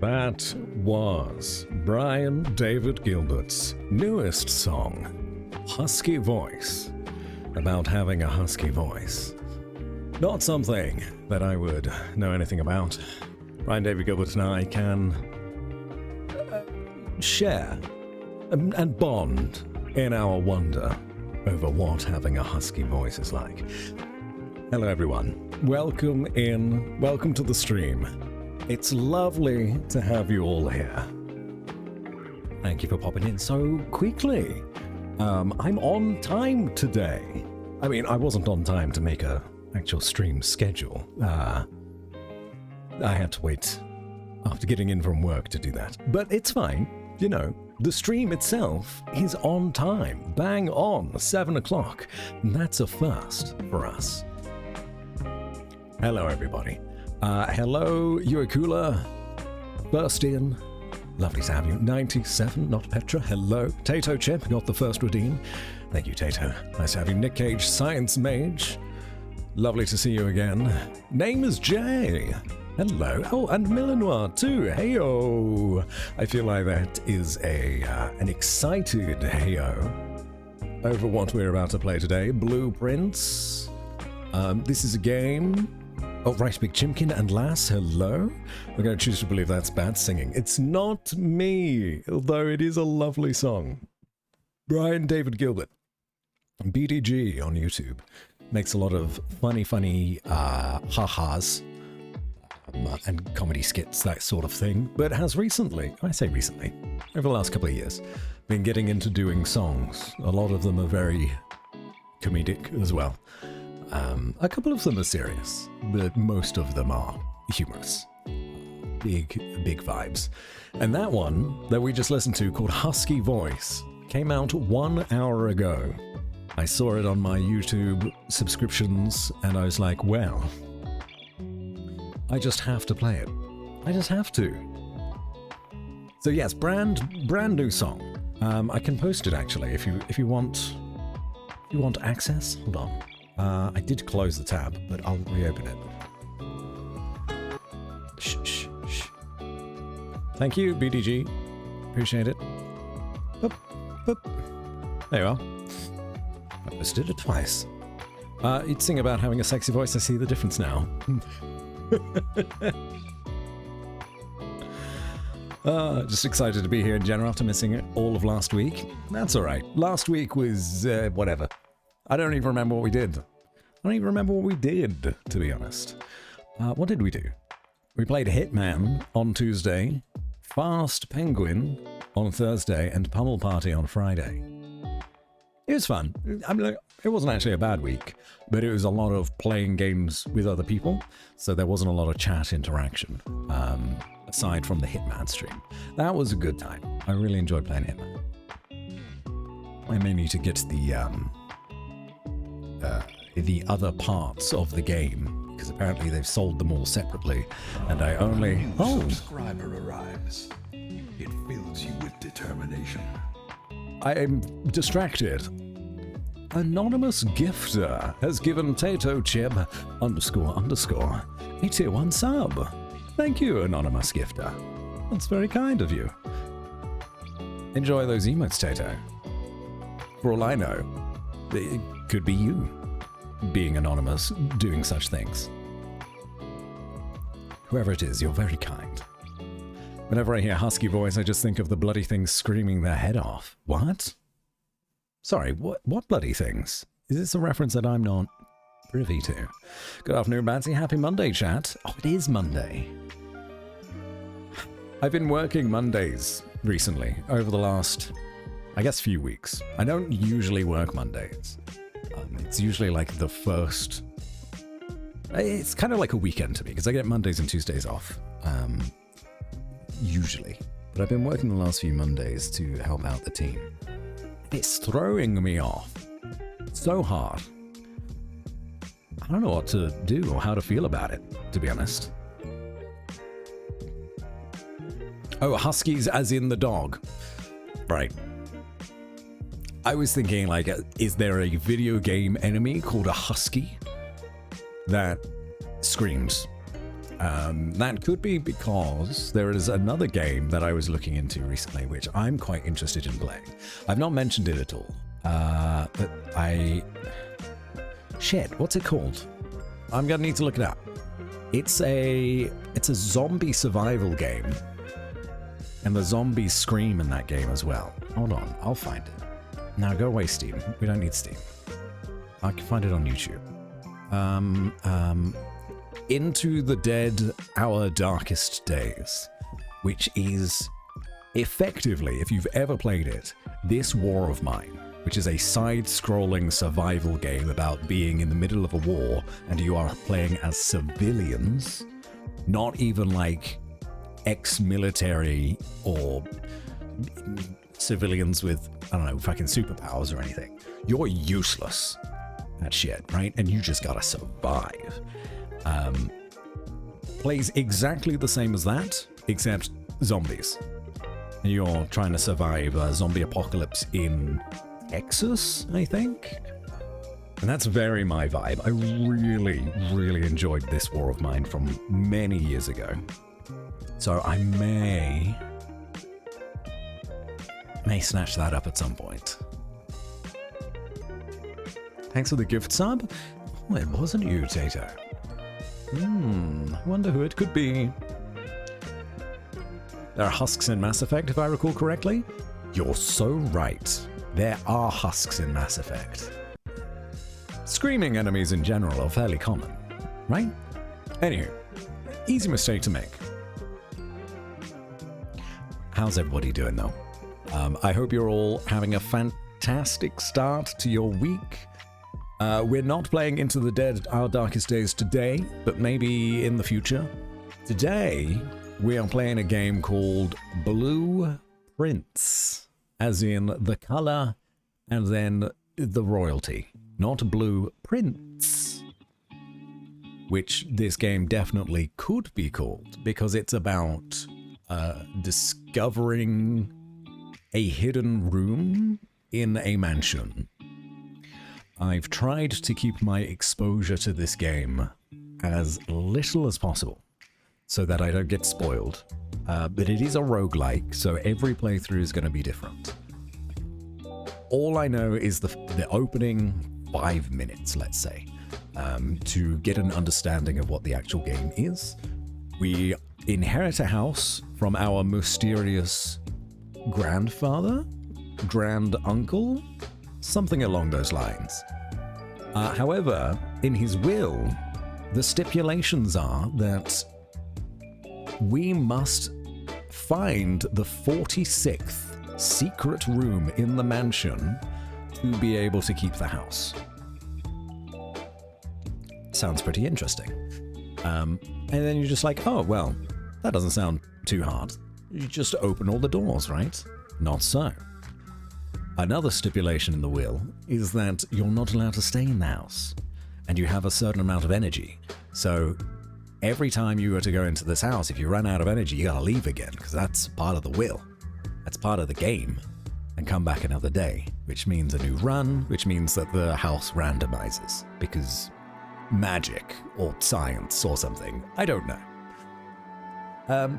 That was Brian David Gilbert's newest song, Husky Voice, about having a husky voice. Not something that I would know anything about. Brian David Gilbert and I can share and bond in our wonder over what having a husky voice is like. Hello everyone, welcome to the stream. It's lovely to have you all here. Thank you for popping in so quickly. I'm on time today. I mean, I wasn't on time to make a actual stream schedule. I had to wait after getting in from work to do that. But it's fine, you know. The stream itself is on time, bang on, 7 o'clock. That's a first for us. Hello, everybody. Hello, Uakula. First in. Lovely to have you. 97, not Petra. Hello. Tato Chip got the first redeem. Thank you, Tato. Nice to have you. Nick Cage, Science Mage. Lovely to see you again. Name is Jay. Hello. Oh, and Millinois too. Heyo. I feel like that is an excited heyo over what we're about to play today. Blueprints. This is a game. Oh, right, Big Chimkin and Lass, hello? I'm going to choose to believe that's bad singing. It's not me, although it is a lovely song. Brian David Gilbert, BDG on YouTube, makes a lot of funny ha-has and comedy skits, that sort of thing, but has recently, I say recently, over the last couple of years, been getting into doing songs. A lot of them are very comedic as well. A couple of them are serious, but most of them are humorous. Big vibes. And that one that we just listened to, called Husky Voice, came out 1 hour ago. I saw it on my YouTube subscriptions, and I was like, well, I just have to play it. I just have to. So yes, brand new song. I can post it actually if you want access. Hold on. I did close the tab, but I'll reopen it. Shh. Thank you, BDG. Appreciate it. Boop, boop. There you are. I posted it twice. You'd sing about having a sexy voice. I see the difference now. Just excited to be here in general after missing it all of last week. That's alright. Last week was, whatever. I don't even remember what we did. To be honest. What did we do? We played Hitman on Tuesday, Fast Penguin on Thursday, and Pummel Party on Friday. It was fun. I mean, it wasn't actually a bad week, but it was a lot of playing games with other people, so there wasn't a lot of chat interaction, aside from the Hitman stream. That was a good time. I really enjoyed playing Hitman. I may need to get the other parts of the game, because apparently they've sold them all separately, and I only... Oh! Subscriber arrives. It fills you with determination. I'm distracted. Anonymous Gifter has given Tato Chib __ a tier 1 sub. Thank you, Anonymous Gifter. That's very kind of you. Enjoy those emotes, Tato. For all I know, it could be you being anonymous, doing such things. Whoever it is, you're very kind. Whenever I hear husky voice, I just think of the bloody things screaming their head off. What? Sorry, what bloody things? Is this a reference that I'm not privy to? Good afternoon, Batsy. Happy Monday, chat. Oh, it is Monday. I've been working Mondays recently, over the last, I guess, few weeks. I don't usually work Mondays. It's usually like the first... It's kind of like a weekend to me, because I get Mondays and Tuesdays off. Usually. But I've been working the last few Mondays to help out the team. It's throwing me off so hard. I don't know what to do or how to feel about it, to be honest. Oh, huskies as in the dog. Right. I was thinking, like, is there a video game enemy called a husky that screams? That could be because there is another game that I was looking into recently, which I'm quite interested in playing. I've not mentioned it at all, but shit, what's it called? I'm gonna need to look it up. It's a zombie survival game, and the zombies scream in that game as well. Hold on, I'll find it. Now go away, Steam. We don't need Steam. I can find it on YouTube. Into the Dead, Our Darkest Days, which is effectively, if you've ever played it, this War of Mine, which is a side-scrolling survival game about being in the middle of a war, and you are playing as civilians, not even like ex-military or civilians with, I don't know, fucking superpowers or anything. You're useless at shit, right? And you just gotta survive. Plays exactly the same as that, except zombies. You're trying to survive a zombie apocalypse in Texas, I think? And that's very my vibe. I really, really enjoyed this War of Mine from many years ago. So I may snatch that up at some point. Thanks for the gift sub. Oh, it wasn't you, Tato. I wonder who it could be. There are husks in Mass Effect, if I recall correctly. You're so right. There are husks in Mass Effect. Screaming enemies in general are fairly common, right? Anywho, easy mistake to make. How's everybody doing though? I hope you're all having a fantastic start to your week. We're not playing Into the Dead, Our Darkest Days today, but maybe in the future. Today, we are playing a game called Blueprints, as in the color and then the royalty, not Blueprints, which this game definitely could be called because it's about discovering a hidden room in a mansion. I've tried to keep my exposure to this game as little as possible so that I don't get spoiled. But it is a roguelike, so every playthrough is going to be different. All I know is the opening 5 minutes, let's say, to get an understanding of what the actual game is. We inherit a house from our mysterious grandfather, grand uncle, something along those lines. However, in his will, the stipulations are that we must find the 46th secret room in the mansion to be able to keep the house. Sounds pretty interesting. And then you're just like, oh, well, that doesn't sound too hard. You just open all the doors, right? Not so. Another stipulation in the will is that you're not allowed to stay in the house, and you have a certain amount of energy. So every time you were to go into this house, if you run out of energy, you gotta leave again, because that's part of the will. That's part of the game, and come back another day, which means a new run, which means that the house randomizes, because magic, or science, or something. I don't know.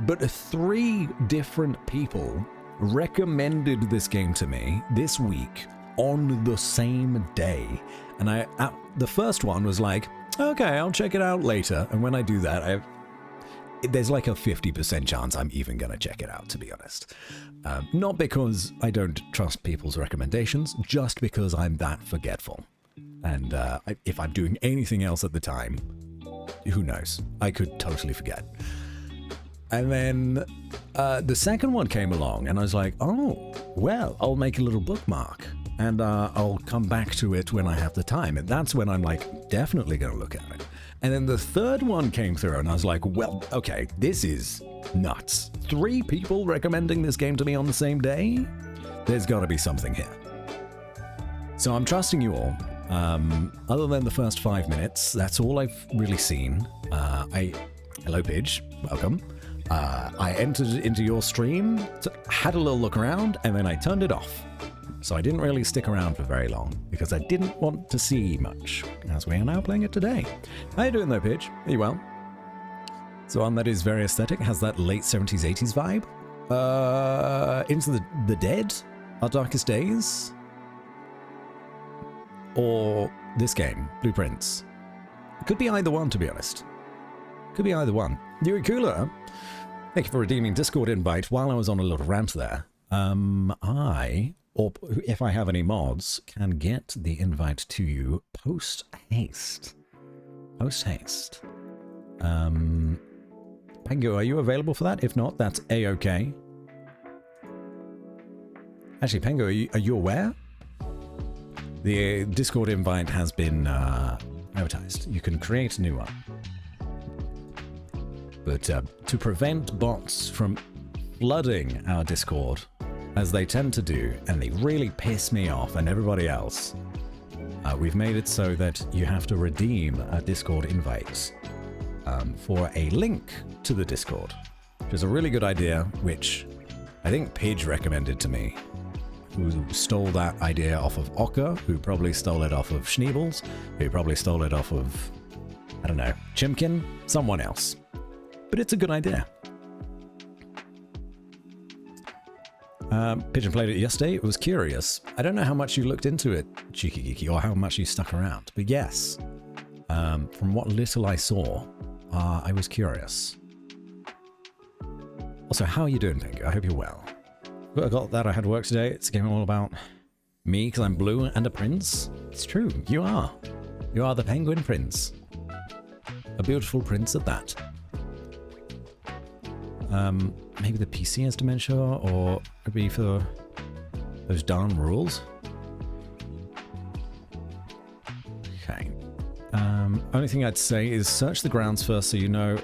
But 3 different people recommended this game to me this week on the same day, and the first one was like, okay, I'll check it out later, and when I do that, there's like a 50% chance I'm even gonna check it out, to be honest. Not because I don't trust people's recommendations, just because I'm that forgetful, and if I'm doing anything else at the time, who knows, I could totally forget. And then the second one came along, and I was like, oh, well, I'll make a little bookmark, and I'll come back to it when I have the time. And that's when I'm like, definitely going to look at it. And then the third one came through, and I was like, well, okay, this is nuts. 3 people recommending this game to me on the same day? There's got to be something here. So I'm trusting you all. Other than the first 5 minutes, that's all I've really seen. Hello, Pidge. Welcome. I entered into your stream, had a little look around, and then I turned it off. So I didn't really stick around for very long, because I didn't want to see much, as we are now playing it today. How you doing though, Pidge? Are you well? So one that is very aesthetic, has that late 70s, 80s vibe. Into the Dead, Our Darkest Days, or this game, Blueprints. It could be either one, to be honest. Could be either one. Yuri Cooler, thank you for redeeming Discord invite while I was on a little rant there. I, or if I have any mods, can get the invite to you post-haste. Post-haste. Pango, are you available for that? If not, that's A-okay. Actually, Pango, are you aware? The Discord invite has been advertised. You can create a new one. But to prevent bots from flooding our Discord, as they tend to do, and they really piss me off and everybody else, we've made it so that you have to redeem a Discord invite for a link to the Discord, which is a really good idea, which I think Pidge recommended to me, who stole that idea off of Ocker, who probably stole it off of Schneebles, who probably stole it off of, I don't know, Chimkin, someone else. But it's a good idea. Pigeon played it yesterday. It was curious. I don't know how much you looked into it, Cheeky Geeky, or how much you stuck around. But yes, from what little I saw, I was curious. Also, how are you doing, Pingu? I hope you're well. I got that. I had work today. It's a game all about me because I'm blue and a prince. It's true. You are. You are the penguin prince. A beautiful prince at that. Maybe the PC has dementia, or maybe for those darn rules. Okay. Only thing I'd say is search the grounds first so you know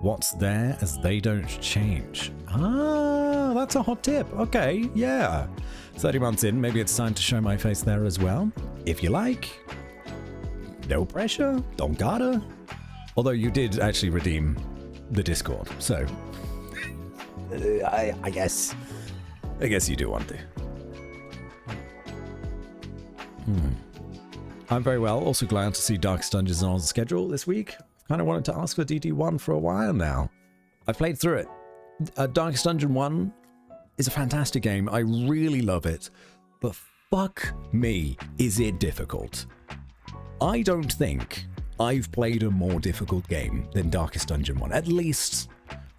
what's there, as they don't change. Ah, that's a hot tip. Okay, yeah. 30 months in, maybe it's time to show my face there as well. If you like. No pressure. Don't gotta. Although you did actually redeem the Discord, so I guess you do want to. I'm very well. Also glad to see Darkest Dungeons on the schedule this week. I've kind of wanted to ask for DD1 for a while now. I've played through it. Darkest Dungeon 1 is a fantastic game. I really love it. But fuck me, is it difficult. I don't think I've played a more difficult game than Darkest Dungeon 1. At least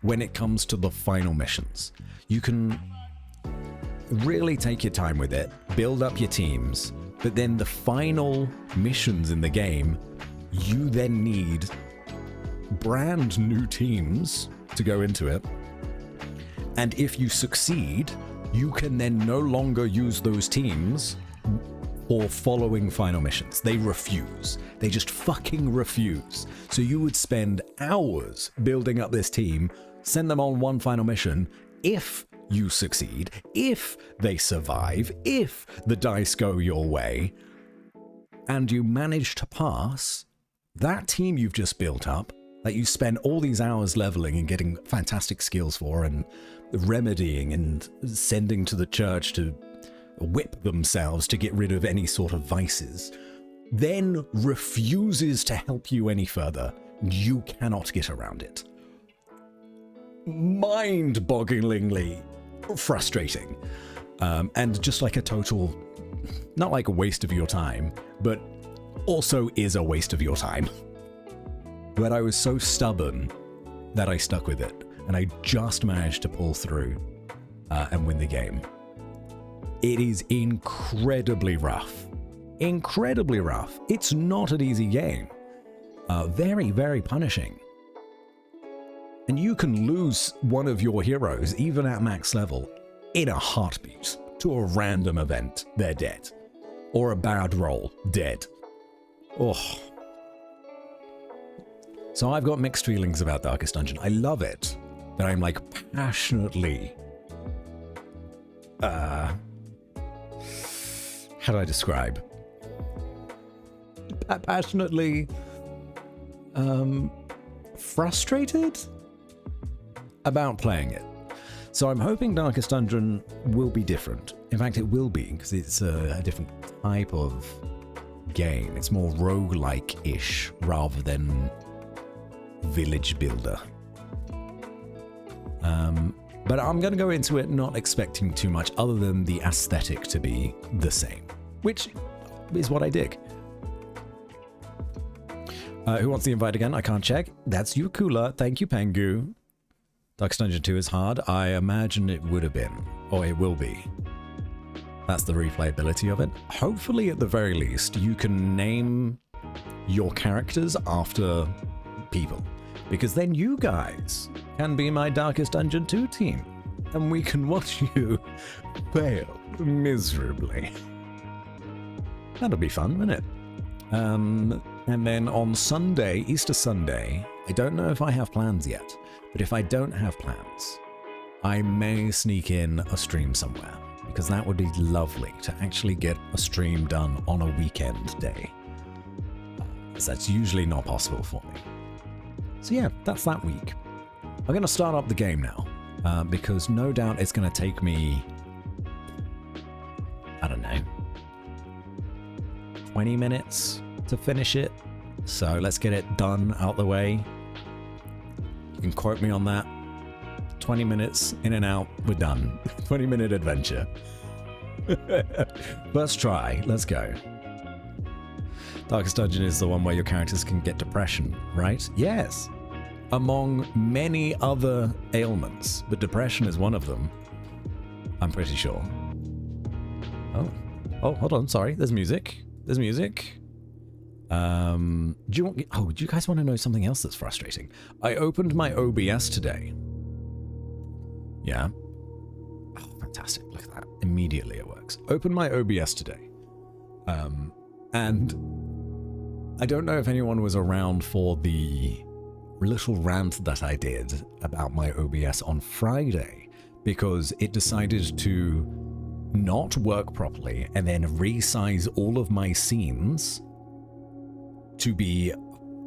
when it comes to the final missions. You can really take your time with it, build up your teams, but then the final missions in the game, you then need brand new teams to go into it. And if you succeed, you can then no longer use those teams for following final missions. They refuse. They just fucking refuse. So you would spend hours building up this team, send them on one final mission. If you succeed, if they survive, if the dice go your way, and you manage to pass, that team you've just built up, that you spend all these hours leveling and getting fantastic skills for, and remedying and sending to the church to whip themselves to get rid of any sort of vices, then refuses to help you any further. You cannot get around it. Mind-bogglingly frustrating. And just like a total, not like a waste of your time, but also is a waste of your time. But I was so stubborn that I stuck with it, and I just managed to pull through and win the game. It is incredibly rough. Incredibly rough. It's not an easy game. Very, very punishing. And you can lose one of your heroes, even at max level, in a heartbeat to a random event. They're dead. Or a bad roll. Dead. Oh. So I've got mixed feelings about Darkest Dungeon. I love it, but I'm like passionately... how do I describe? Passionately... frustrated about playing it. So I'm hoping Darkest Dungeon will be different. In fact, it will be, because it's a different type of game. It's more roguelike-ish rather than village builder. But I'm going to go into it not expecting too much other than the aesthetic to be the same, which is what I dig. Who wants the invite again? I can't check. That's Yukula. Thank you, Pengu. Darkest Dungeon 2 is hard. I imagine it would have been, or it will be. That's the replayability of it. Hopefully, at the very least, you can name your characters after people, because then you guys can be my Darkest Dungeon 2 team, and we can watch you fail miserably. That'll be fun, won't it? And then on Sunday, Easter Sunday, I don't know if I have plans yet, but if I don't have plans, I may sneak in a stream somewhere, because that would be lovely to actually get a stream done on a weekend day. Because that's usually not possible for me. So yeah, that's that week. I'm going to start up the game now, because no doubt it's going to take me, I don't know, 20 minutes to finish it. So let's get it done out the way. You can quote me on that. 20 minutes in and out, we're done. 20-minute adventure. First try, let's go. Darkest Dungeon is the one where your characters can get depression, right? Yes. Among many other ailments, but depression is one of them. I'm pretty sure. Oh, hold on, sorry. There's music. There's music. Do you guys want to know something else that's frustrating? I opened my OBS today. Yeah. Oh, fantastic. Look at that. Immediately it works. Open my OBS today. And I don't know if anyone was around for the little rant that I did about my OBS on Friday, because it decided to not work properly and then resize all of my scenes to be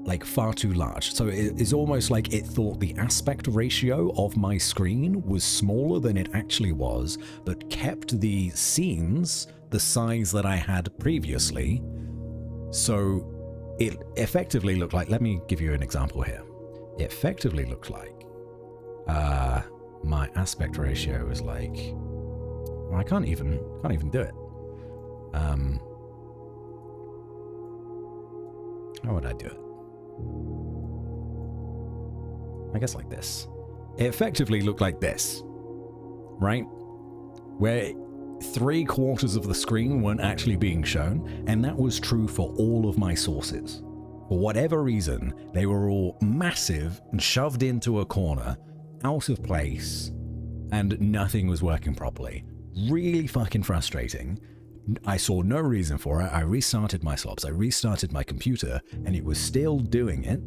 like far too large. So it's almost like it thought the aspect ratio of my screen was smaller than it actually was, but kept the scenes the size that I had previously. So it effectively looked like, let me give you an example here. It effectively looked like my aspect ratio is like, well, I can't even do it. How would I do it? I guess like this. It effectively looked like this, right? Where 3/4 of the screen weren't actually being shown, and that was true for all of my sources. For whatever reason, they were all massive and shoved into a corner, out of place, and nothing was working properly. Really fucking frustrating. I saw no reason for it. I restarted my slops. I restarted my computer, and it was still doing it.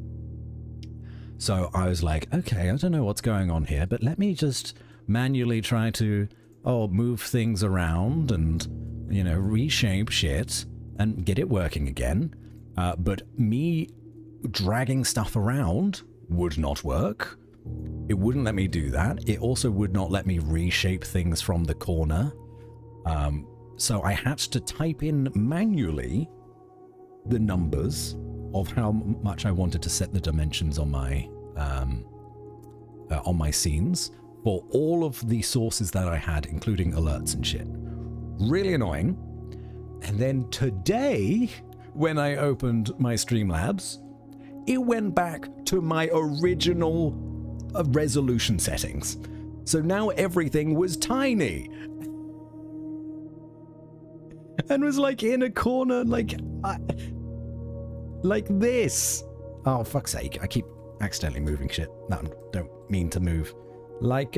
So I was like, okay, I don't know what's going on here, but let me just manually try to, move things around and, reshape shit and get it working again. But me dragging stuff around would not work. It wouldn't let me do that. It also would not let me reshape things from the corner. So I had to type in manually the numbers of how much I wanted to set the dimensions on my scenes for all of the sources that I had, including alerts and shit. Really annoying. And then today, when I opened my Streamlabs, it went back to my original resolution settings. So now everything was tiny. And was like in a corner, like this. Oh, fuck's sake. I keep accidentally moving shit that I don't mean to move. Like,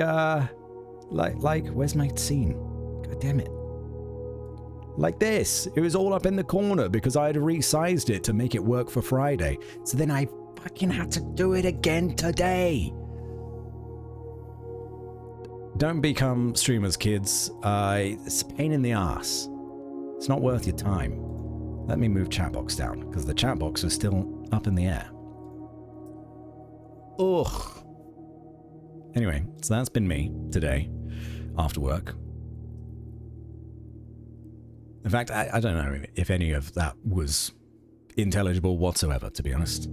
where's my scene? God damn it. Like this. It was all up in the corner because I had resized it to make it work for Friday. So then I fucking had to do it again today. Don't become streamers, kids. It's a pain in the ass. It's not worth your time. Let me move chat box down, because the chat box is still up in the air. Ugh. Anyway, so that's been me today, after work. In fact, I don't know if any of that was intelligible whatsoever, to be honest.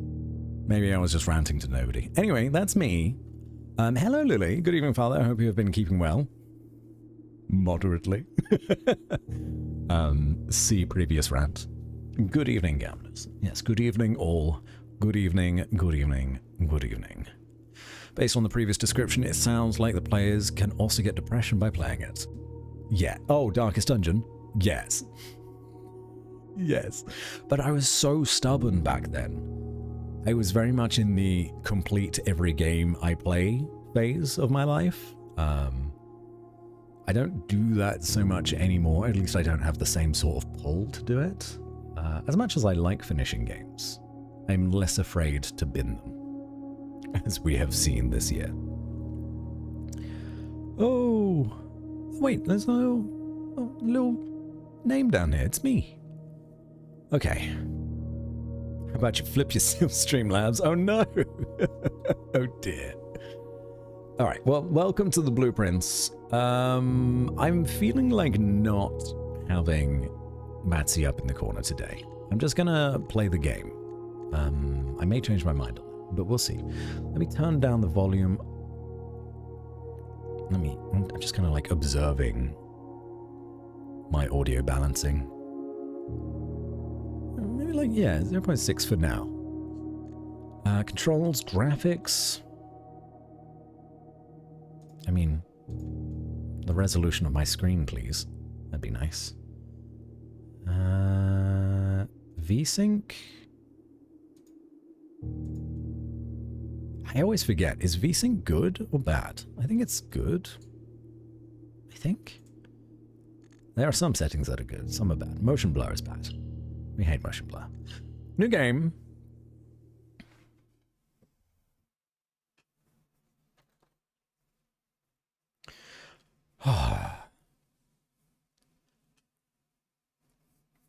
Maybe I was just ranting to nobody. Anyway, that's me. Hello, Lily. Good evening, Father. I hope you have been keeping well. Moderately. See previous rant. Good evening, gamblers. Yes, good evening, all. Good evening, good evening, good evening. Based on the previous description, it sounds like the players can also get depression by playing it. Yeah. Oh, Darkest Dungeon? Yes. Yes. But I was so stubborn back then. I was very much in the complete every game I play phase of my life. I don't do that so much anymore. At least I don't have the same sort of pull to do it. As much as I like finishing games, I'm less afraid to bin them, as we have seen this year. Oh, wait, there's a little name down here. It's me. Okay. How about you flip yourself, Streamlabs? Oh no! Oh dear. Alright, well, welcome to the Blueprints. I'm feeling like not having Matsy up in the corner today. I'm just gonna play the game. I may change my mind on that, but we'll see. Let me turn down the volume. I'm just kind of like observing my audio balancing. Maybe like, yeah, 0.6 for now. Controls, graphics. I mean, the resolution of my screen, please. That'd be nice. VSync? I always forget, is VSync good or bad? I think it's good. I think. There are some settings that are good, some are bad. Motion blur is bad. We hate motion blur. New game.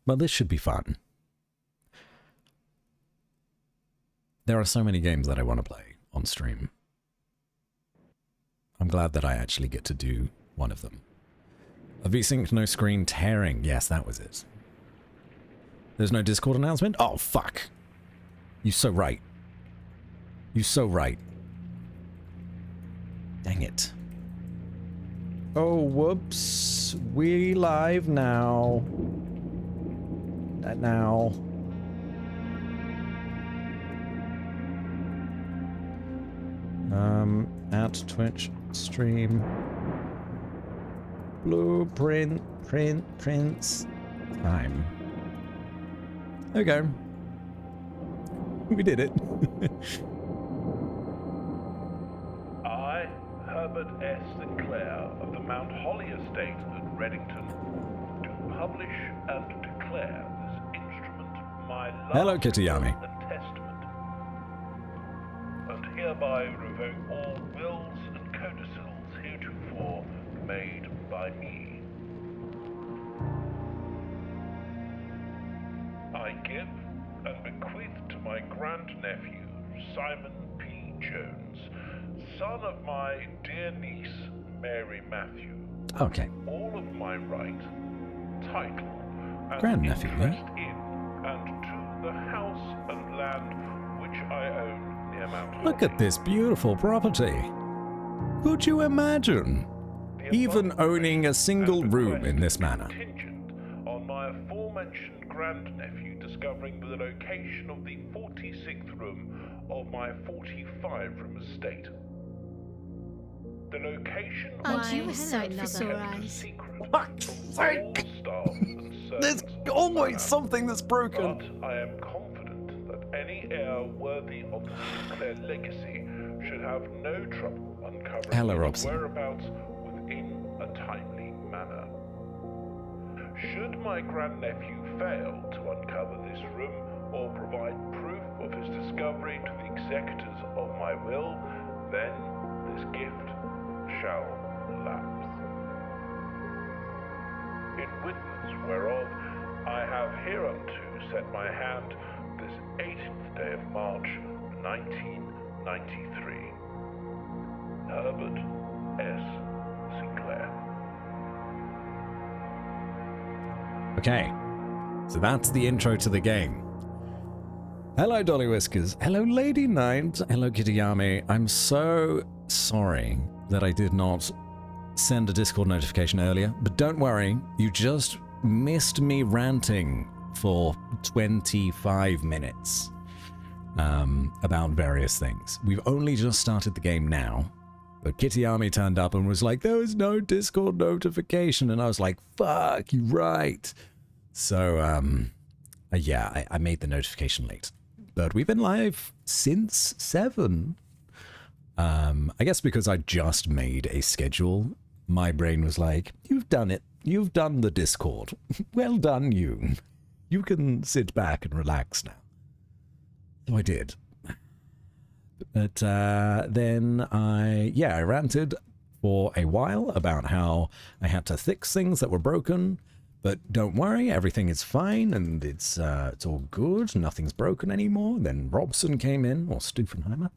Well, this should be fun. There are so many games that I want to play on stream. I'm glad that I actually get to do one of them. A VSync, no screen tearing. Yes, that was it. There's no Discord announcement? Oh, fuck. You're so right. You're so right. Dang it. Oh, whoops. We live now. Now. At Twitch stream. Prints time. There we go. We did it. I, Herbert S. Sinclair of the Mount Holly Estate at Reddington, do publish and declare this instrument my last Hello, Kitayami. and testament, and hereby revoke all wills and codicils heretofore made by me. I give and bequeath to my grandnephew, Simon P. Jones, son of my dear niece, Mary Matthew, Okay. all of my right, title, and Grandnephew, interest in, and to the house and land which I own near Mount Holly. Look at this beautiful property. Could you imagine The even above owning a single and room bequest in this is manner? Contingent on my aforementioned grandnephew discovering the location of the 46th room of my 45-room estate. The location Aren't of you a the sight is for sore kept eyes? secret Fuck's from sake! all staff and There's servants of the always manor. something that's broken. But I am confident that any heir worthy of the Sinclair legacy should have no trouble uncovering Hello, its Robson. whereabouts within a timely manner. Should my grandnephew fail to uncover this room or provide proof of his discovery to the executors of my will, then this gift shall lapse. In witness whereof I have hereunto set my hand this 18th day of March, 1993. Herbert S. Sinclair. Okay, so that's the intro to the game. Hello, Dolly Whiskers. Hello, Lady Knight. Hello, Kitayami. I'm so sorry that I did not send a Discord notification earlier, but don't worry, you just missed me ranting for 25 minutes about various things. We've only just started the game now, but Kitty Army turned up and was like, there was no Discord notification, and I was like, fuck, you're right. So, yeah, I made the notification late. But we've been live since 7. I guess because I just made a schedule, my brain was like, you've done it. You've done the Discord. Well done, you. You can sit back and relax now. So I did. But then I ranted for a while about how I had to fix things that were broken. But don't worry, everything is fine and it's all good. Nothing's broken anymore. Then Robson came in, or Stuffenheimer,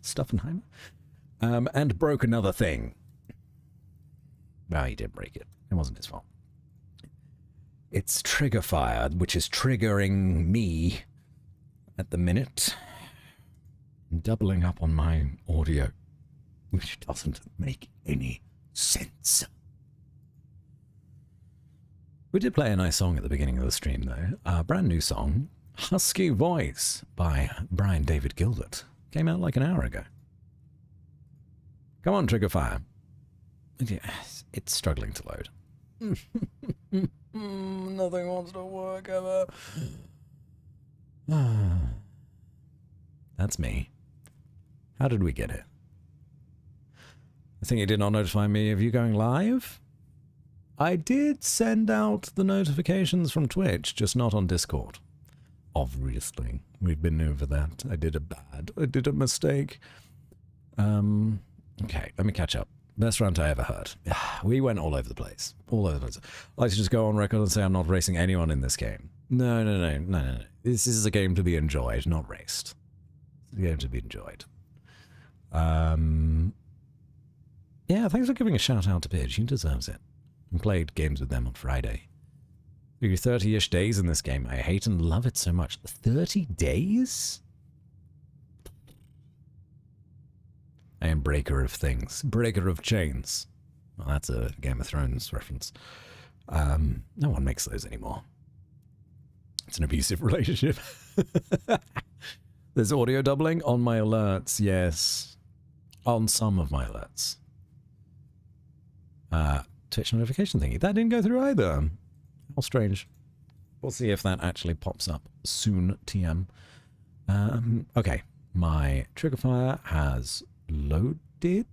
and broke another thing. Well, he did break it. It wasn't his fault. It's trigger fire, which is triggering me at the minute. Doubling up on my audio, which doesn't make any sense. We did play a nice song at the beginning of the stream, though. A brand new song, Husky Voice by Brian David Gilbert. Came out like an hour ago. Come on, trigger fire. Yes, it's struggling to load. Nothing wants to work ever. That's me. How did we get it? I think it did not notify me of you going live. I did send out the notifications from Twitch, just not on Discord. Obviously, we've been over that. I did a mistake. Okay, let me catch up. Best rant I ever heard. We went all over the place. All over the place. I like to just go on record and say I'm not racing anyone in this game. No. This is a game to be enjoyed, not raced. It's a game to be enjoyed. Yeah, thanks for giving a shout out to Pidge. He deserves it. I played games with them on Friday. You're 30-ish days in this game. I hate and love it so much. 30 days? I am breaker of things. Breaker of chains. Well, that's a Game of Thrones reference. No one makes those anymore. It's an abusive relationship. There's audio doubling on my alerts, yes. On some of my alerts. Twitch notification thingy. That didn't go through either. How strange. We'll see if that actually pops up soon, TM. Okay. My trigger fire has loaded.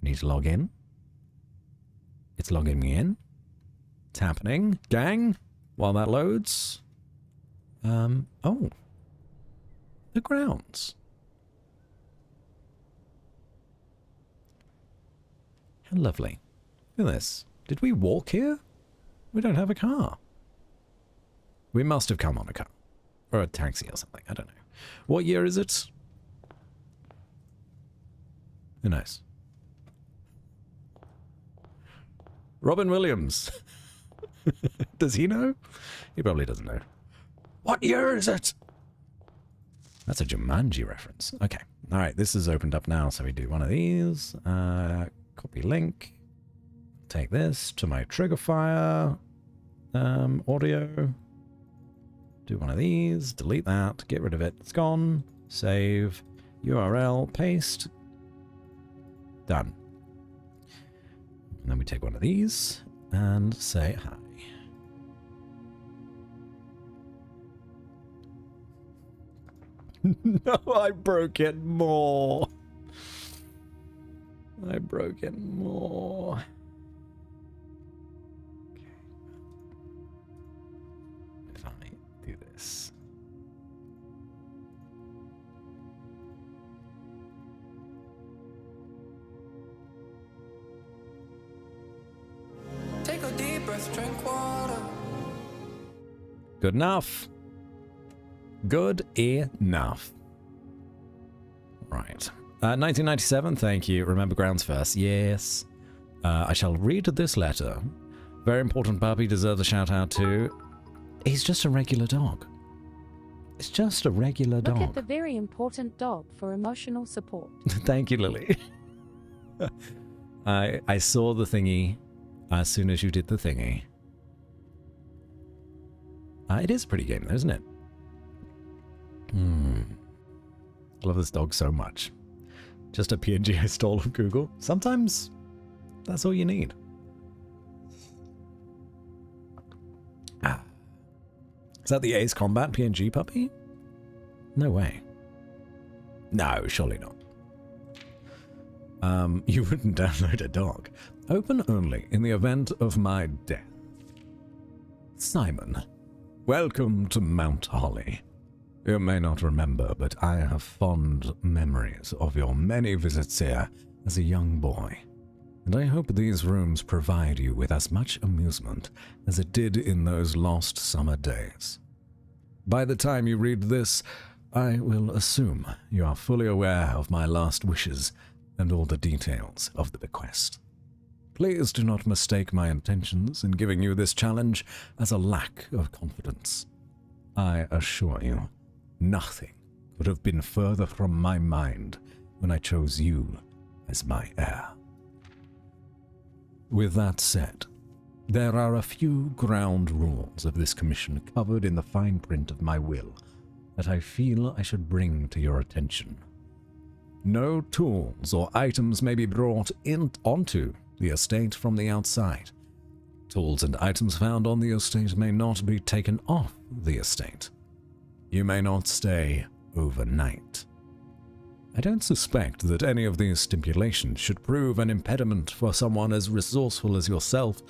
I need to log in. It's logging me in. It's happening. Gang, while that loads. Oh. The grounds. How lovely. Look at this. Did we walk here? We don't have a car. We must have come on a car. Or a taxi or something. I don't know. What year is it? Who knows? Robin Williams. Does he know? He probably doesn't know. What year is it? That's a Jumanji reference. Okay. All right. This is opened up now. So we do one of these. Copy link. Take this to my trigger fire. Audio. Do one of these. Delete that. Get rid of it. It's gone. Save. URL. Paste. Done. And then we take one of these and say hi. No, I broke it more. I broke it more. Okay. If I do this. Take a deep breath, drink water. Good enough. Good enough. Right. 1997, thank you. Remember grounds first. Yes. I shall read this letter. Very important puppy, deserves a shout out too. He's just a regular dog. It's just a regular Look dog. at the very important dog for emotional support. Thank you, Lily. I saw the thingy as soon as you did the thingy. It is a pretty game, though, isn't it? I love this dog so much. Just a PNG I stole of Google. Sometimes that's all you need. Is that the Ace Combat PNG puppy? No way. No, surely not. You wouldn't download a dog. Open only in the event of my death. Simon, welcome to Mount Holly. You may not remember, but I have fond memories of your many visits here as a young boy, and I hope these rooms provide you with as much amusement as it did in those lost summer days. By the time you read this, I will assume you are fully aware of my last wishes and all the details of the bequest. Please do not mistake my intentions in giving you this challenge as a lack of confidence. I assure you, nothing could have been further from my mind when I chose you as my heir. With that said, there are a few ground rules of this commission covered in the fine print of my will that I feel I should bring to your attention. No tools or items may be brought onto the estate from the outside. Tools and items found on the estate may not be taken off the estate. You may not stay overnight. I don't suspect that any of these stipulations should prove an impediment for someone as resourceful as yourself,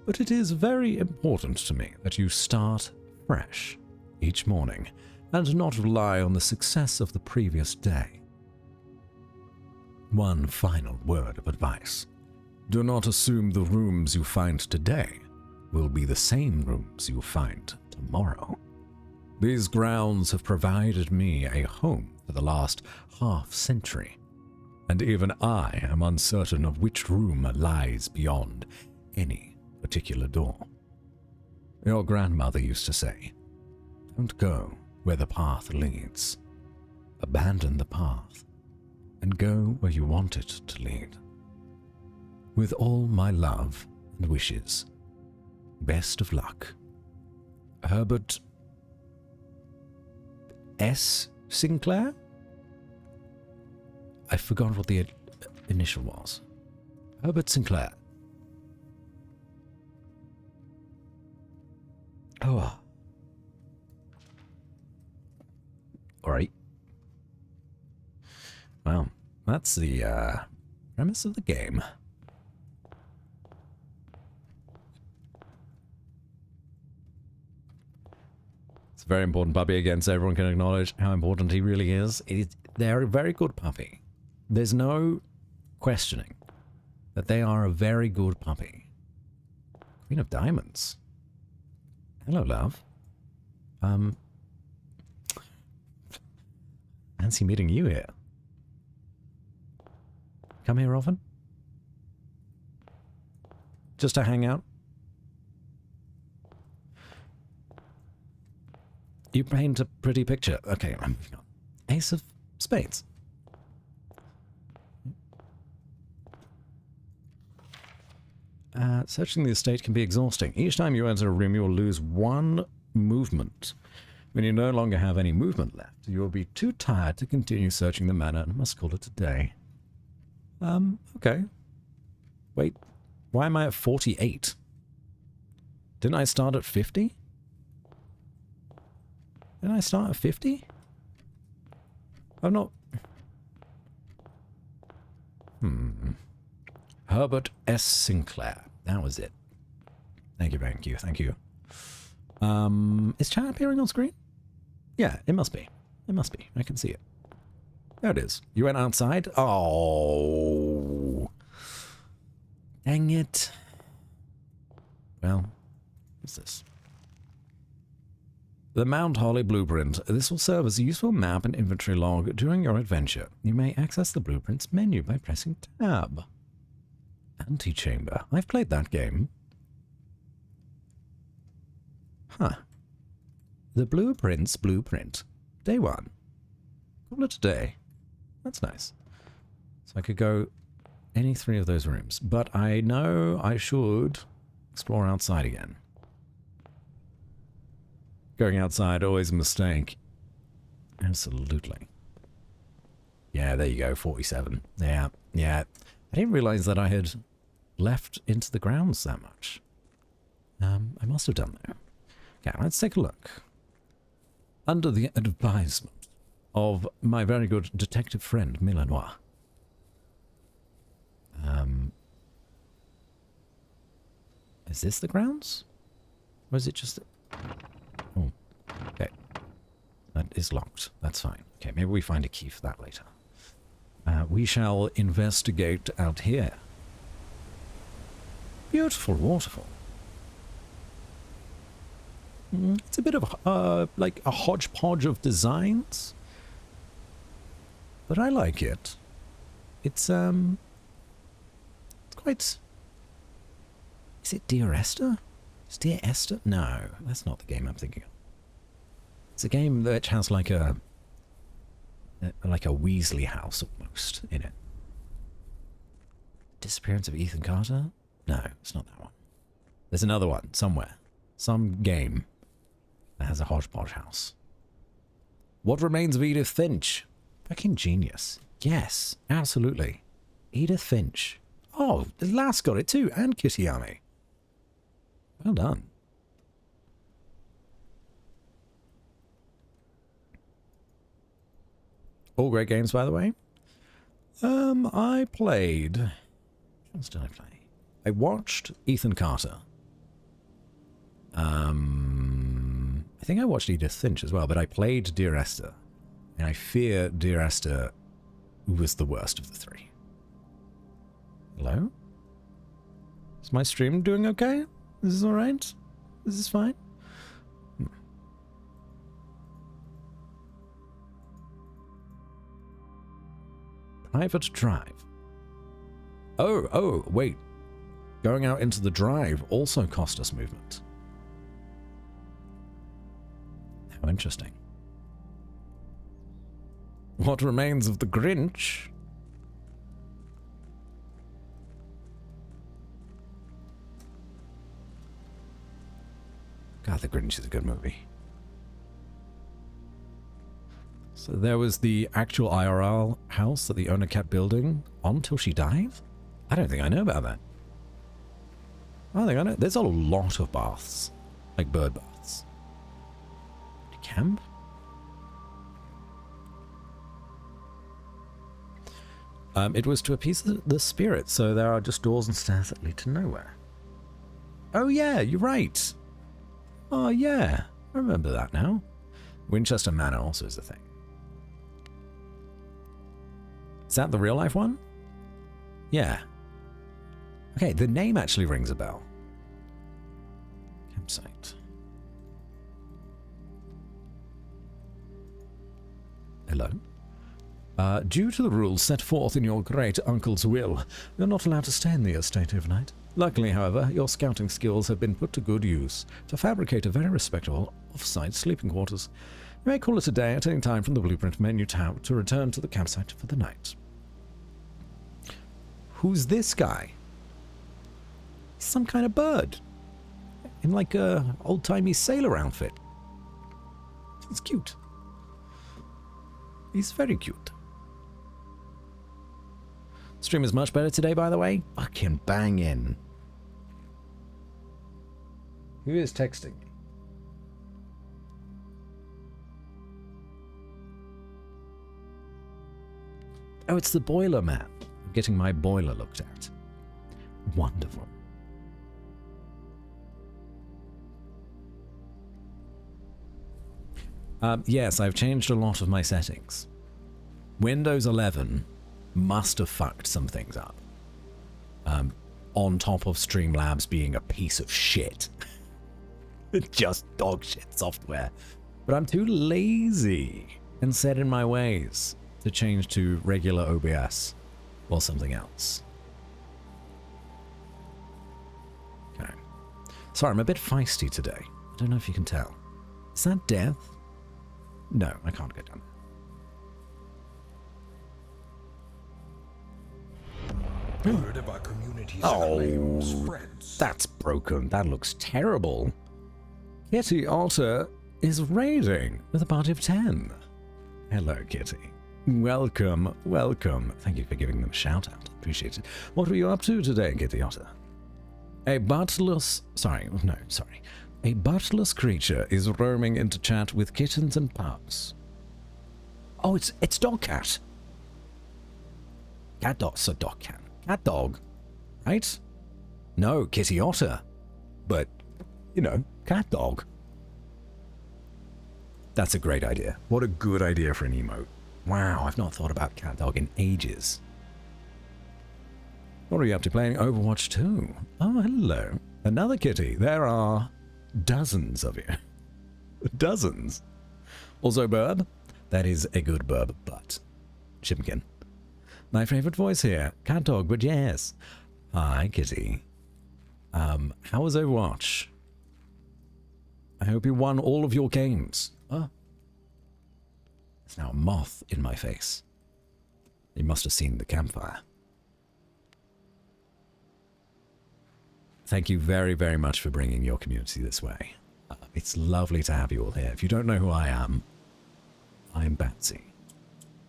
but it is very important to me that you start fresh each morning and not rely on the success of the previous day. One final word of advice. Do not assume the rooms you find today will be the same rooms you find tomorrow. These grounds have provided me a home for the last half-century, and even I am uncertain of which room lies beyond any particular door. Your grandmother used to say, "Don't go where the path leads. Abandon the path and go where you want it to lead." With all my love and wishes, best of luck. Herbert S. Sinclair? I forgot what the initial was. Herbert Sinclair. Oh. Alright. Well, that's the premise of the game. It's a very important puppy again, so everyone can acknowledge how important he really is. They're a very good puppy. There's no questioning that they are a very good puppy. Queen of Diamonds. Hello, love. Fancy meeting you here. Come here often? Just to hang out? You paint a pretty picture. Okay, I'm moving on. Ace of Spades. Searching the estate can be exhausting. Each time you enter a room, you will lose one movement. When you no longer have any movement left, you will be too tired to continue searching the manor and must call it a day. Okay. Wait, why am I at 48? Didn't I start at 50? Didn't I start at 50? I'm not... Herbert S. Sinclair. That was it. Thank you, thank you, thank you. Is chat appearing on screen? Yeah, it must be. It must be. I can see it. There it is. You went outside? Oh. Dang it. Well, what's this? The Mount Holly Blueprint. This will serve as a useful map and inventory log during your adventure. You may access the Blueprints menu by pressing Tab. Antechamber. I've played that game. Huh. The Blueprints blueprint Day 1. Call it a day. That's nice. So I could go any 3 of those rooms. But I know I should explore outside again. Going outside, always a mistake. Absolutely. Yeah, there you go, 47. Yeah. I didn't realize that I had left into the grounds that much. I must have done that. Okay, let's take a look. Under the advisement of my very good detective friend, Milanois. Is this the grounds? Or is it just... Oh, okay. That is locked. That's fine. Okay, maybe we find a key for that later. We shall investigate out here. Beautiful waterfall. It's a bit of, like, a hodgepodge of designs. But I like it. It's quite... Is it Dear Esther? Is Dear Esther? No, that's not the game I'm thinking of. It's a game which has like a Weasley house almost in it. Disappearance of Ethan Carter? No, it's not that one. There's another one somewhere. Some game that has a hodgepodge house. What Remains of Edith Finch? Fucking genius. Yes, absolutely. Edith Finch. Oh, the last got it too, and Kitty Yami. Well done. All great games, by the way. I played... What else did I play? I watched Ethan Carter. I think I watched Edith Finch as well, but I played Dear Esther. And I fear Dear Esther was the worst of the 3. Hello? Is my stream doing okay? Is this alright? Is this fine? Private drive. Oh, wait. Going out into the drive also cost us movement. How interesting. What Remains of the Grinch? God, The Grinch is a good movie. So there was the actual IRL house that the owner kept building on till she died? I don't think I know about that. I think I know. There's a lot of baths. Like bird baths. Camp? It was to appease the spirit, so there are just doors and stairs that lead to nowhere. Oh yeah, you're right. Oh yeah, I remember that now. Winchester Manor also is a thing. Is that the real life one? Yeah. Okay, the name actually rings a bell. Campsite. Hello? Due to the rules set forth in your great-uncle's will, you're not allowed to stay in the estate overnight. Luckily, however, your scouting skills have been put to good use to fabricate a very respectable off-site sleeping quarters. You may call it a day at any time from the blueprint menu tab to return to the campsite for the night. Who's this guy? He's some kind of bird. In like a old-timey sailor outfit. It's cute. He's very cute. Stream is much better today, by the way. Fucking banging. Who is texting me? Oh, it's the boiler man. I'm getting my boiler looked at. Wonderful. Yes, I've changed a lot of my settings. Windows 11 must have fucked some things up. On top of Streamlabs being a piece of shit. Just dog shit software. But I'm too lazy and set in my ways to change to regular OBS or something else. Okay. Sorry, I'm a bit feisty today. I don't know if you can tell. Is that death? No, I can't go down there. Word of our community's Oh, claim spreads. that's broken. That looks terrible. Kitty Otter is raiding with a party of 10. Hello, Kitty. Welcome, welcome. Thank you for giving them a shout out. Appreciate it. What were you up to today, Kitty Otter? A buttless creature is roaming into chat with kittens and pups. Oh, it's dog cat. Cat dog, so dog cat. Cat dog, right? No, Kitty Otter. But, you know, cat dog. That's a great idea. What a good idea for an emote. Wow, I've not thought about cat dog in ages. What are you up to, playing Overwatch 2? Oh, hello. Another kitty. There are dozens of you. Dozens. Also, burb. That is a good burb, but Chimkin. My favorite voice here. Cat dog, but yes. Hi, kitty. How was Overwatch? I hope you won all of your games. Oh. There's now a moth in my face. You must have seen the campfire. Thank you very, very much for bringing your community this way. It's lovely to have you all here. If you don't know who I am Batsy.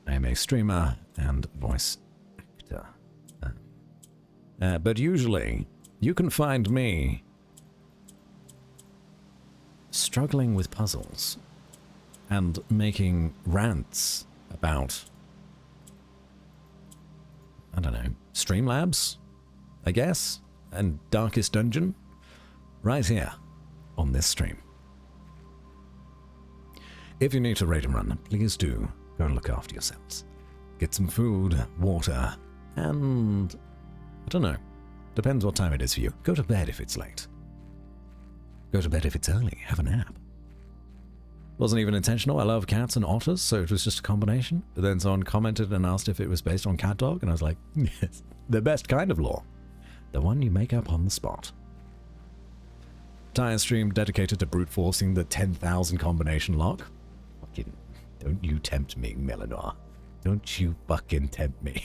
I am a streamer and voice actor. But usually, you can find me struggling with puzzles and making rants about, I don't know, Streamlabs, I guess, and Darkest Dungeon, right here on this stream. If you need to raid and run, please do go and look after yourselves. Get some food, water, and I don't know, depends what time it is for you. Go to bed if it's late. Go to bed if it's early. Have a nap. Wasn't even intentional. I love cats and otters, so it was just a combination. But then someone commented and asked if it was based on cat dog, and I was like, yes, the best kind of lore. The one you make up on the spot. Entire stream dedicated to brute forcing the 10,000 combination lock. Fucking, don't you tempt me, Melanor. Don't you fucking tempt me.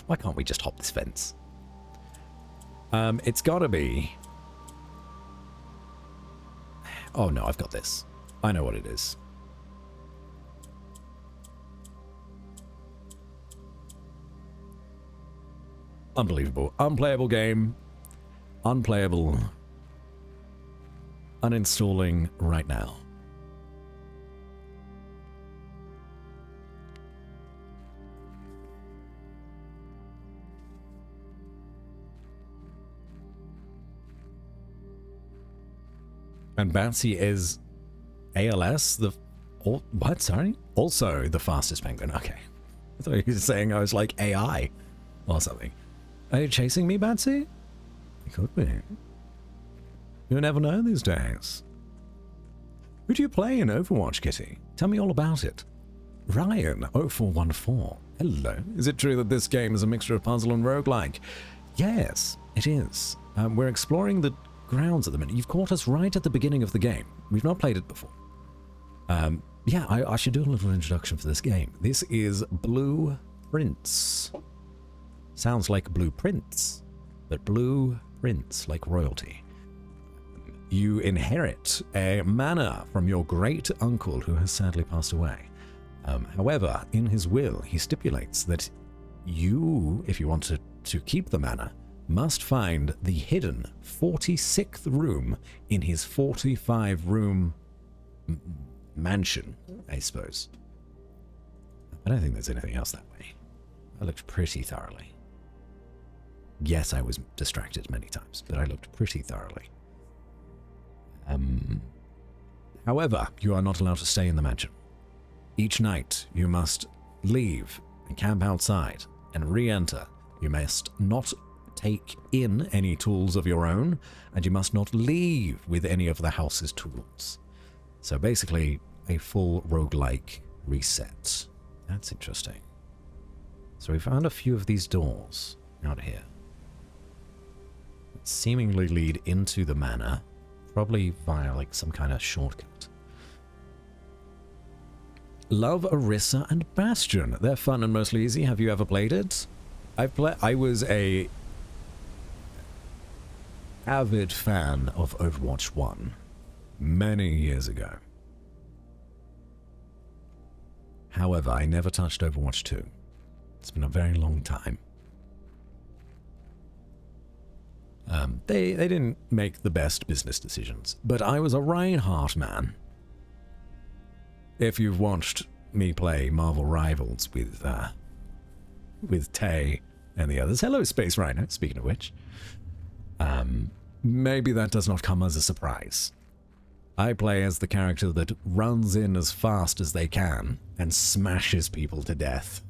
Why can't we just hop this fence? It's gotta be... Oh no, I've got this. I know what it is. Unbelievable. Unplayable game. Unplayable. Uninstalling right now. And Bouncy is ALS, what, sorry? Also the fastest penguin, okay. I thought he was saying I was like AI or something. Are you chasing me, Bouncy? You could be. You never know these days. Who do you play in Overwatch, Kitty? Tell me all about it. Ryan0414. Hello. Is it true that this game is a mixture of puzzle and roguelike? Yes, it is. We're exploring the grounds at the minute. You've caught us right at the beginning of the game. We've not played it before. Yeah, I should do a little introduction for this game. This is Blueprints. Sounds like blueprints, but blueprints, like royalty. You inherit a manor from your great uncle who has sadly passed away. However, in his will, he stipulates that you, if you want to keep the manor, must find the hidden 46th room in his 45-room mansion, I suppose. I don't think there's anything else that way. I looked pretty thoroughly. Yes, I was distracted many times, but I looked pretty thoroughly. However, you are not allowed to stay in the mansion. Each night, you must leave and camp outside and re-enter. You must not take in any tools of your own, and you must not leave with any of the house's tools. So basically, a full roguelike reset. That's interesting. So we found a few of these doors out here. That seemingly lead into the manor, probably via like some kind of shortcut. Love Orisa and Bastion. They're fun and mostly easy. Have you ever played it? I was a avid fan of Overwatch 1 many years ago. However, I never touched Overwatch 2. It's been a very long time. They didn't make the best business decisions, but I was a Reinhardt man. If you've watched me play Marvel Rivals with Tay and the others, hello Space Rhino, speaking of which, maybe that does not come as a surprise. I play as the character that runs in as fast as they can and smashes people to death.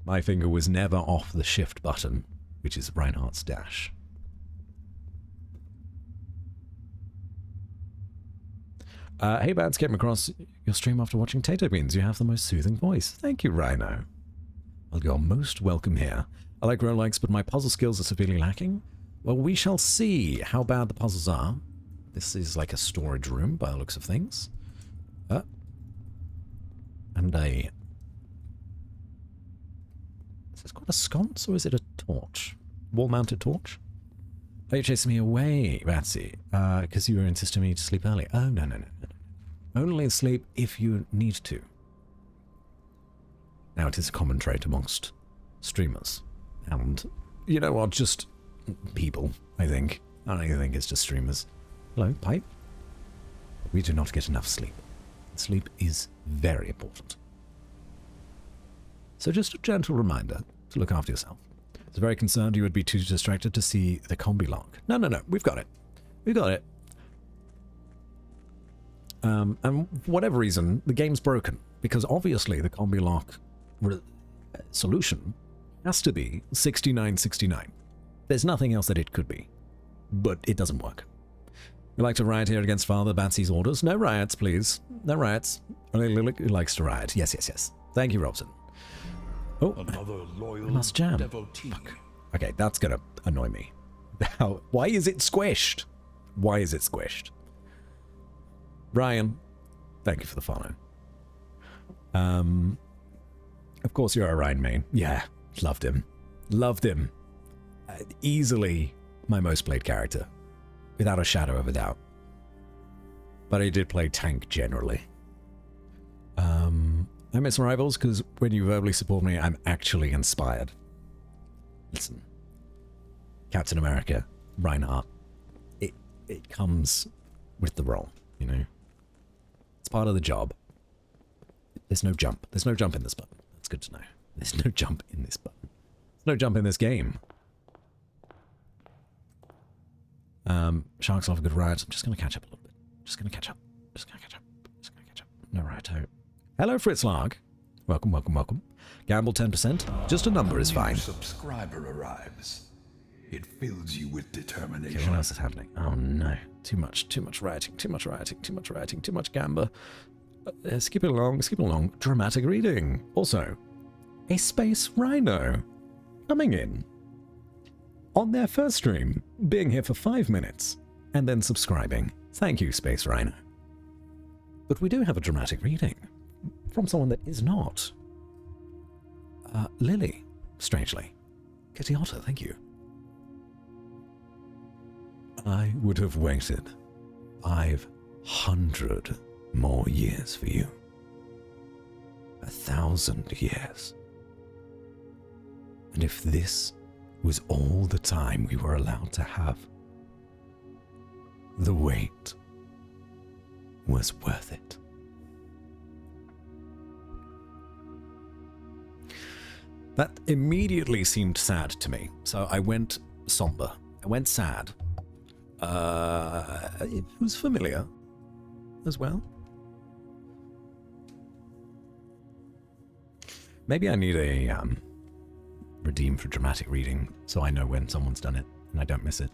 My finger was never off the shift button, which is Reinhardt's dash. Hey Bads, came across your stream after watching Tato Beans. You have the most soothing voice. Thank you, Rhino. Well, you're most welcome here. I like roguelikes, but my puzzle skills are severely lacking. Well, we shall see how bad the puzzles are. This is like a storage room by the looks of things. And a... Is this called a sconce or is it a torch? Wall-mounted torch? Oh, you chasing me away, Batsy, because you were insisting me to sleep early. Oh, no. Only sleep if you need to. Now, it is a common trait amongst streamers. And, you know what, just people, I think. I don't even think it's just streamers. Hello, Pipe. We do not get enough sleep. Sleep is very important. So just a gentle reminder to look after yourself. I was very concerned you would be too distracted to see the combi lock. No, we've got it. We've got it. And for whatever reason, the game's broken. Because obviously the combi lock solution has to be 6969. There's nothing else that it could be. But it doesn't work. We like to riot here against Father Batsy's orders. No riots, please. No riots. Only Lilic who likes to riot. Yes. Thank you, Robson. Oh, Another loyal I must jam. devotee. Fuck. Okay, that's gonna annoy me. Why is it squished? Why is it squished? Ryan, thank you for the follow. Of course you're a Ryan main. Yeah, loved him. Easily my most played character. Without a shadow of a doubt. But I did play tank generally. I miss Rivals because when you verbally support me, I'm actually inspired. Listen. Captain America, Reinhardt. It comes with the role, you know? It's part of the job. There's no jump. There's no jump in this button. That's good to know. There's no jump in this button. There's no jump in this game. Sharks love a good riot. I'm just going to catch up a little bit. Just going to catch up. No riot. Hello, Fritz Lark. Welcome. Gamble 10%. Just a number is fine. A new subscriber arrives. It fills you with determination. Okay, what else is happening? Oh no. Too much rioting, too much gamba. Skip it along. Dramatic reading. Also, a Space Rhino coming in on their first stream, being here for 5 minutes, and then subscribing. Thank you, Space Rhino. But we do have a dramatic reading from someone that is not. Lily, strangely. Kitty Otter, thank you. I would have waited 500 more years for you. 1,000 years. And if this was all the time we were allowed to have, the wait was worth it. That immediately seemed sad to me, so I went somber. I went sad. It was familiar as well. Maybe I need a redeem for dramatic reading so I know when someone's done it and I don't miss it.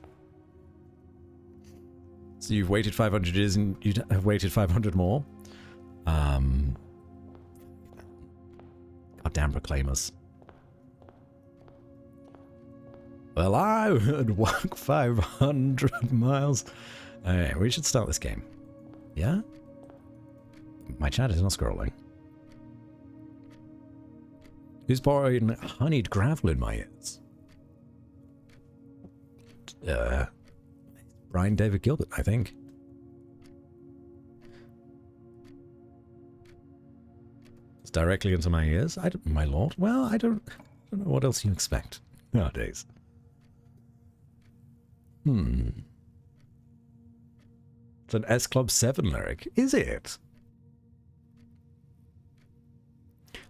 So you've waited 500 years and you have waited 500 more? Goddamn proclaimers. Well, I would walk 500 miles. We should start this game. Yeah? My chat is not scrolling. Who's pouring honeyed gravel in my ears? Brian David Gilbert, I think. It's directly into my ears. My lord. Well, I don't know what else you expect nowadays. It's an S Club 7 lyric. Is it?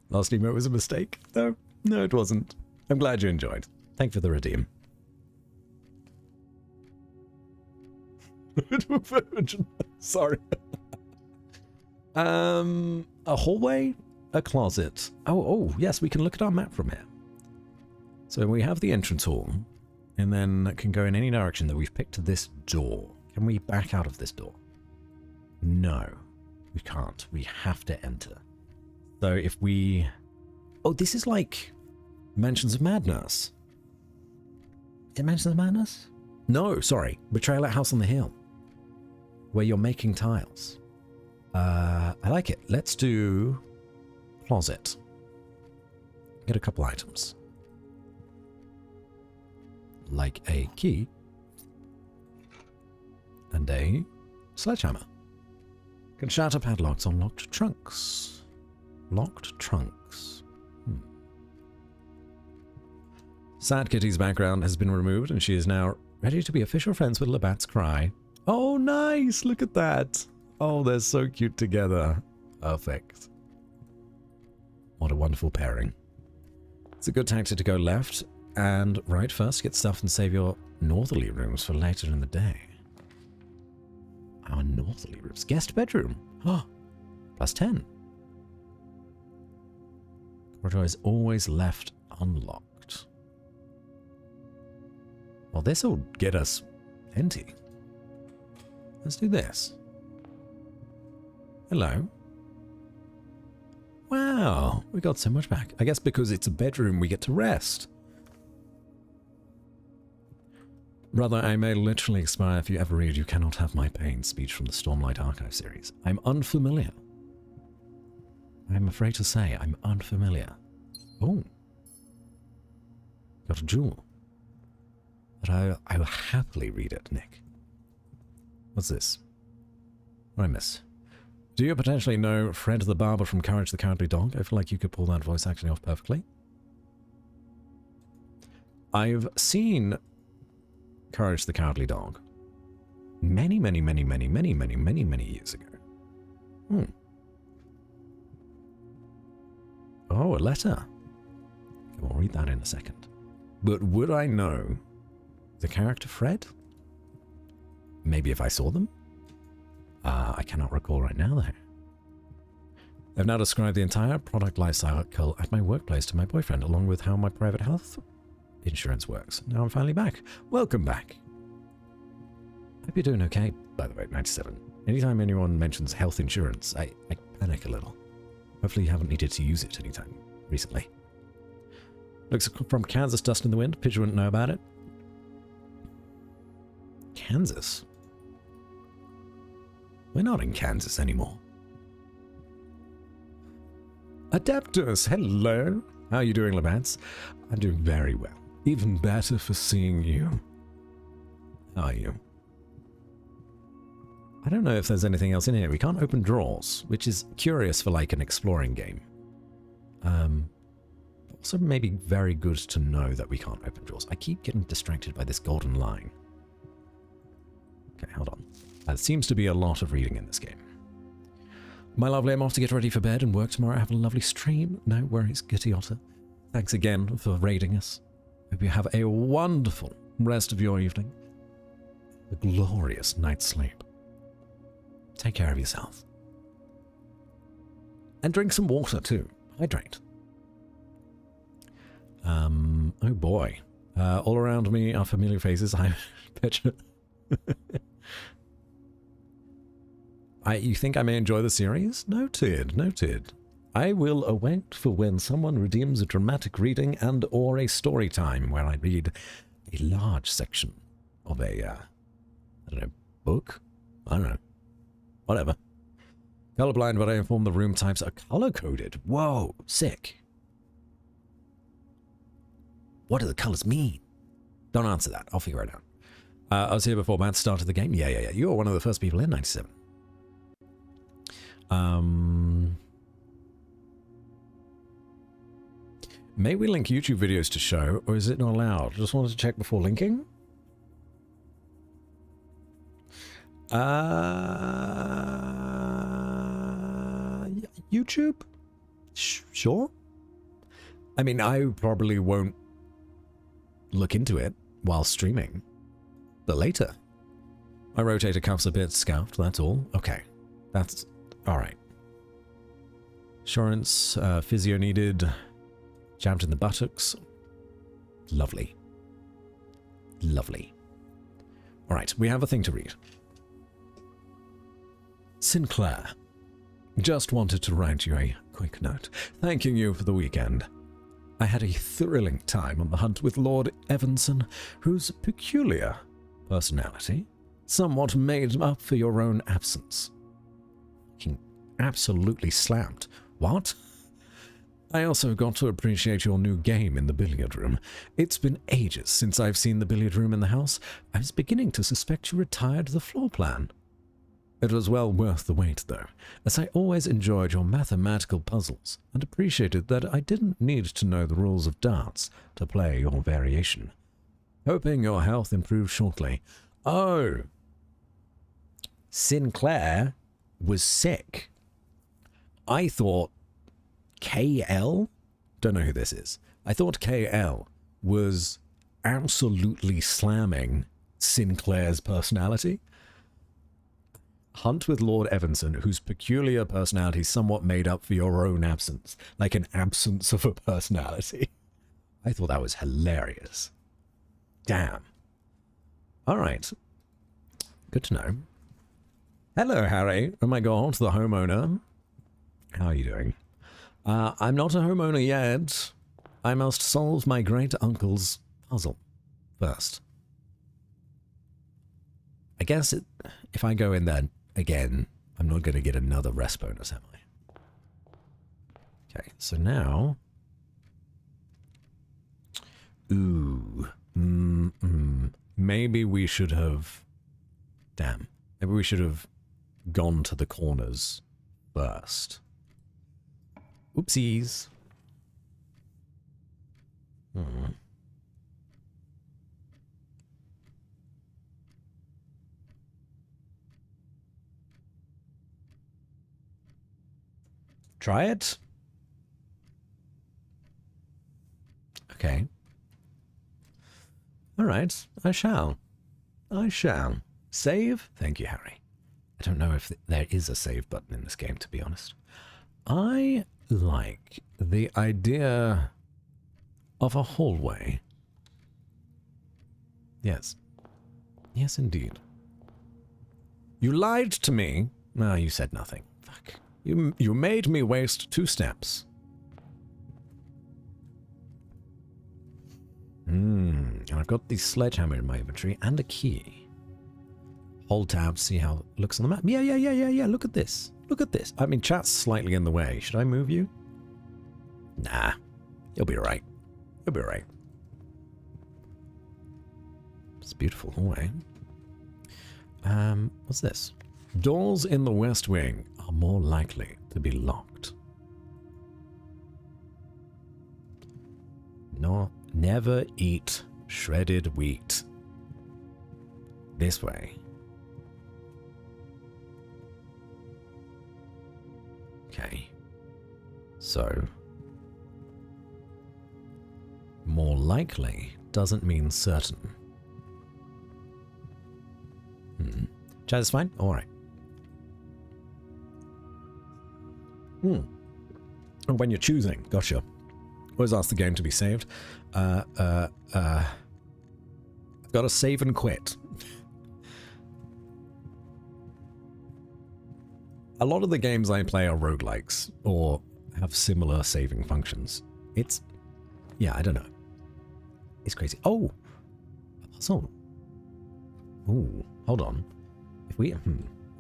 Last email was a mistake. No, it wasn't. I'm glad you enjoyed. Thank you for the redeem. Sorry. A hallway, a closet. Oh, yes, we can look at our map from here. So we have the entrance hall, and then can go in any direction that we've picked this door. Can we back out of this door? No, we can't. We have to enter. So if we... Oh, this is like Mansions of Madness. Is it Mansions of Madness? No, sorry. Betrayal at House on the Hill. Where you're making tiles. I like it. Let's do closet. Get a couple items. Like a key. And a sledgehammer. Can shatter padlocks on locked trunks. Locked trunks. Sad Kitty's background has been removed and she is now ready to be official friends with Labatt's Cry. Oh, nice! Look at that! Oh, they're so cute together. Perfect. What a wonderful pairing. It's a good tactic to go left and right first, get stuff and save your northerly rooms for later in the day. Our northerly rooms. Guest bedroom. Oh, +10. Corridor is always left unlocked. Well, this will get us plenty. Let's do this. Hello. Wow, we got so much back. I guess because it's a bedroom, we get to rest. Brother, I may literally expire if you ever read You Cannot Have My Pain speech from the Stormlight Archive series. I'm unfamiliar. I'm afraid to say I'm unfamiliar. Oh. Got a jewel. But I will happily read it, Nick. What's this? What I miss? Do you potentially know Fred the Barber from Courage the Cowardly Dog? I feel like you could pull that voice acting off perfectly. I've seen Courage the Cowardly Dog many years ago. Oh, a letter. We'll read that in a second. But would I know the character Fred? Maybe if I saw them? I cannot recall right now, though. I've now described the entire product lifecycle at my workplace to my boyfriend, along with how my private health insurance works. Now I'm finally back. Welcome back. Hope you're doing okay, by the way, 97. Anytime anyone mentions health insurance, I panic a little. Hopefully you haven't needed to use it anytime recently. Looks from Kansas, Dust in the Wind. Pidge wouldn't know about it. Kansas? We're not in Kansas anymore. Adeptus, hello. How are you doing, Labats? I'm doing very well. Even better for seeing you. How are you? I don't know if there's anything else in here. We can't open drawers, which is curious for like an exploring game. Also maybe very good to know that we can't open drawers. I keep getting distracted by this golden line. Okay, hold on. There seems to be a lot of reading in this game. My lovely, I'm off to get ready for bed and work tomorrow. Have a lovely stream. No worries, Gitty Otter. Thanks again for raiding us. Hope you have a wonderful rest of your evening. A glorious night's sleep. Take care of yourself. And drink some water too. Hydrate. Oh boy. All around me are familiar faces. I bet you. You think I may enjoy the series? Noted, noted. I will await for when someone redeems a dramatic reading and or a story time where I read a large section of a, I don't know, book? I don't know. Whatever. Colorblind, but I informed the room types are color-coded. Whoa, sick. What do the colors mean? Don't answer that. I'll figure it out. I was here before Matt started the game. Yeah. You were one of the first people in 97. May we link YouTube videos to show, or is it not allowed? Just wanted to check before linking. YouTube? Sure. I mean, I probably won't look into it while streaming, but later. My rotator cuff's a bit scuffed, that's all. Okay, that's all right. Insurance, physio needed, jabbed in the buttocks. Lovely. Lovely. All right, we have a thing to read. Sinclair. Just wanted to write you a quick note, thanking you for the weekend. I had a thrilling time on the hunt with Lord Evanson, whose peculiar personality somewhat made up for your own absence. Fucking absolutely slammed. What? I also got to appreciate your new game in the billiard room. It's been ages since I've seen the billiard room in the house. I was beginning to suspect you retired the floor plan. It was well worth the wait, though, as I always enjoyed your mathematical puzzles and appreciated that I didn't need to know the rules of darts to play your variation. Hoping your health improves shortly. Oh! Sinclair was sick. I thought KL? Don't know who this is. I thought KL was absolutely slamming Sinclair's personality. Hunt with Lord Evanson, whose peculiar personality somewhat made up for your own absence, like an absence of a personality. I thought that was hilarious. Damn. All right. Good to know. Hello, Harry. Oh my god, the homeowner. How are you doing? I'm not a homeowner yet. I must solve my great uncle's puzzle first. I guess if I go in there again, I'm not going to get another rest bonus, am I? Okay, so now... Ooh. Maybe we should have... Damn. Maybe we should have gone to the corners first. Oopsies. Try it. Okay. All right, I shall. I shall. Save? Thank you, Harry. I don't know if there is a save button in this game, to be honest. I like the idea of a hallway. Yes. Yes, indeed. You lied to me. No, you said nothing. Fuck. You made me waste 2 steps. And I've got the sledgehammer in my inventory and a key. Hold tab to see how it looks on the map. Yeah. Look at this. Look at this. I mean, chat's slightly in the way. Should I move you? Nah. You'll be alright. You'll be alright. It's a beautiful hallway. What's this? Doors in the West Wing are more likely to be locked. No, never eat shredded wheat. This way. Okay. So, more likely doesn't mean certain. Chat is fine? Alright. When you're choosing, gotcha. Always ask the game to be saved. I've got to save and quit. A lot of the games I play are roguelikes, or have similar saving functions. It's... yeah, I don't know. It's crazy. Oh! A puzzle. Ooh, hold on. If we...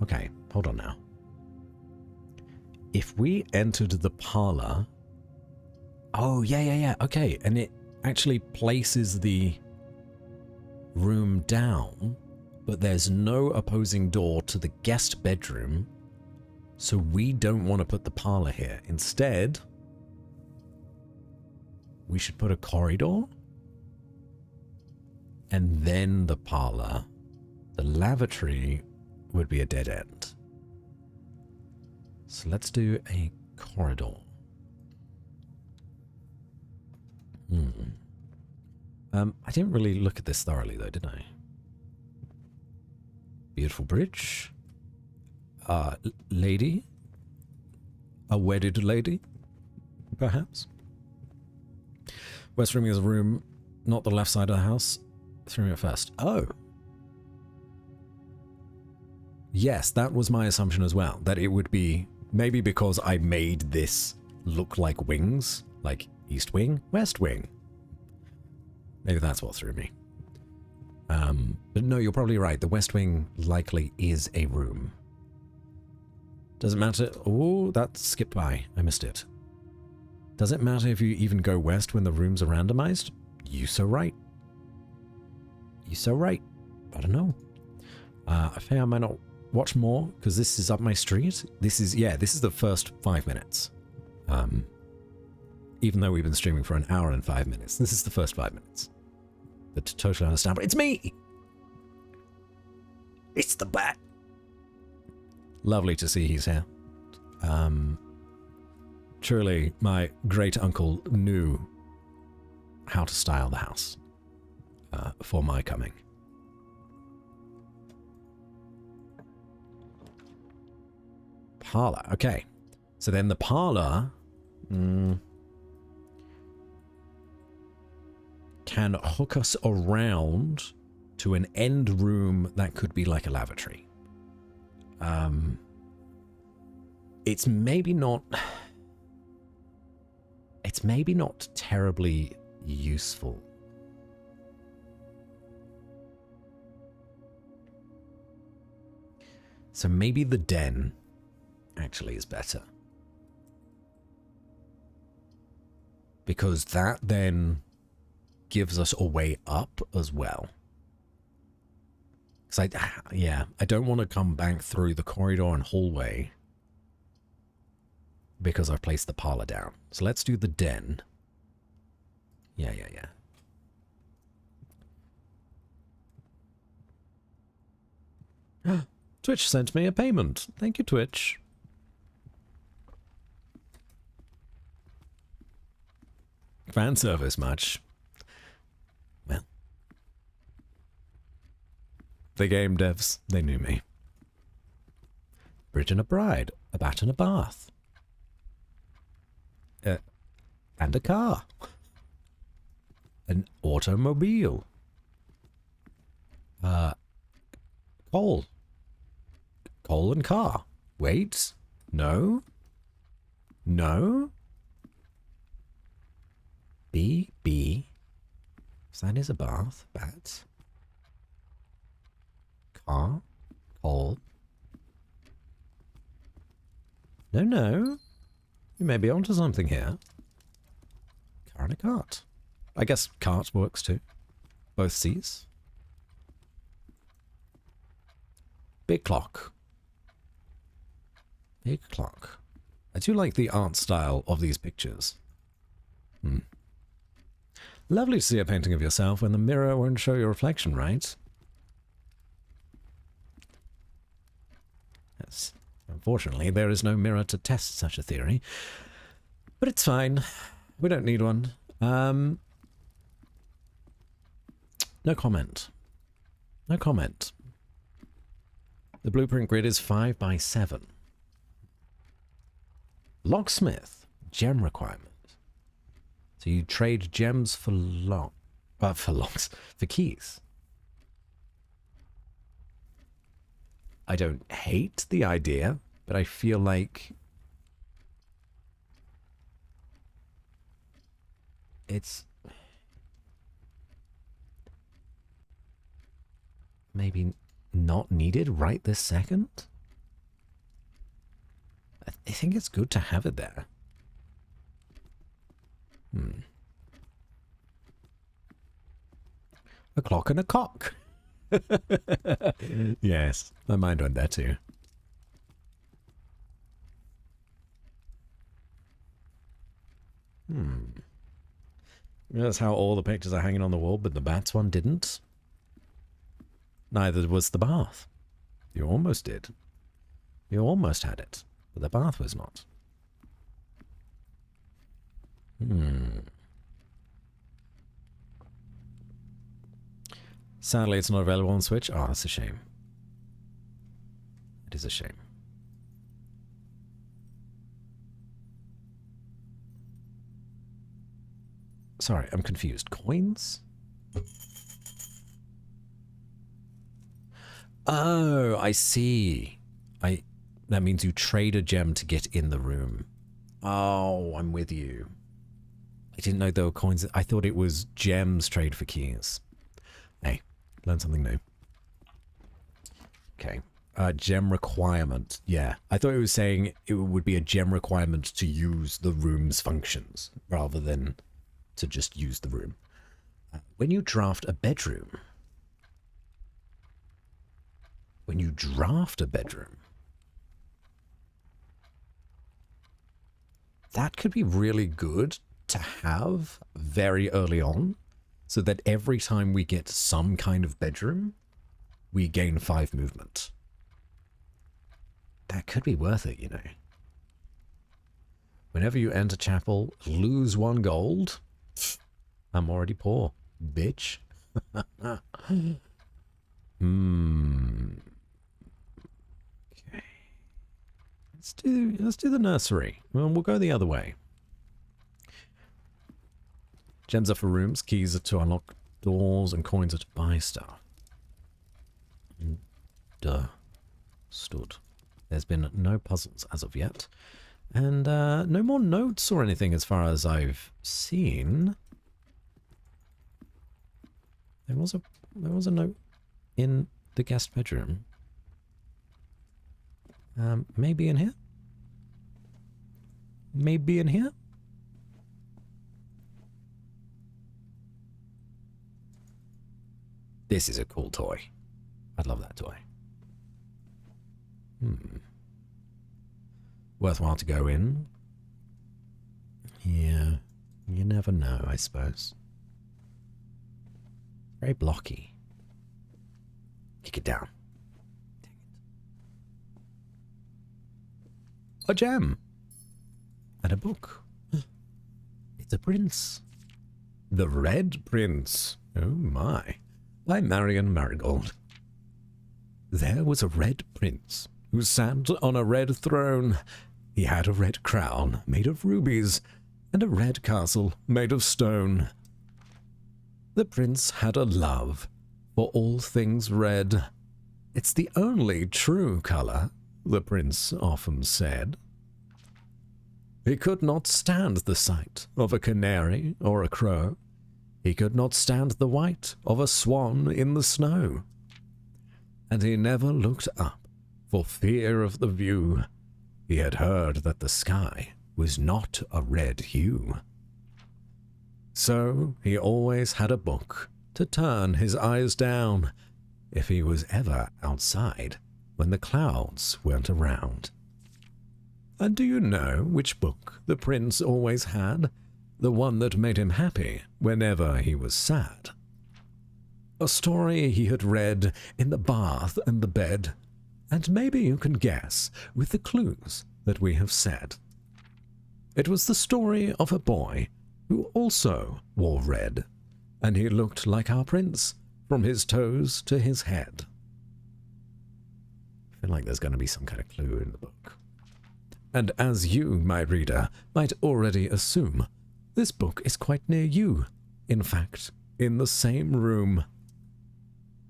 okay, hold on now. If we entered the parlor... Oh, yeah. Okay, and it actually places the room down, but there's no opposing door to the guest bedroom, so we don't want to put the parlor here. Instead, we should put a corridor, and then the parlor. The lavatory would be a dead end. So let's do a corridor. I didn't really look at this thoroughly though, did I? Beautiful bridge. Lady? A wedded lady? Perhaps? West room is a room, not the left side of the house. Threw me at first. Oh. Yes, that was my assumption as well. That it would be, maybe because I made this look like wings. Like east wing, west wing. Maybe that's what threw me. But no, you're probably right. The west wing likely is a room. Doesn't matter. Oh, that skipped by. I missed it. Does it matter if you even go west when the rooms are randomized? You so right. You so right. I don't know. I think I might not watch more because this is up my street. This is the first 5 minutes. Even though we've been streaming for an hour and 5 minutes, this is the first 5 minutes. But to totally understand, but it's me! It's the bat! Lovely to see he's here. Truly, my great uncle knew how to style the house for my coming. Parlor, okay. So then the parlor can hook us around to an end room that could be like a lavatory. It's maybe not terribly useful. So maybe the den actually is better. Because that then gives us a way up as well. Because I don't want to come back through the corridor and hallway because I've placed the parlor down. So let's do the den. Yeah. Twitch sent me a payment. Thank you, Twitch. Fan service much? Well. The game devs, they knew me. Bridge and a bride, a bat and a bath. And a car. An automobile. Coal. Coal and car. Wait. No. No. B. Sign is a bath. Bat. Car. Coal. No. You may be onto something here. Car and a cart. I guess cart works too. Both C's. Big clock. Big clock. I do like the art style of these pictures. Lovely to see a painting of yourself when the mirror won't show your reflection, right? Yes. Unfortunately, there is no mirror to test such a theory. But it's fine. We don't need one. No comment. No comment. The blueprint grid is 5 by 7. Locksmith. Gem requirement. So you trade gems for for keys. I don't hate the idea, but I feel like it's maybe not needed right this second. I think it's good to have it there. A clock and a cock. Yes, my mind went there too. That's how all the pictures are hanging on the wall, but the bats one didn't. Neither was the bath. You almost did. You almost had it, but the bath was not. Sadly, it's not available on Switch. Oh, that's a shame. It is a shame. Sorry, I'm confused. Coins? Oh, I see. That means you trade a gem to get in the room. Oh, I'm with you. I didn't know there were coins. I thought it was gems trade for keys. Hey, learn something new. Okay. Gem requirement. Yeah. I thought it was saying it would be a gem requirement to use the room's functions rather than to just use the room. When you draft a bedroom, that could be really good to have very early on, so that every time we get some kind of bedroom, we gain 5 movement. That could be worth it, you know. Whenever you enter chapel, lose 1 gold. I'm already poor, bitch. Okay. Let's do the nursery. Well, we'll go the other way. Gems are for rooms, keys are to unlock doors, and coins are to buy stuff. Stood. There's been no puzzles as of yet. And no more notes or anything as far as I've seen. There was a note in the guest bedroom. Maybe in here? Maybe in here? This is a cool toy. I'd love that toy. Worthwhile to go in. Yeah, you never know, I suppose. Very blocky. Kick it down. Dang it. A gem. And a book. It's a prince. The Red Prince. Oh my. By Marion Marigold. There was a red prince who sat on a red throne. He had a red crown made of rubies and a red castle made of stone. The prince had a love for all things red. It's the only true color, the prince often said. He could not stand the sight of a canary or a crow. He could not stand the white of a swan in the snow. And he never looked up for fear of the view. He had heard that the sky was not a red hue. So he always had a book to turn his eyes down if he was ever outside when the clouds weren't around. And do you know which book the prince always had? The one that made him happy whenever he was sad. A story he had read in the bath and the bed, and maybe you can guess with the clues that we have said. It was the story of a boy who also wore red, and he looked like our prince from his toes to his head. I feel like there's going to be some kind of clue in the book. And as you, my reader, might already assume, this book is quite near you. In fact, in the same room.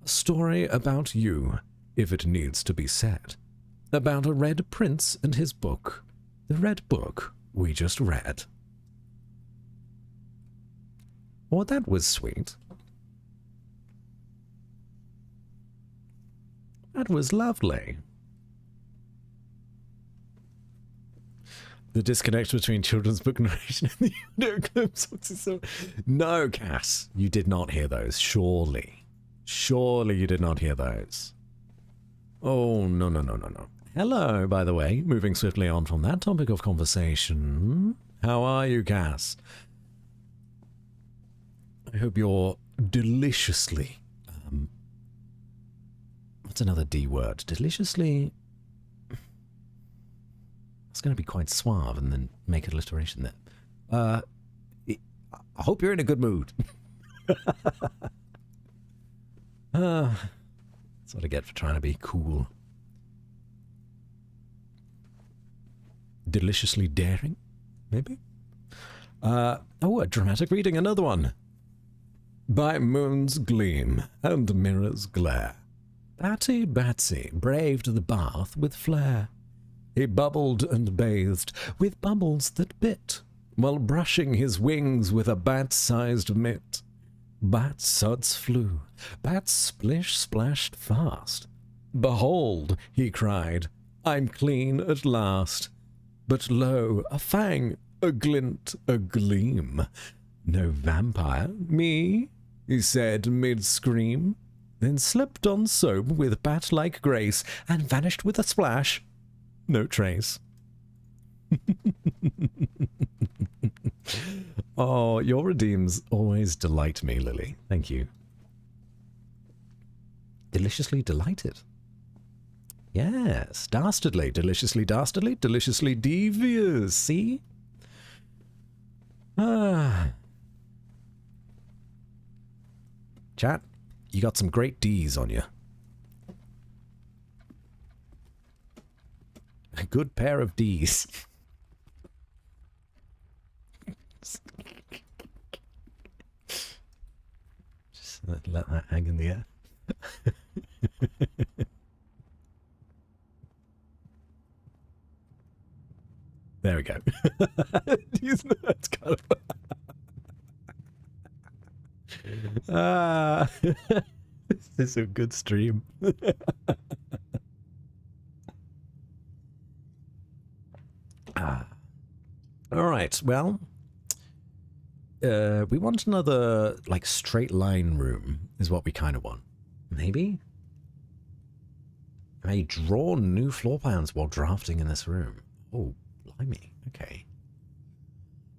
A story about you, if it needs to be said. About a red prince and his book. The red book we just read. Well, that was sweet. That was lovely. The disconnect between children's book narration and the audio clips. No, Cass, you did not hear those. Surely. Surely you did not hear those. Oh, no, no, no, no, no. Hello, by the way. Moving swiftly on from that topic of conversation. How are you, Cass? I hope you're deliciously... what's another D word? Deliciously... It's going to be quite suave and then make alliteration there. I hope you're in a good mood. That's what I get for trying to be cool. Deliciously daring, maybe? Oh, a dramatic reading, another one. By moon's gleam and mirror's glare, Batty Batsy braved the bath with flair. He bubbled and bathed with bubbles that bit, while brushing his wings with a bat-sized mitt. Bat suds flew, bat splish splashed fast. Behold, he cried, I'm clean at last. But lo, a fang, a glint, a gleam. No vampire, me, he said mid-scream, then slipped on soap with bat-like grace, and vanished with a splash. No trace. Oh, your redeems always delight me, Lily. Thank you. Deliciously delighted. Yes, dastardly, deliciously devious, see? Ah. Chat, you got some great D's on you. A good pair of D's. Just let that hang in the air. There we go. That's kind of... this is a good stream. Alright, well, we want another, like, straight line room, is what we kind of want. Maybe? I draw new floor plans while drafting in this room. Oh, blimey, okay.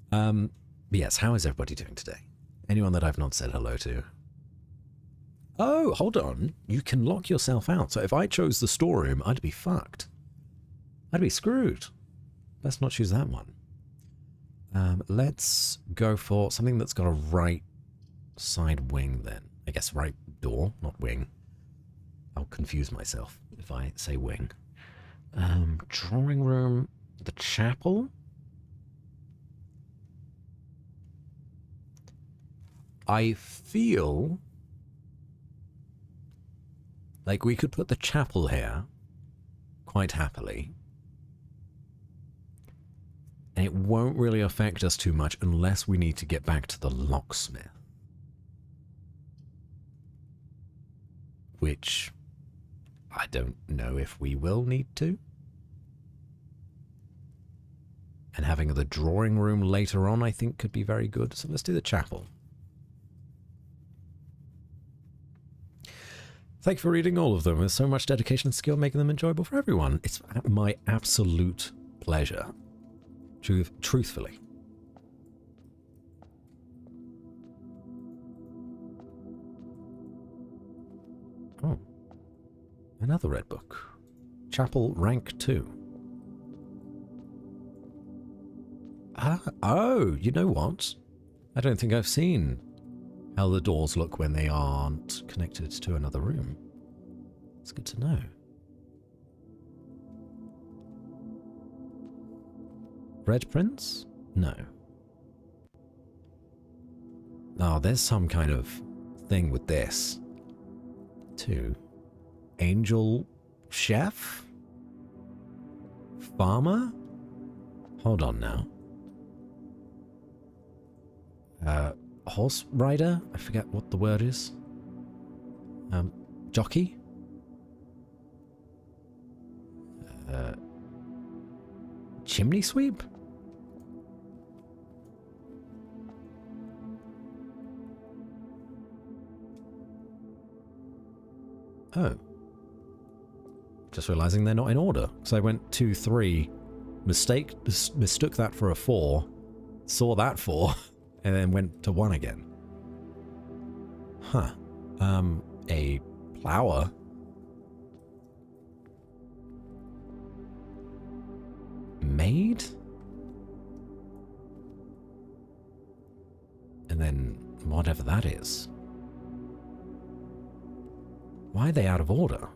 But yes, how is everybody doing today? Anyone that I've not said hello to? Oh, hold on, you can lock yourself out, so if I chose the storeroom, I'd be fucked. I'd be screwed. Let's not choose that one. Let's go for something that's got a right side wing then. I guess right door, not wing. I'll confuse myself if I say wing. Drawing room, the chapel. I feel like we could put the chapel here quite happily. And it won't really affect us too much unless we need to get back to the locksmith. Which I don't know if we will need to. And having the drawing room later on I think could be very good. So let's do the chapel. Thank you for reading all of them. There's so much dedication and skill making them enjoyable for everyone. It's my absolute pleasure. Truthfully. Oh. Another red book. Chapel rank 2. Oh, you know what? I don't think I've seen how the doors look when they aren't connected to another room. It's good to know. Red prints? No. Oh, there's some kind of thing with this. 2. Angel chef? Farmer? Hold on now. Horse rider? I forget what the word is. Jockey? Chimney sweep? Oh. Just realizing they're not in order. So I went 2, 3, mistook that for a 4, saw that 4, and then went to 1 again. Huh. A plower. Made? And then whatever that is. Why are they out of order?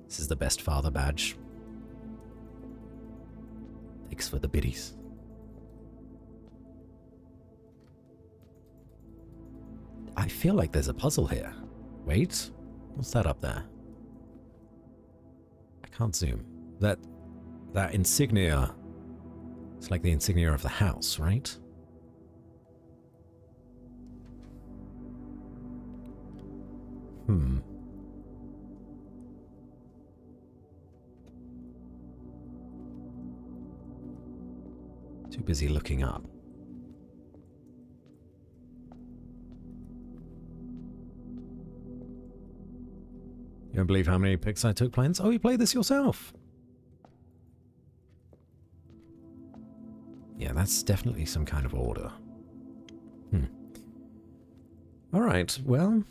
This is the best father badge. Thanks for the biddies. I feel like there's a puzzle here. Wait, what's that up there? I can't zoom. That insignia. It's like the insignia of the house, right? Too busy looking up. You don't believe how many pics I took planes? Oh, you played this yourself? Yeah, that's definitely some kind of order. Alright, well...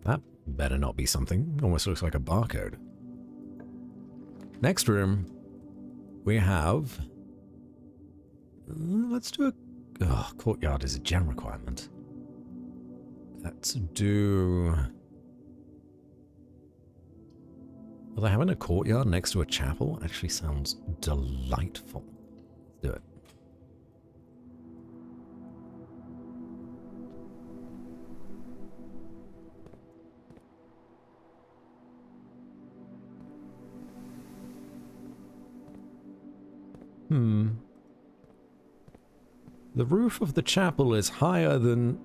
that better not be something. Almost looks like a barcode. Next room, we have... let's do a... oh, courtyard is a gem requirement. Let's do... although having a courtyard next to a chapel actually sounds delightful. Let's do it. The roof of the chapel is higher than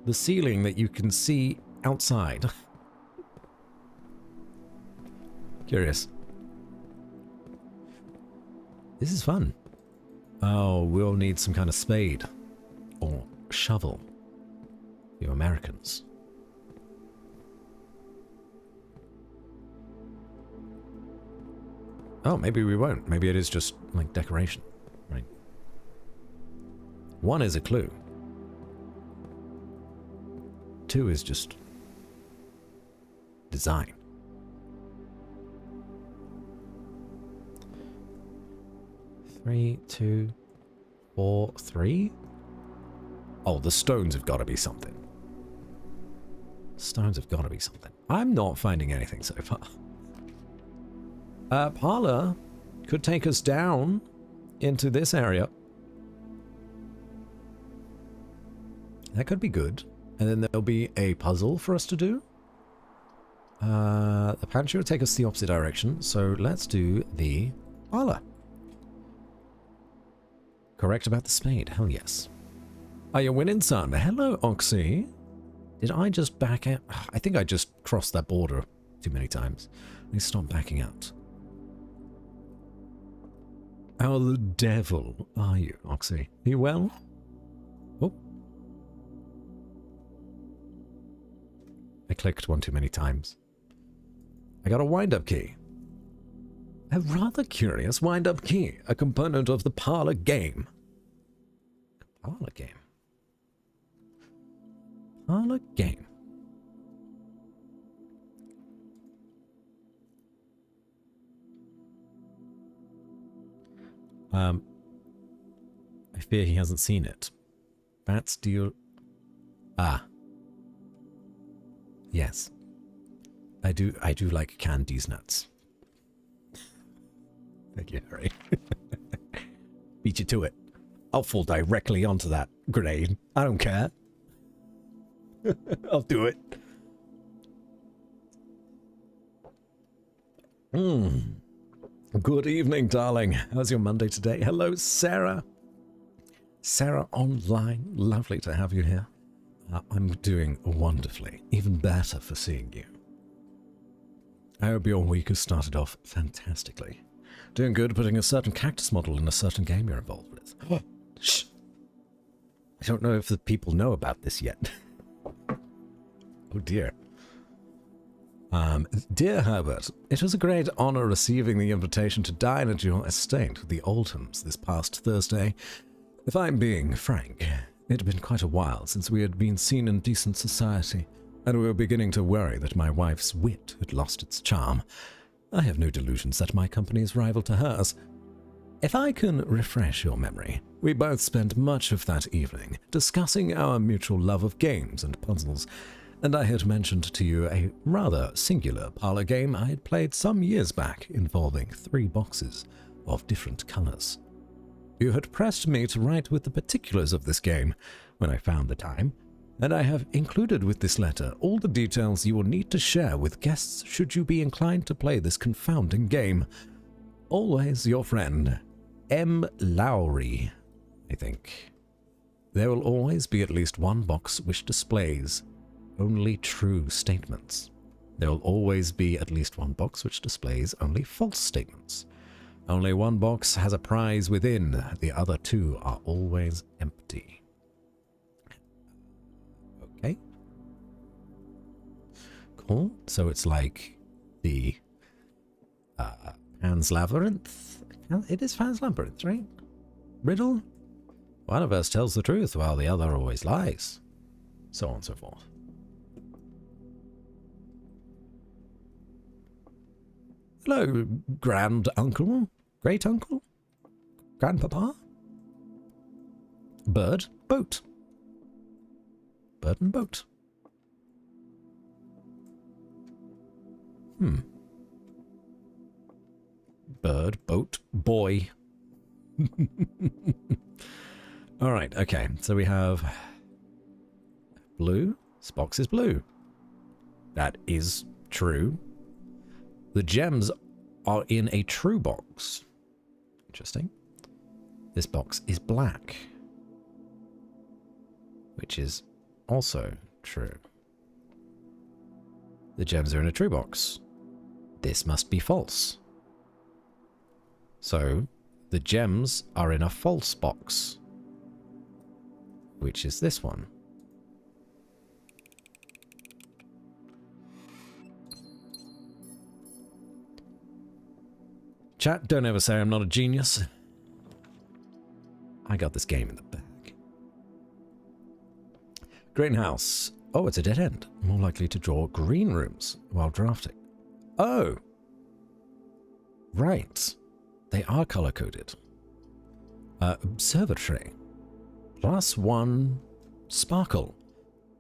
the ceiling that you can see outside. Curious. This is fun. Oh, we'll need some kind of spade. Or shovel. You Americans. Oh, maybe we won't. Maybe it is just, like, decoration. Right. 1 is a clue. 2 is just... design. Three, 2, 4, 3? Oh, the stones have got to be something. Stones have got to be something. I'm not finding anything so far. Parlor could take us down into this area. That could be good. And then there'll be a puzzle for us to do. The pantry will take us the opposite direction, so let's do the parlor. Correct about the spade, hell yes. Are you winning, son? Hello, Oxy. Did I just back out? I think I just crossed that border too many times. Let me stop backing out. How the devil are you, Oxy? Are you well? Oh. I clicked one too many times. I got a wind-up key. A rather curious wind-up key, a component of the parlor game. Parlor game. Parlor game. I fear he hasn't seen it. Bats deal... Ah. Yes. I do like Candy's nuts. Thank you, Harry. Beat you to it. I'll fall directly onto that grenade. I don't care. I'll do it. Good evening, darling. How's your Monday today? Hello, Sarah. Sarah online. Lovely to have you here. I'm doing wonderfully. Even better for seeing you. I hope your week has started off fantastically. Doing good, putting a certain cactus model in a certain game you're involved with. Shh. I don't know if the people know about this yet. Oh dear. Dear Herbert, it was a great honor receiving the invitation to dine at your estate with the Oldhams this past Thursday. If I'm being frank, it had been quite a while since we had been seen in decent society, and we were beginning to worry that my wife's wit had lost its charm. I have no delusions that my company is rival to hers. If I can refresh your memory, we both spent much of that evening discussing our mutual love of games and puzzles, and I had mentioned to you a rather singular parlor game I had played some years back involving 3 boxes of different colors. You had pressed me to write with the particulars of this game when I found the time, and I have included with this letter all the details you will need to share with guests should you be inclined to play this confounding game. Always your friend, M. Lowry, I think. There will always be at least one box which displays only true statements. There will always be at least one box which displays only false statements. Only one box has a prize within, the other 2 are always empty. Okay. Cool. So it's like the Pan's Labyrinth. It is Pan's Labyrinth, right? Riddle? One of us tells the truth while the other always lies. So on and so forth. Hello, grand uncle, great uncle, grandpapa. Bird, boat. Bird and boat. Bird, boat, boy. All right, okay. So we have blue. This box is blue. That is true. The gems are in a true box. Interesting. This box is black, which is also true. The gems are in a true box. This must be false. So, the gems are in a false box, which is this one. Chat, don't ever say I'm not a genius. I got this game in the bag. Greenhouse. Oh, it's a dead end. More likely to draw green rooms while drafting. Oh. Right. They are color-coded. Observatory. +1 sparkle.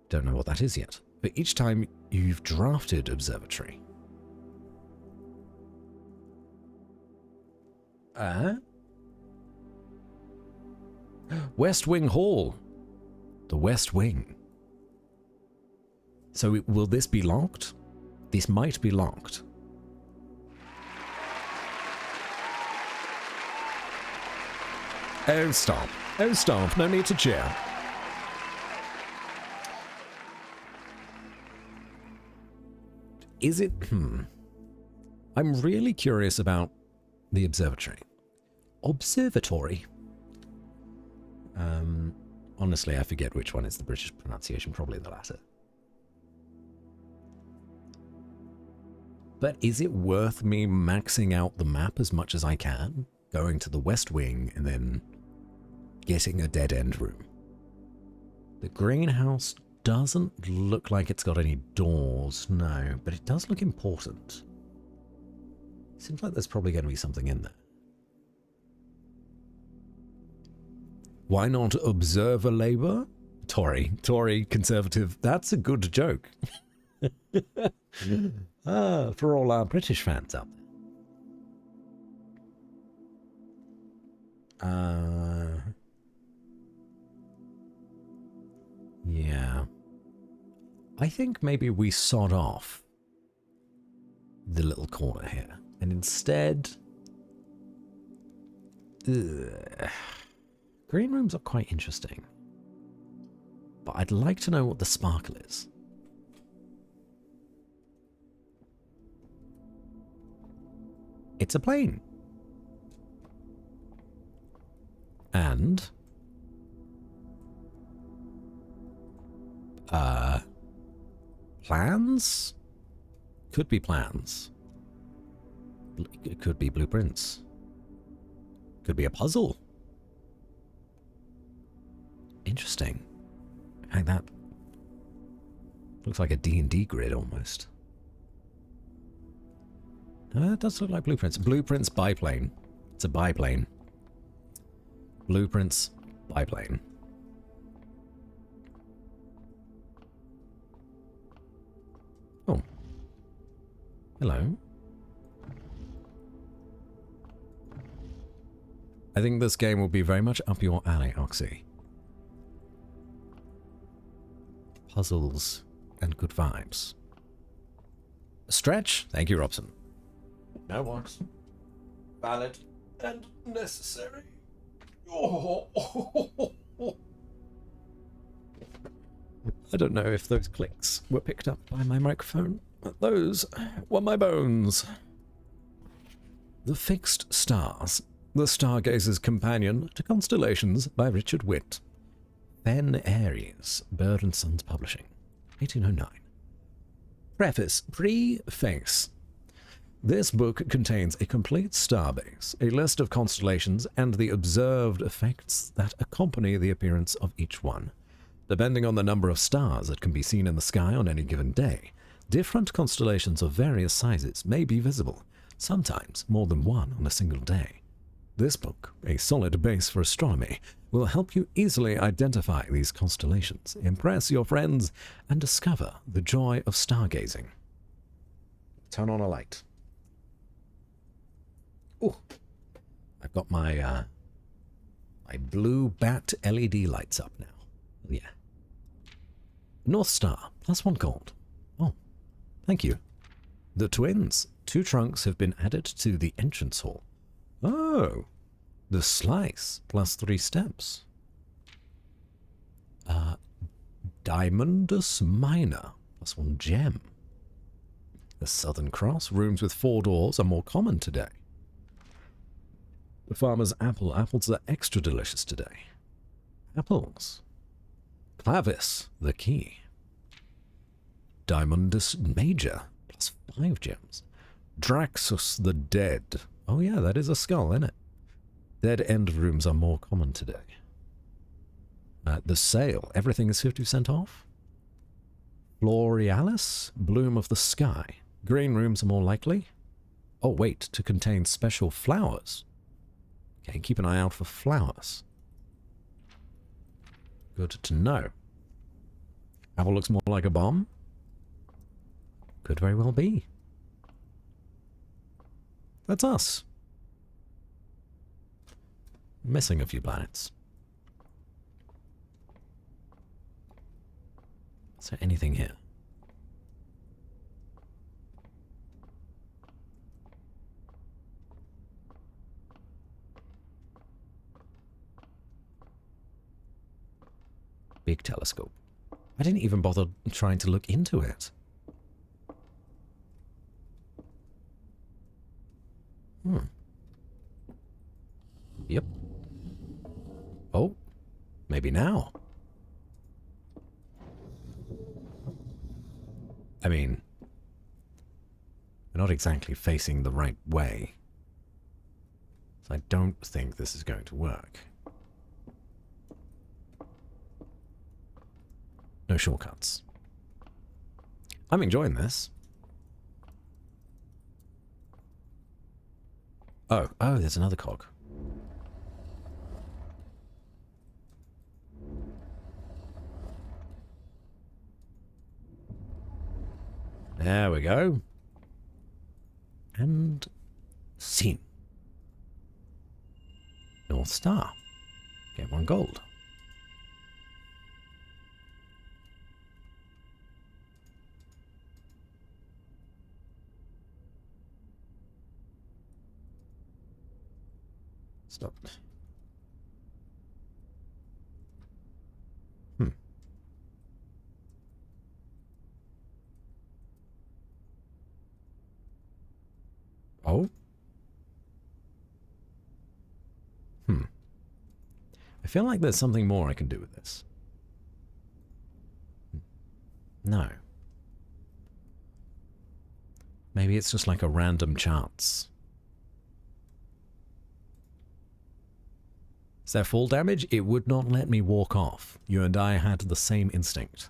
Don't know what that is yet. But each time you've drafted Observatory. West Wing Hall. The West Wing. So will this be locked? This might be locked. Oh, stop. Oh, stop. No need to cheer. Is it... I'm really curious about the observatory. Observatory? Honestly, I forget which one is the British pronunciation. Probably the latter. But is it worth me maxing out the map as much as I can? Going to the West Wing and then getting a dead-end room. The greenhouse doesn't look like it's got any doors, no, but it does look important. Seems like there's probably going to be something in there. Why not observer labor? Tory conservative. That's a good joke. For all our British fans out there. Yeah. I think maybe we sod off the little corner here. And instead... Green rooms are quite interesting. But I'd like to know what the sparkle is. It's a plane. And plans? Could be plans. It could be blueprints. Could be a puzzle. Interesting. Like that. Looks like a D&D grid almost. No, it does look like blueprints. Blueprints biplane. It's a biplane. Blueprints biplane. Oh. Hello. I think this game will be very much up your alley, Oxy. Puzzles and good vibes. Stretch? Thank you, Robson. No worries. Valid and necessary. Oh. I don't know if those clicks were picked up by my microphone, but those were my bones. The Fixed Stars. The Stargazer's Companion to Constellations by Richard Witt. Fen Aries, Bird and Sons Publishing, 1809. Preface. Preface. This book contains a complete starbase, a list of constellations, and the observed effects that accompany the appearance of each one. Depending on the number of stars that can be seen in the sky on any given day, different constellations of various sizes may be visible, sometimes more than one on a single day. This book, a solid base for astronomy, will help you easily identify these constellations, impress your friends, and discover the joy of stargazing. Turn on a light. Oh, I've got my my blue bat LED lights up now. Yeah. North Star, +1 gold. Oh, thank you. The twins. 2 trunks have been added to the entrance hall. Oh, the slice, +3 steps. Diamondus Minor, +1 gem. The Southern Cross, rooms with 4 doors are more common today. The farmer's apples are extra delicious today. Apples. Clavis, the key. Diamondus Major, +5 gems. Draxus the Dead. Oh yeah, that is a skull, isn't it? Dead end rooms are more common today. The sale, everything is 50% off. Florealis, Bloom of the Sky. Green rooms are more likely. Oh wait, to contain special flowers. Okay, keep an eye out for flowers. Good to know. Apple looks more like a bomb. Could very well be. That's us. Missing a few planets. Is there anything here? Big telescope. I didn't even bother trying to look into it. Yep. Oh, maybe now. I mean, we're not exactly facing the right way. So I don't think this is going to work. No shortcuts. I'm enjoying this. Oh, there's another cog. There we go. And scene. North Star. Get 1 gold. Stop. Oh? I feel like there's something more I can do with this. No. Maybe it's just like a random chance. Is there fall damage? It would not let me walk off. You and I had the same instinct.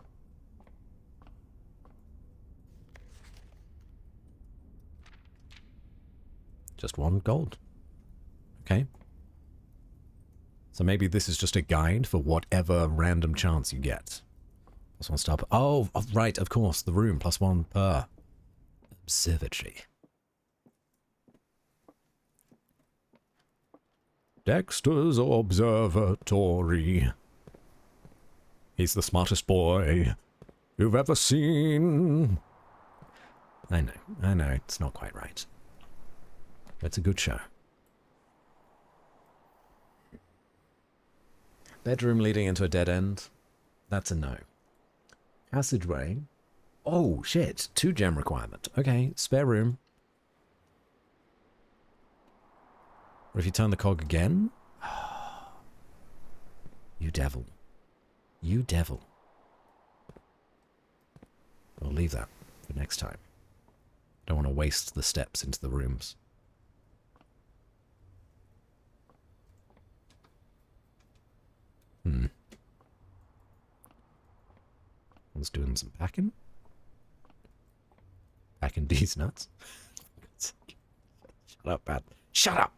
Just 1 gold. Okay. So maybe this is just a guide for whatever random chance you get. +1 star per... Oh, right, of course, the room. +1 per observatory. Dexter's Observatory. He's the smartest boy you've ever seen. I know, it's not quite right. It's a good show. Bedroom leading into a dead end. That's a no. Passageway. Oh, shit. 2 gem requirement. Okay, spare room. Or if you turn the cog again? You devil. You devil. I'll leave that for next time. Don't want to waste the steps into the rooms. One's doing some packing. Packing these nuts. Shut up, Pat. Shut up!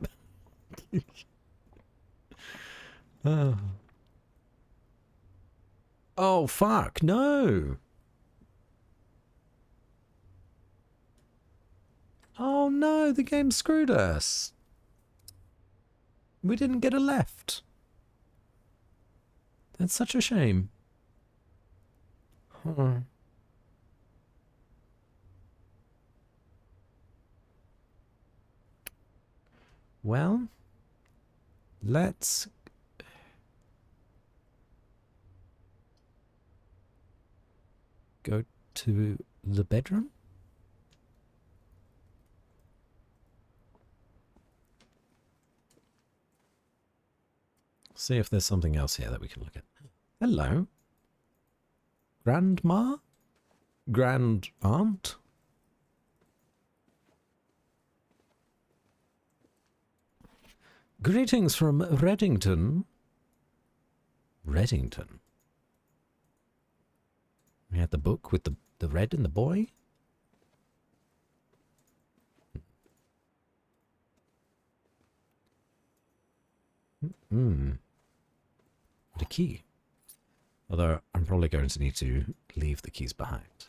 Oh. Oh, fuck, no! Oh no, the game screwed us. We didn't get a left. That's such a shame. Huh. Well, let's go to the bedroom. See if there's something else here that we can look at. Hello. Grandma? Grand aunt? Greetings from Reddington. Reddington? We had the book with the red and the boy? The key. Although I'm probably going to need to leave the keys behind.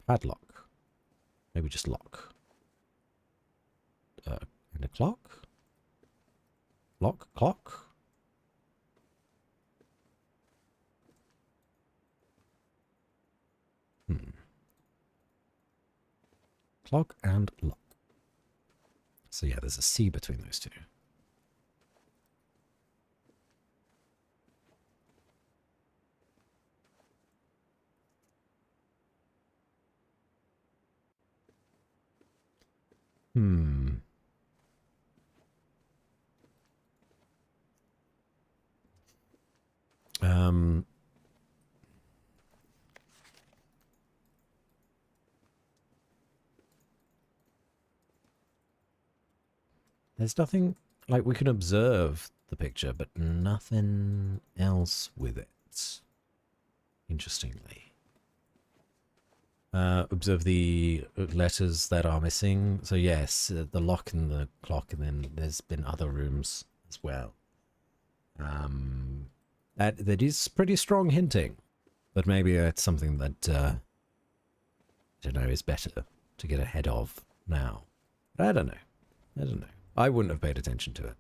Padlock. Maybe just lock. And a clock? Lock, clock? Clock and lock. So yeah, there's a C between those two. There's nothing, like, we can observe the picture, but nothing else with it. Interestingly. Observe the letters that are missing. So yes, the lock and the clock, and then there's been other rooms as well. That is pretty strong hinting, but maybe it's something that I don't know, is better to get ahead of now. But I don't know. I wouldn't have paid attention to it.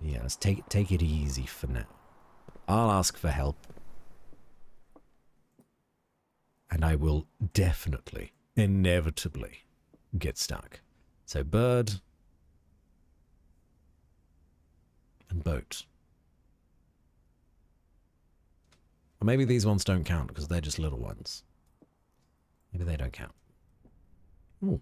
Yeah, let's take it easy for now. I'll ask for help. And I will definitely, inevitably, get stuck. So bird and boat. Or maybe these ones don't count because they're just little ones. Maybe they don't count. Ooh.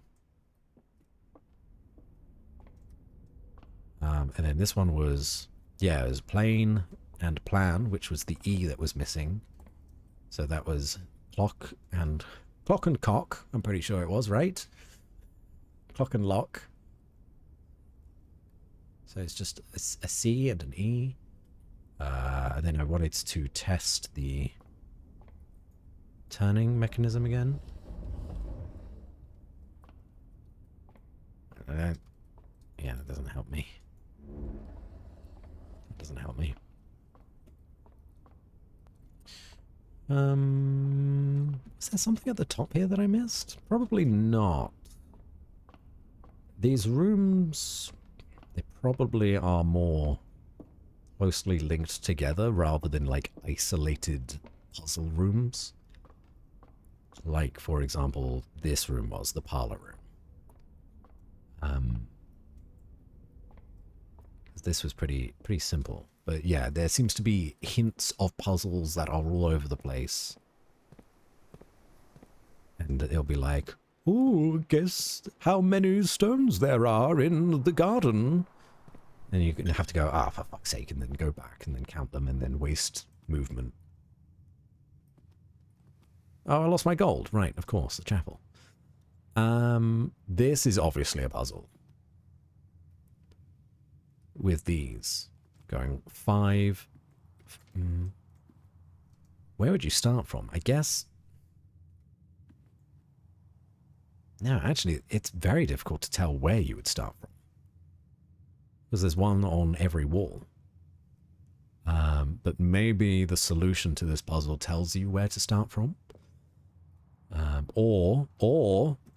And then this one was, yeah, it was plane and plan, which was the E that was missing. So that was clock and cock, I'm pretty sure it was, right? Clock and lock. So it's just a C and an E. And then I wanted to test the turning mechanism again. Yeah, that doesn't help me. It doesn't help me. Is there something at the top here that I missed? Probably not. These rooms, they probably are more closely linked together rather than like isolated puzzle rooms. Like, for example, this room was the parlor room. This was pretty simple. But yeah, there seems to be hints of puzzles that are all over the place. And it'll be like, ooh, guess how many stones there are in the garden? And you have to go, for fuck's sake, and then go back and then count them and then waste movement. Oh, I lost my gold. Right, of course, the chapel. This is obviously a puzzle. With these. Going 5. Where would you start from? I guess... No, actually, it's very difficult to tell where you would start from. Because there's one on every wall. But maybe the solution to this puzzle tells you where to start from. Or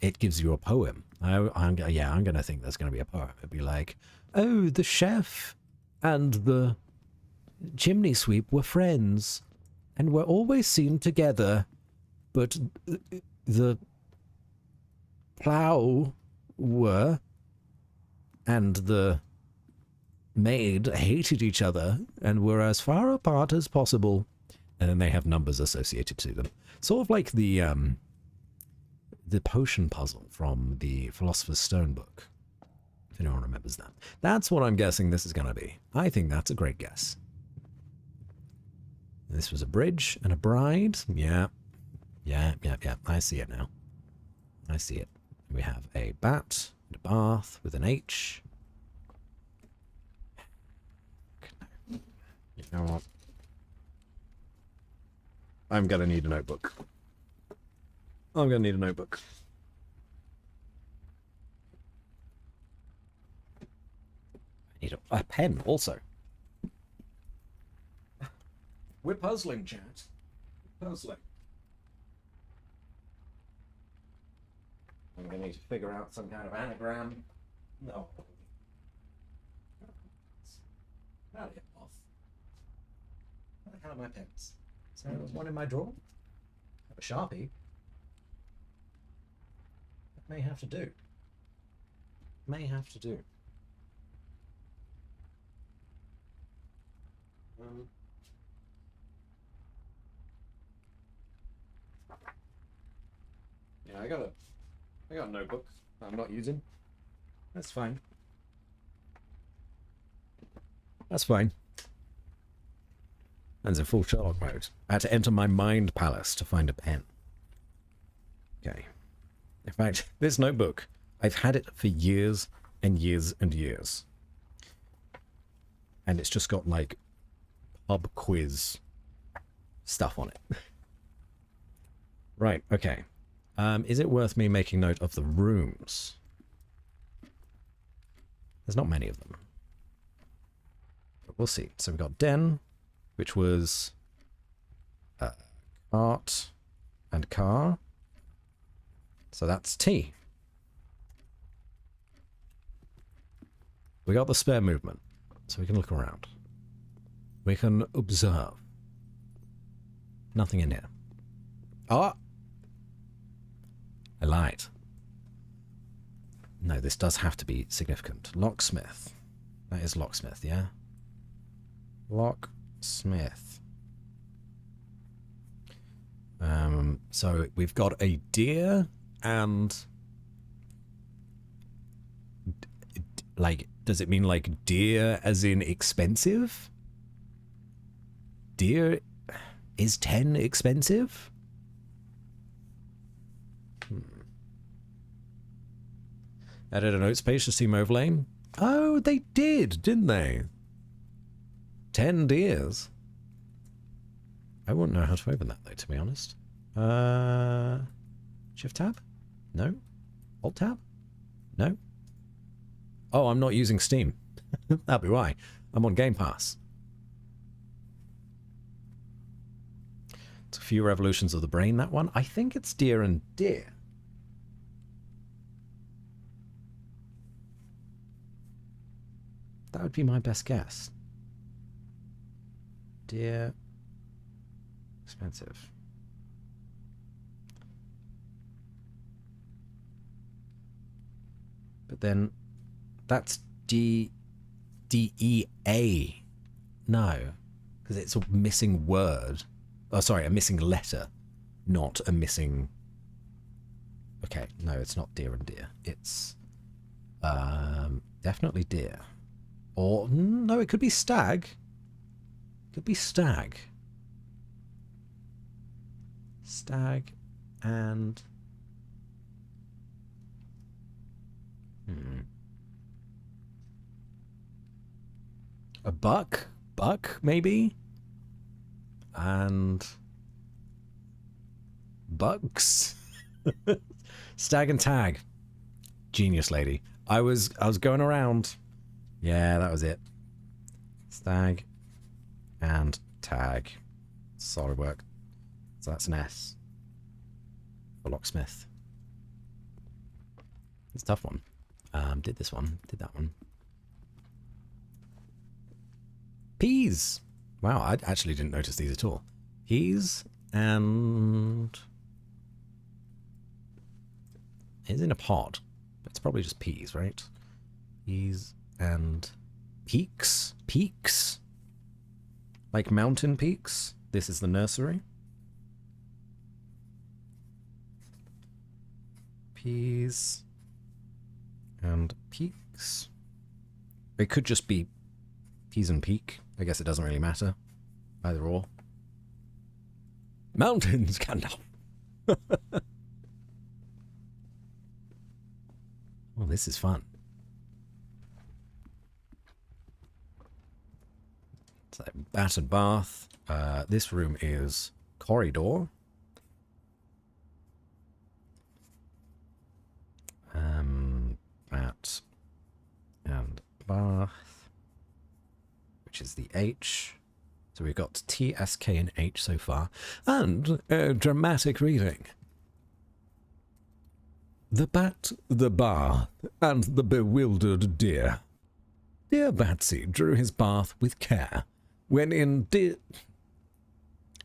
it gives you a I'm going to think there's going to be a poem. It'd be like, oh, the chef and the chimney sweep were friends and were always seen together, but the plow were and the maid hated each other and were as far apart as possible. And then they have numbers associated to them. Sort of like the potion puzzle from the Philosopher's Stone book. If anyone remembers that. That's what I'm guessing this is going to be. I think that's a great guess. This was a bridge and a bride. Yeah. I see it now. I see it. We have a bat and a bath with an H. You know what? I'm going to need a notebook. I'm going to need a notebook. I need a pen also. We're puzzling, chat. Puzzling. I'm going to need to figure out some kind of anagram. No. That'll get off. Where the hell are my pens? Is there one in my drawer? I have a Sharpie. That may have to do. May have to do. Yeah, I got a notebook that I'm not using. That's fine. That's fine. And it's in full Sherlock mode. I had to enter my mind palace to find a pen. Okay. In fact, this notebook, I've had it for years and years and years. And it's just got like pub quiz stuff on it. Right, okay. Is it worth me making note of the rooms? There's not many of them. But we'll see. So we've got den, which was cart and car. So that's T. We got the spare movement, so we can look around. We can observe. Nothing in here. Ah! I lied. No, this does have to be significant. Locksmith. That is locksmith, yeah? Locksmith. So we've got a deer and like Does it mean like dear as in expensive? Dear, is 10 expensive? Added a notes page to Steam Overlay. Oh, they did, didn't they? 10 deers. I wouldn't know how to open that though, to be honest. Shift tab? No. Alt tab? No. Oh, I'm not using Steam. That'll be why. I'm on Game Pass. It's a few revolutions of the brain, that one. I think it's deer and deer. That would be my best guess. Deer. Expensive. But then that's D-E-A. No, because it's a missing word. Oh, sorry, a missing letter, not a missing... Okay, no, it's not deer and deer. It's definitely deer. Or, no, it could be stag. Could be stag. Stag and... A buck? Buck, maybe? And... bucks? Stag and tag. Genius lady. I was going around. Yeah, that was it. Stag and tag. Solid work. So that's an S. For locksmith. It's a tough one. Did this one. Did that one. Peas. Wow, I actually didn't notice these at all. Peas and... It's in a pot. It's probably just peas, right? Peas and... Peaks? Peaks? Like mountain peaks? This is the nursery. Peas and peaks. It could just be peas and peak. I guess it doesn't really matter. Either or. Mountains, Gandalf. Well, this is fun. So, battered bath. This room is corridor. Bat and bath, which is the H. So we've got T, S, K, and H so far. And a dramatic reading. The bat, the bath, and the bewildered deer. Dear Batsy drew his bath with care, when in Dear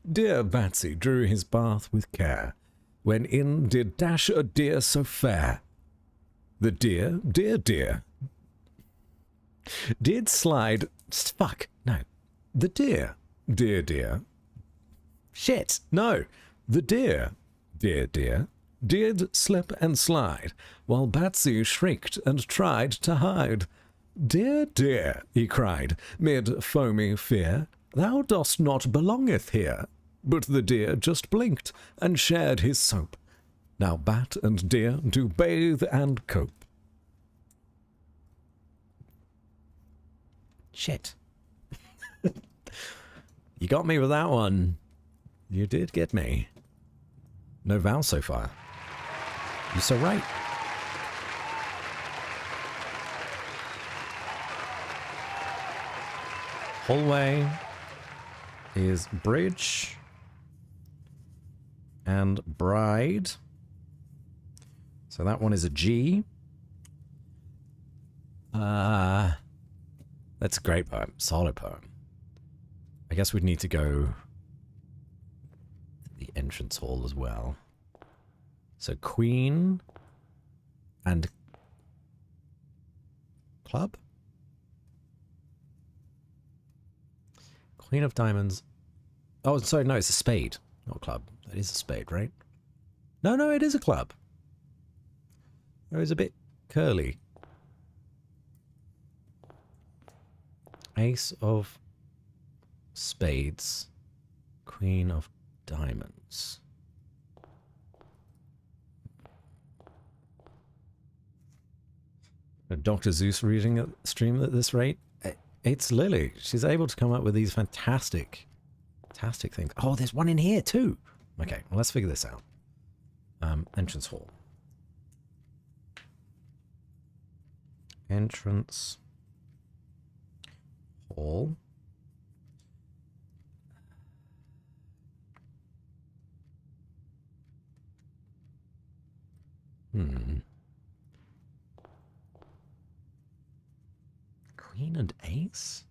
Batsy drew his bath with care, when in did dash a deer so fair. The deer, dear, did slide... Fuck, no. The deer, dear. Shit, no. The deer, dear, did slip and slide, while Batsy shrieked and tried to hide. Dear, he cried, mid foamy fear, thou dost not belongeth here. But the deer just blinked and shared his soap. Now bat and deer do bathe and cope. Shit. You got me with that one. You did get me. No vowels so far. You're so right. Hallway is bridge and bride. So that one is a G. That's a great poem. Solid poem. I guess we'd need to go to the entrance hall as well. So queen and club? Queen of diamonds. Oh, sorry, no, it's a spade, not a club. That is a spade, right? No, it is a club. It was a bit curly. Ace of spades. Queen of diamonds. Dr. Zeus reading a stream at this rate. It's Lily. She's able to come up with these fantastic things. Oh, there's one in here too. Okay, well, let's figure this out. Entrance hall. Entrance hall. Queen and ace?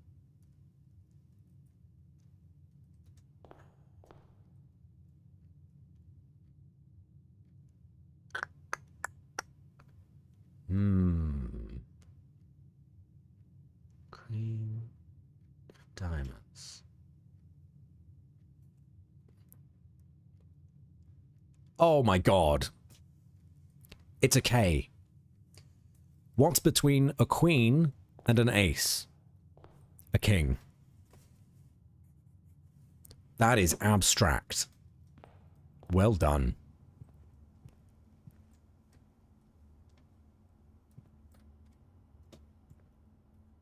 Queen of diamonds. Oh my god. It's a K. What's between a queen and an ace? A king. That is abstract. Well done.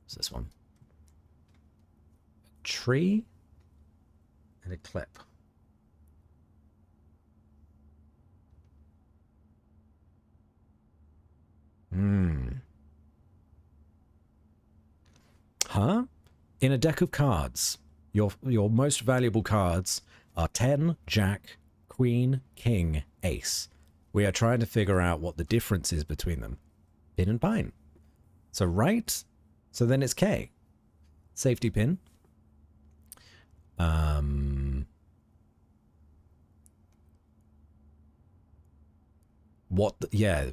What's this one? A tree and a clip. Huh? In a deck of cards, your most valuable cards are 10, Jack, Queen, King, Ace. We are trying to figure out what the difference is between them. Pin and pine. So right? So then it's K. Safety pin.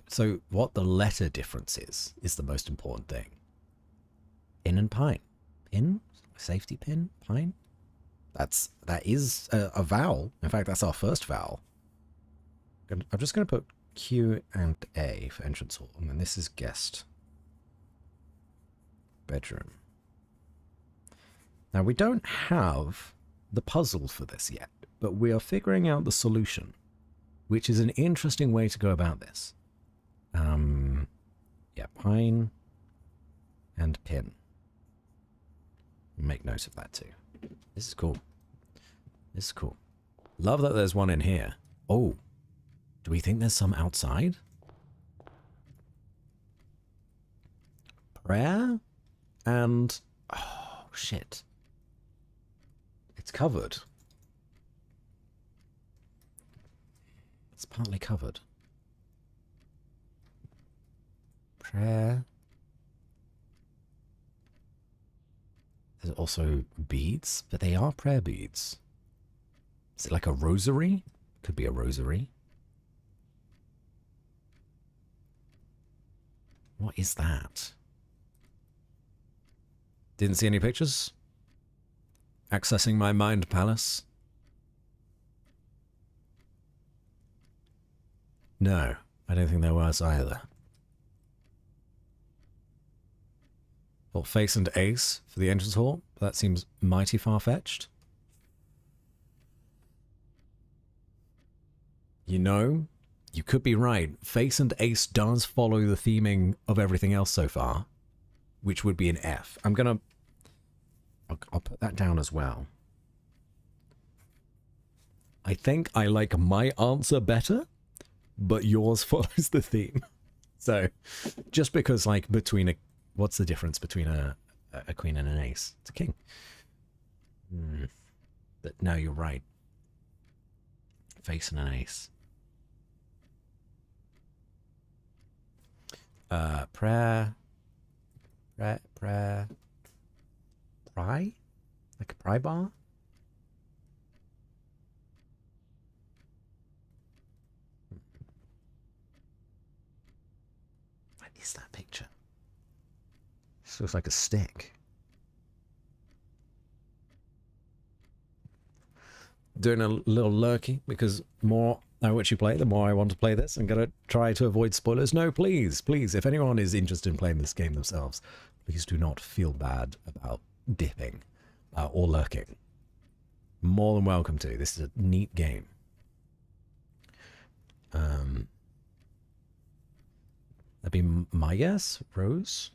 So what the letter difference is the most important thing. Pin and pine. Pin? Safety pin? Pine? That is a vowel. In fact, that's our first vowel. I'm just going to put Q and A for entrance hall. And then this is guest. Bedroom. Now, we don't have the puzzle for this yet, but we are figuring out the solution, which is an interesting way to go about this. Yeah, pine and pin. Make note of that too. This is cool. This is cool. Love that there's one in here. Oh, do we think there's some outside? Prayer and... oh, shit. It's covered. It's partly covered. Prayer. There's also beads, but they are prayer beads. Is it like a rosary? Could be a rosary. What is that? Didn't see any pictures? Accessing my mind palace? No, I don't think there was either. Well, face and ace for the entrance hall. That seems mighty far-fetched. You know, you could be right. Face and ace does follow the theming of everything else so far, which would be an F. I'll put that down as well. I think I like my answer better, but yours follows the theme. So, just because, like, what's the difference between a queen and an ace? It's a king. But no, you're right. Face and an ace. Prayer. Pry? Like a pry bar? What is that picture? This looks like a stick. Doing a little lurky because more I watch you play, the more I want to play this. I'm going to try to avoid spoilers. No, please, if anyone is interested in playing this game themselves, please do not feel bad about dipping or lurking. More than welcome to. This is a neat game. That'd be my guess. Rose.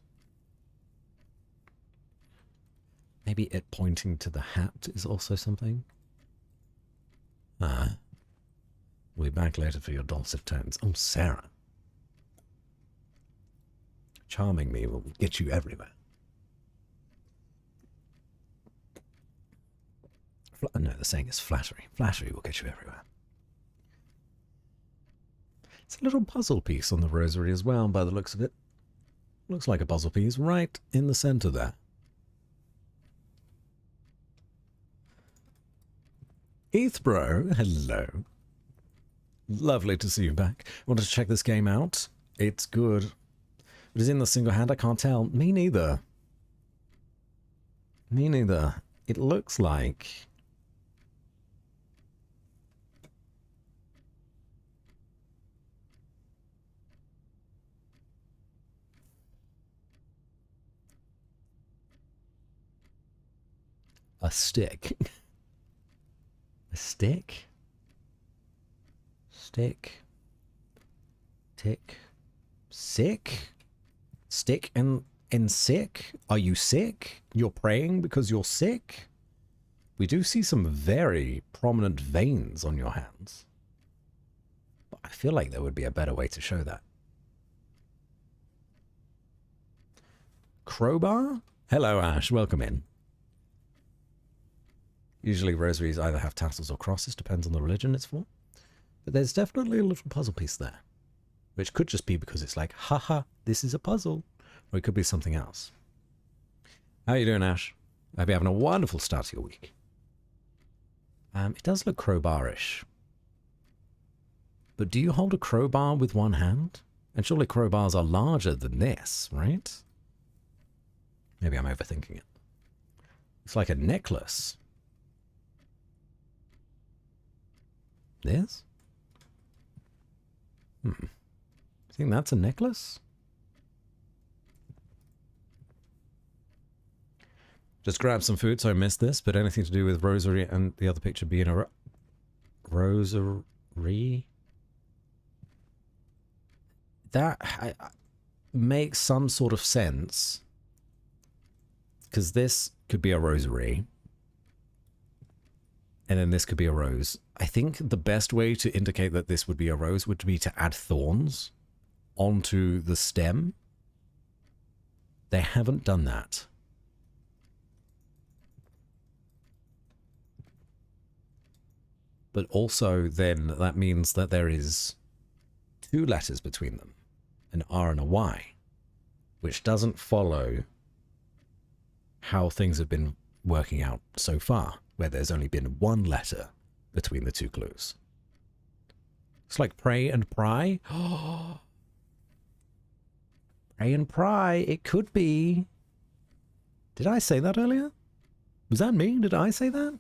Maybe it pointing to the hat is also something. We'll be back later for your dulcet tones. Oh, Sarah. Charming me will get you everywhere. No, the saying is flattery. Flattery will get you everywhere. It's a little puzzle piece on the rosary as well, by the looks of it. Looks like a puzzle piece right in the center there. Heathbro, hello. Lovely to see you back. Wanted to check this game out. It's good. It is in the single hand, I can't tell. Me neither. Me neither. It looks like... a stick. A stick? Stick. Tick. Sick? Stick and sick? Are you sick? You're praying because you're sick? We do see some very prominent veins on your hands. But I feel like there would be a better way to show that. Crowbar? Hello, Ash. Welcome in. Usually rosaries either have tassels or crosses, depends on the religion it's for. But there's definitely a little puzzle piece there. Which could just be because it's like, haha, this is a puzzle. Or it could be something else. How are you doing, Ash? I hope you're having a wonderful start to your week. It does look crowbarish. But do you hold a crowbar with one hand? And surely crowbars are larger than this, right? Maybe I'm overthinking it. It's like a necklace. This? You think that's a necklace? Just grab some food, so I missed this, but anything to do with rosary and the other picture being a rosary? That makes some sort of sense. Because this could be a rosary. And then this could be a rose. I think the best way to indicate that this would be a rose would be to add thorns onto the stem. They haven't done that. But also then that means that there is two letters between them, an R and a Y, which doesn't follow how things have been working out so far, where there's only been one letter between the two clues. It's like pray and pry. Pray and pry, it could be. Did I say that earlier? Was that me? Did I say that?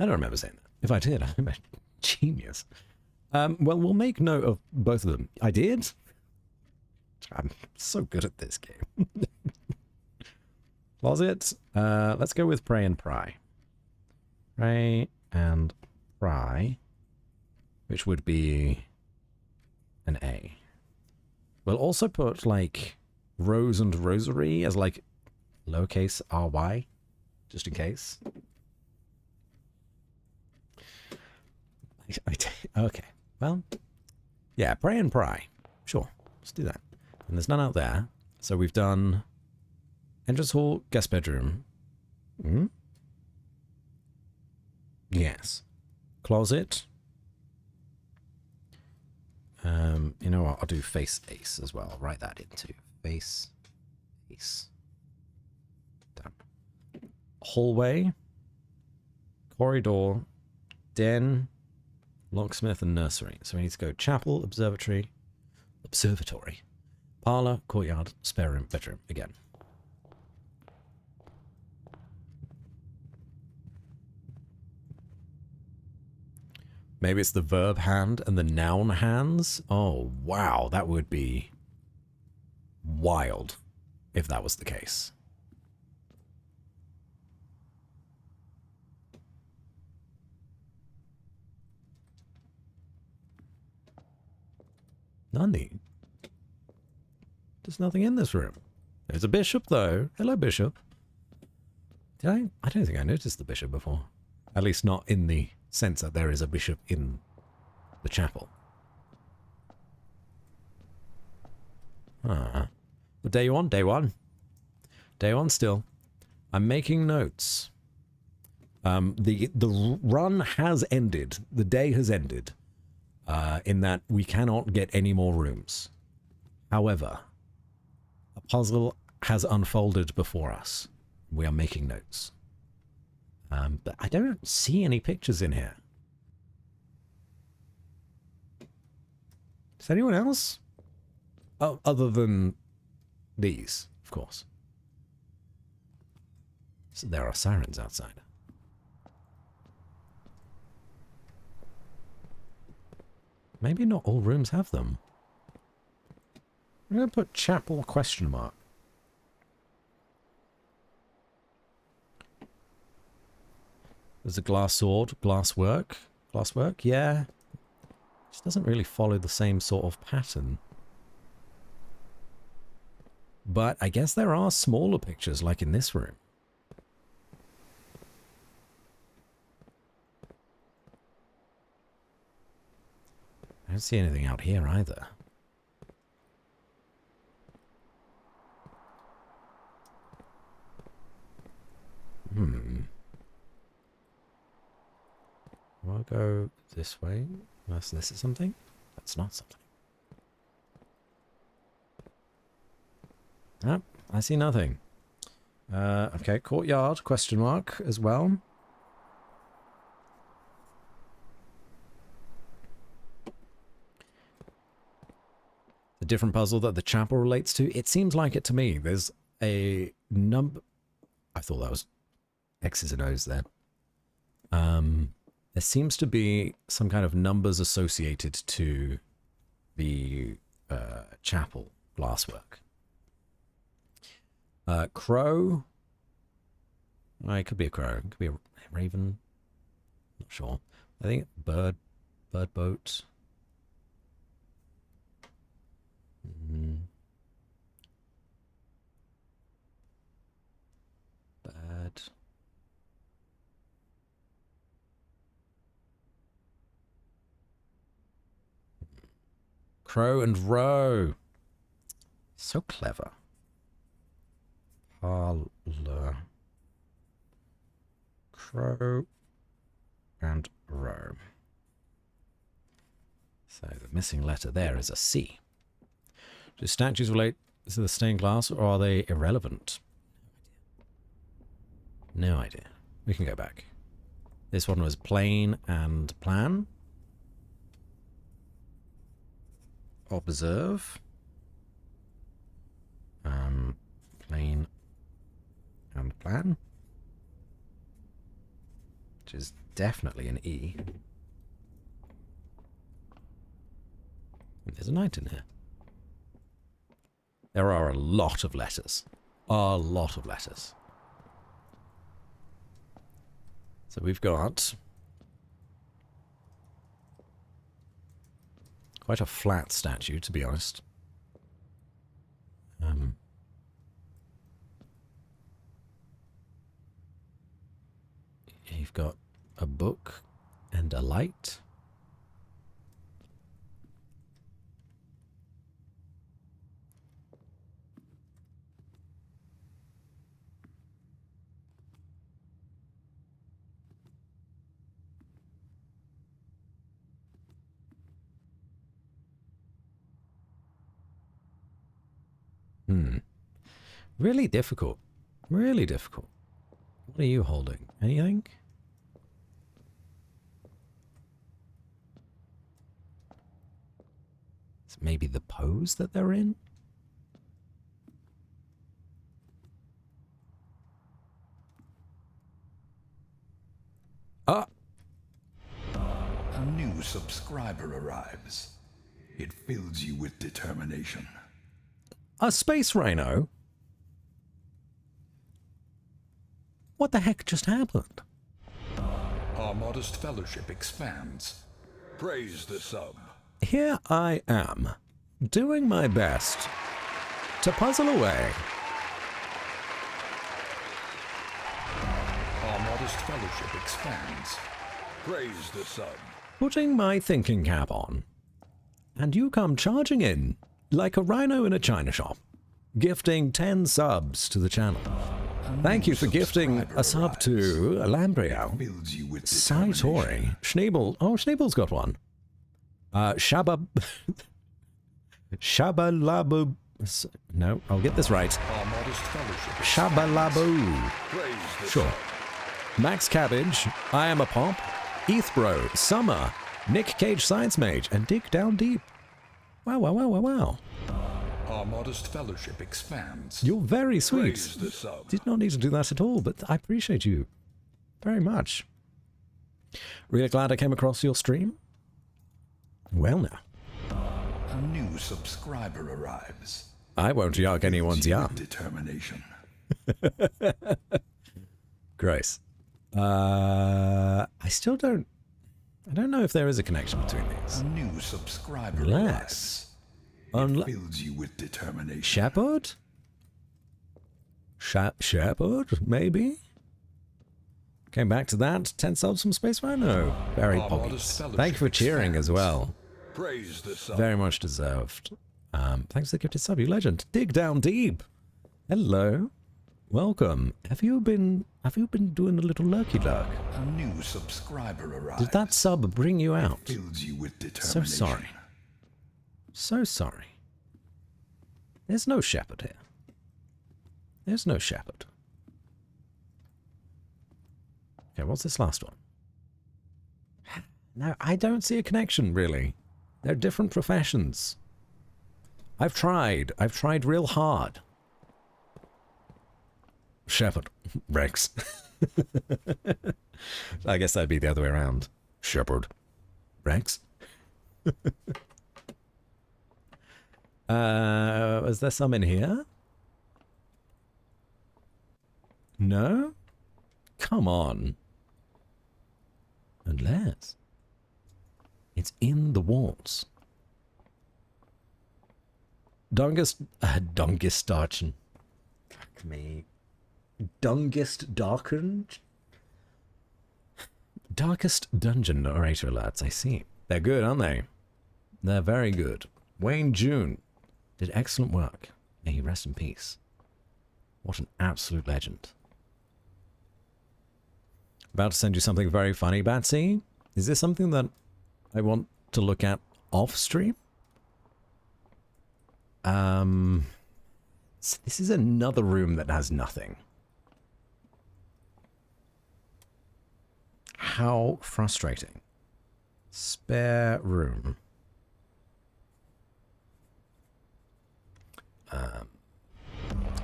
I don't remember saying that. If I did, I'm a genius. Well, we'll make note of both of them. I did? I'm so good at this game. Closet. Let's go with pray and pry. Pray and pry, which would be an A. We'll also put like rose and rosary as like lowercase ry, just in case. Okay, well, yeah, pray and pry. Sure, let's do that. And there's none out there. So we've done entrance hall, guest bedroom. Yes. Closet. You know what? I'll do face ace as well. I'll write that into face ace. Done. Hallway. Corridor. Den. Locksmith and nursery. So we need to go chapel, observatory, parlor, courtyard, spare room, bedroom again. Maybe it's the verb hand and the noun hands. Oh, wow. That would be wild if that was the case. None. There's nothing in this room. There's a bishop, though. Hello, bishop. Did I? I don't think I noticed the bishop before. At least not in the sense that there is a bishop in the chapel. Ah. What day you on? Day one. Day one still. I'm making notes. The run has ended. The day has ended. In that we cannot get any more rooms. However, a puzzle has unfolded before us. We are making notes. But I don't see any pictures in here. Does anyone else? Oh, other than these, of course. So there are sirens outside. Maybe not all rooms have them. I'm going to put chapel question mark. There's a glass sword, glasswork. Glasswork, yeah. Just doesn't really follow the same sort of pattern. But I guess there are smaller pictures, like in this room. I don't see anything out here either. I'll go this way. Unless this is something. That's not something. Ah, I see nothing. Okay, courtyard, question mark as well. The different puzzle that the chapel relates to, it seems like it to me. There's a number... I thought that was X's and O's then. There seems to be some kind of numbers associated to the chapel glasswork. Crow. Oh, it could be a crow. It could be a raven. Not sure. I think bird boat. Bird. Crow and row. So clever. Parlor. Crow and row. So the missing letter there is a C. Do statues relate to the stained glass, or are they irrelevant? No idea. We can go back. This one was plain and plan. Observe. Plain and plan. Which is definitely an E. And there's a 9 in here. There are a lot of letters. A lot of letters. So we've got quite a flat statue, to be honest. You've got a book and a light. Really difficult. Really difficult. What are you holding? Anything? It's maybe the pose that they're in? Ah! A new subscriber arrives. It fills you with determination. A space rhino? What the heck just happened? Our modest fellowship expands. Praise the sub. Here I am, doing my best to puzzle away. Our modest fellowship expands. Praise the sub. Putting my thinking cap on, and you come charging in like a rhino in a china shop, gifting 10 subs to the channel. Thank you for gifting a sub to Lambrio, Fills you with Saitori, Schneebel. Oh, Schneebel's got one. Shabba... Shabalabu... No, I'll get this right. Our modest fellowship. Shabalabu. Praise the Sure. Max Cabbage, I Am a Pop, Ethbro, Summer, Nick Cage Science Mage, and Dig Down Deep. Wow, wow, wow, wow, wow. Our modest fellowship expands. You're very sweet. Praise the sub. Did not need to do that at all, but I appreciate you very much. Really glad I came across your stream. Well now. A new subscriber arrives. I won't yuck anyone's Fills you yum. with determination. Grace. I still don't... I don't know if there is a connection between these. A new subscriber Unless... arrives. Fills you with determination. Shepherd? Shepherd, maybe? Came back to that. 10 subs from Space Rhino. Very Our poggies. modest fellowship Thank you for cheering as well. Praise the sub. Very much deserved. Thanks for the gifted sub, you legend. Dig Down Deep. Hello. Welcome. Have you been doing a little lurky lurk? A new subscriber arrives. Did that sub bring you out? Fills you with So determination. sorry. So sorry. There's no shepherd here. There's no shepherd. Okay, what's this last one? No, I don't see a connection, really. They're different professions. I've tried real hard. Shepherd. Rex. I guess that'd be the other way around. Shepherd. Rex. Is there some in here? No? Come on. Unless it's in the walls. Dungest Darchen. Fuck me. Dungest Darkened? Darkest Dungeon narrator alerts, I see. They're good, aren't they? They're very good. Wayne June did excellent work. May he rest in peace. What an absolute legend. About to send you something very funny, Batsy. Is this something that I want to look at off stream? This is another room that has nothing. How frustrating. Spare room.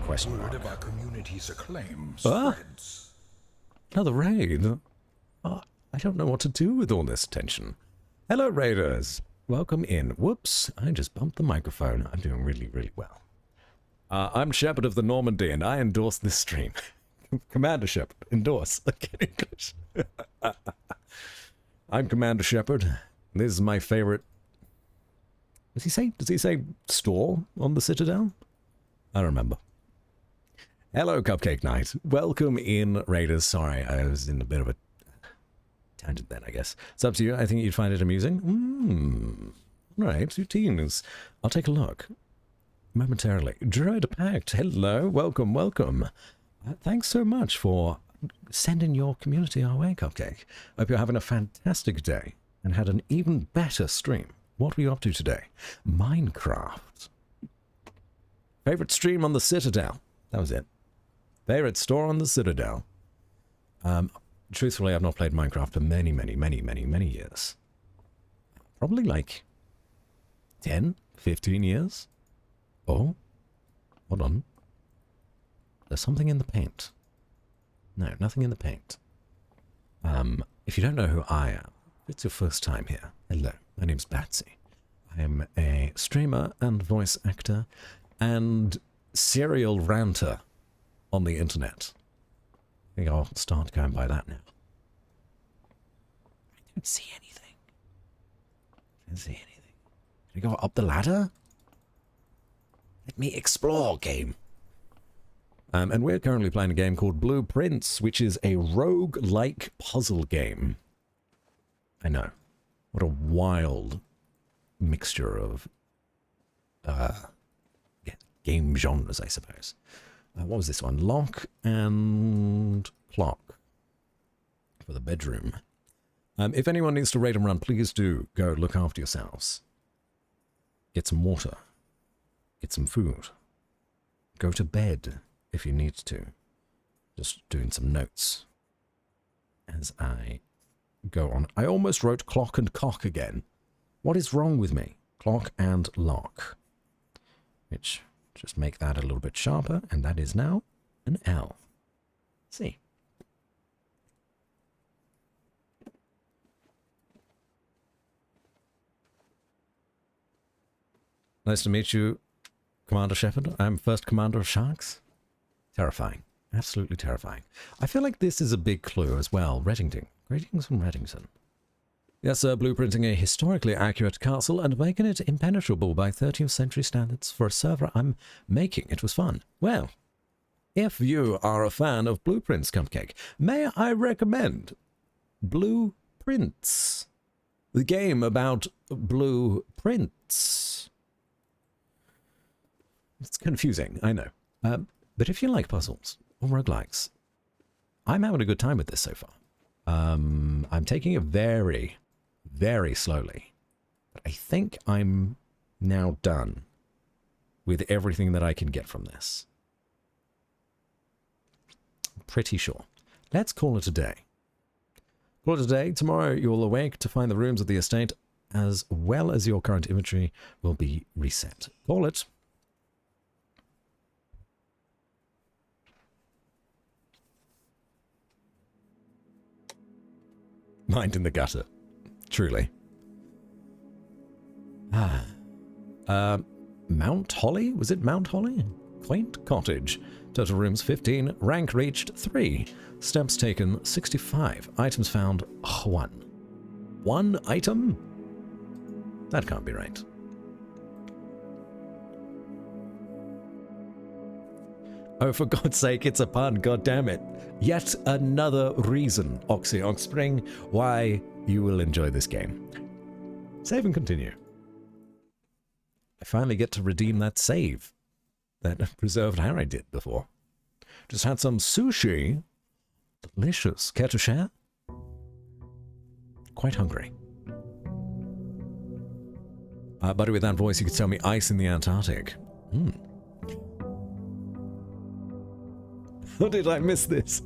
Question Word mark. of our community's acclaim Ah. spreads. Another raid. Oh, I don't know what to do with all this attention. Hello, raiders. Welcome in. Whoops, I just bumped the microphone. I'm doing really, really well. I'm Shepherd of the Normandy, and I endorse this stream. Commander Shepherd, endorse. Okay, English. I'm Commander Shepherd. This is my favorite. Does he say store on the Citadel? I don't remember. Hello, Cupcake Knight. Welcome in, raiders. Sorry, I was in a bit of a tangent then, I guess. It's up to you. I think you'd find it amusing. Right, routines. I'll take a look. Momentarily. Droid Pact. Hello. Welcome, welcome. Thanks so much for sending your community our way, Cupcake. Hope you're having a fantastic day and had an even better stream. What were you up to today? Minecraft. Favorite stream on the Citadel. That was it. Favorite store on the Citadel. Truthfully, I've not played Minecraft for many, many, many, many, many years. Probably like 10, 15 years. Oh, hold on. There's something in the paint. No, nothing in the paint. If you don't know who I am, If it's your first time here, hello, my name's Batsy. I am a streamer and voice actor and serial ranter on the internet. I think I'll start going by that now. I don't see anything. I don't see anything. Can I go up the ladder? Let me explore, game. And we're currently playing a game called Blueprints, which is a rogue-like puzzle game. I know. What a wild mixture of game genres, I suppose. What was this one? Lock and clock for the bedroom. If anyone needs to raid and run, please do go look after yourselves. Get some water. Get some food. Go to bed if you need to. Just doing some notes as I go on. I almost wrote clock and cock again. What is wrong with me? Clock and lock. Which, just make that a little bit sharper, and that is now an L. See. Nice to meet you, Commander Shepard. I'm first commander of Sharks. Terrifying. Absolutely terrifying. I feel like this is a big clue as well. Reddington. Greetings from Reddington. Yes, sir, blueprinting a historically accurate castle and making it impenetrable by 13th century standards for a server I'm making. It was fun. Well, if you are a fan of Blueprints, Cupcake, may I recommend Blueprints, the game about blueprints. It's confusing, I know. But if you like puzzles or roguelikes, I'm having a good time with this so far. I'm taking it very, very slowly. But I think I'm now done with everything that I can get from this. Pretty sure. Let's call it a day. Call it a day. Tomorrow you will awake to find the rooms of the estate as well as your current inventory will be reset. Call it. Mind in the gutter. Truly. Mount Holly? Was it Mount Holly? Quaint cottage. Total rooms 15. Rank reached 3. Steps taken 65. Items found 1. 1 item? That can't be right. Oh, for God's sake, it's a pun, god damn it. Yet another reason, Oxy Oxspring, why you will enjoy this game. Save and continue. I finally get to redeem that save that preserved how I did before. Just had some sushi. Delicious. Care to share? Quite hungry. Buddy, with that voice, you could tell me ice in the Antarctic. How did I miss this?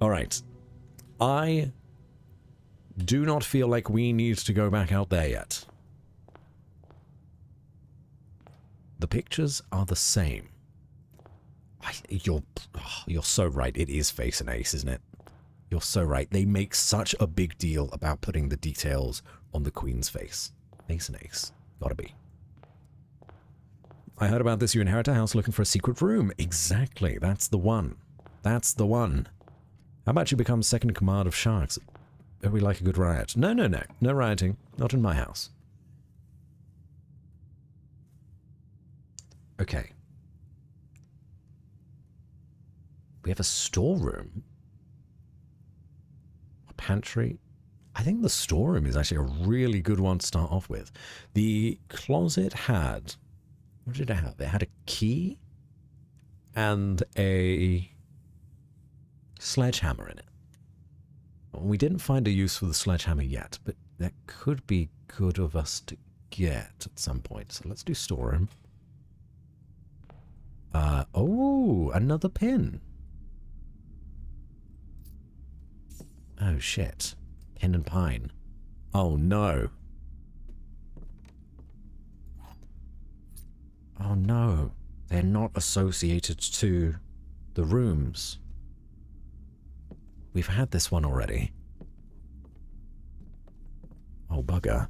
All right. I do not feel like we need to go back out there yet. The pictures are the same. You're so right. It is face and ace, isn't it? You're so right. They make such a big deal about putting the details on the Queen's face. Face and ace. Gotta be. I heard about this. You inherit a house looking for a secret room. Exactly. That's the one. That's the one. How about you become second in command of Sharks? Oh, we like a good riot. No, no, no. No rioting. Not in my house. Okay. We have a storeroom. A pantry. I think the storeroom is actually a really good one to start off with. The closet had... What did it have? It had a key and a sledgehammer in it. We didn't find a use for the sledgehammer yet, but that could be good of us to get at some point. So let's do storeroom. Oh, another pin. Oh, shit. Pin and pine. Oh, no. Oh no, they're not associated to the rooms. We've had this one already. Oh, bugger.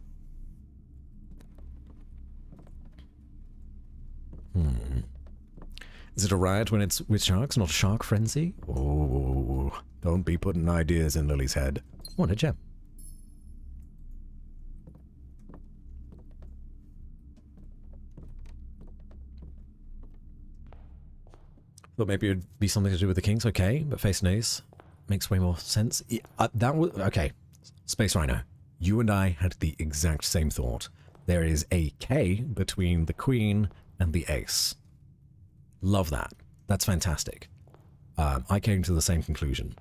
Is it a riot when it's with sharks, not a shark frenzy? Oh, don't be putting ideas in Lily's head. What a gem. Thought maybe it would be something to do with the kings. Okay, but face and ace makes way more sense. Yeah, that was okay. Space Rhino, you and I had the exact same thought. There is a K between the queen and the ace. Love that. That's fantastic. I came to the same conclusion.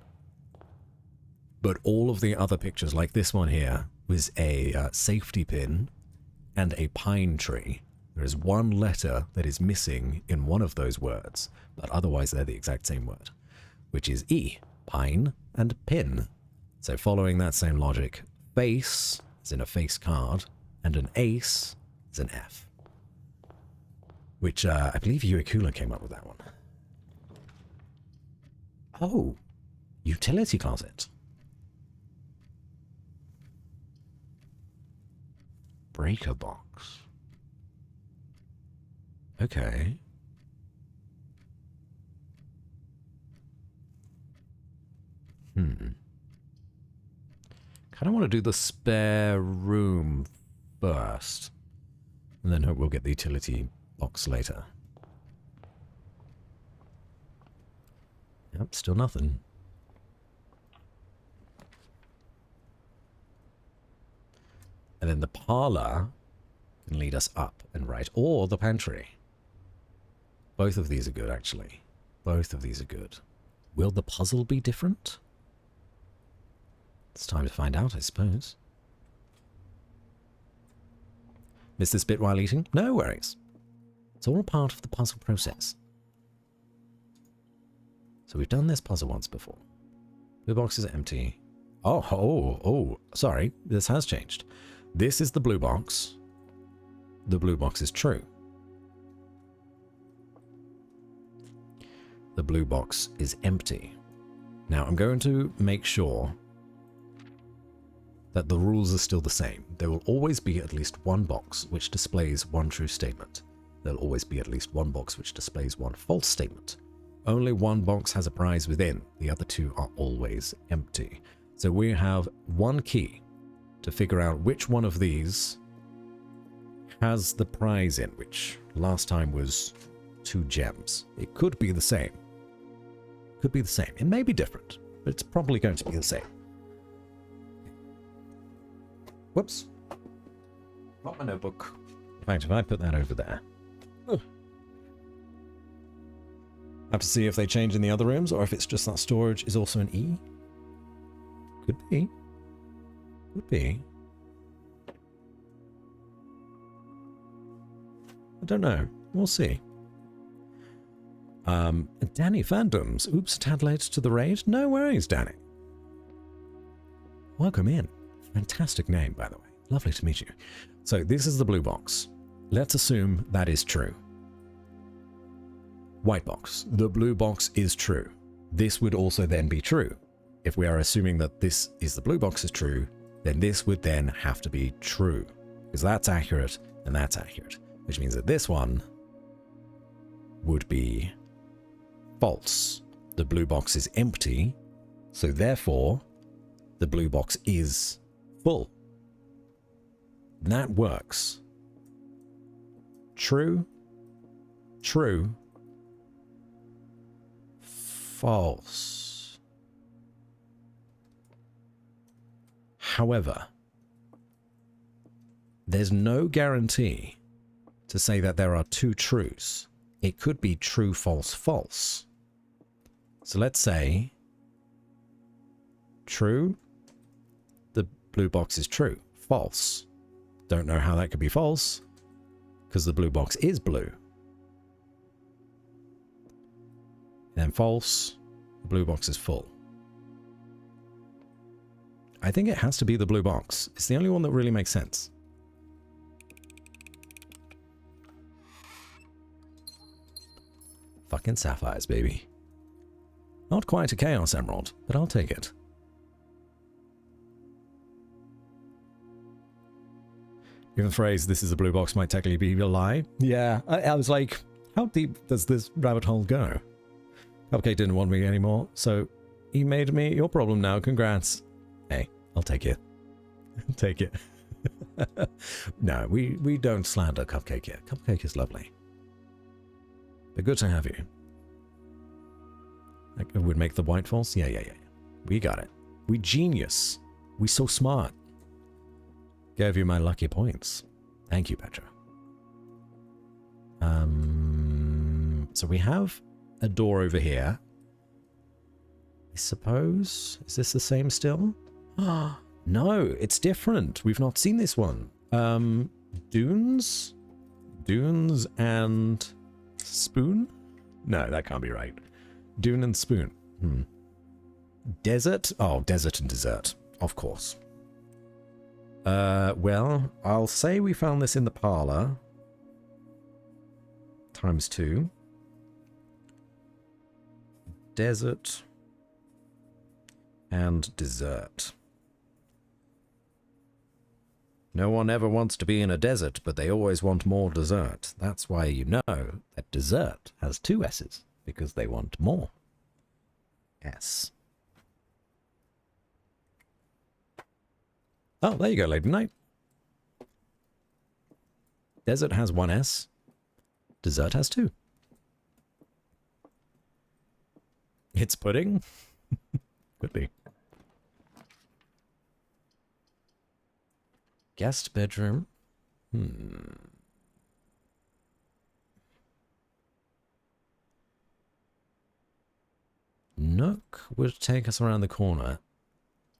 But all of the other pictures, like this one here, was a safety pin and a pine tree. There is one letter that is missing in one of those words, but otherwise they're the exact same word, which is E, pine, and pin. So following that same logic, face is in a face card, and an ace is an F. Which, I believe Uekula came up with that one. Oh, utility closet. Breaker box. Okay. Kind of want to do the spare room first. And then hope we'll get the utility box later. Yep, still nothing. And then the parlor can lead us up and right, or the pantry. Both of these are good, actually. Both of these are good. Will the puzzle be different? It's time to find out, I suppose. Missed this bit while eating? No worries. It's all part of the puzzle process. So we've done this puzzle once before. Blue box is empty. Oh, sorry. This has changed. This is the blue box. The blue box is true. The blue box is empty. Now I'm going to make sure that the rules are still the same. There will always be at least one box which displays one true statement. There'll always be at least one box which displays one false statement. Only one box has a prize within. The other two are always empty. So we have one key to figure out which one of these has the prize in, which last time was 2 gems. It could be the same. Could be the same. It may be different, but it's probably going to be the same. Whoops. Not my notebook. In fact, if I put that over there. Have to see if they change in the other rooms, or if it's just that storage is also an E. Could be. Could be. I don't know. We'll see. Danny Fandoms. Oops, tad late to the raid. No worries, Danny. Welcome in. Fantastic name, by the way. Lovely to meet you. So this is the blue box. Let's assume that is true. White box. The blue box is true. This would also then be true. If we are assuming that this is the blue box is true, then this would then have to be true. Because that's accurate and that's accurate. Which means that this one would be false. The blue box is empty, so therefore the blue box is full. That works. True. True. False. However, there's no guarantee to say that there are 2 truths. It could be true, false, false. So let's say true, the blue box is true. False. Don't know how that could be false, because the blue box is blue. And false, the blue box is full. I think it has to be the blue box. It's the only one that really makes sense. Fucking sapphires, baby. Not quite a Chaos Emerald, but I'll take it. Even the phrase, this is a blue box, might technically be a lie. Yeah, I was like, how deep does this rabbit hole go? Cupcake didn't want me anymore, so he made me your problem now. Congrats. Hey, I'll take it. Take it. No, we don't slander Cupcake here. Cupcake is lovely. But good to have you. Like, would make the white false? Yeah. We got it. We genius. We so smart. Gave you my lucky points. Thank you, Petra. So we have a door over here. I suppose. Is this the same still? No, it's different. We've not seen this one. Dunes? Dunes and spoon? No, that can't be right. Dune and spoon. Desert? Oh, desert and dessert. Of course. Well, I'll say we found this in the parlor. ×2. Desert and dessert. No one ever wants to be in a desert, but they always want more dessert. That's why you know that dessert has 2 S's, because they want more. S. Oh, there you go, Lady Knight. Desert has 1 S. Dessert has 2. It's pudding? Could be. Guest bedroom. Nook would take us around the corner.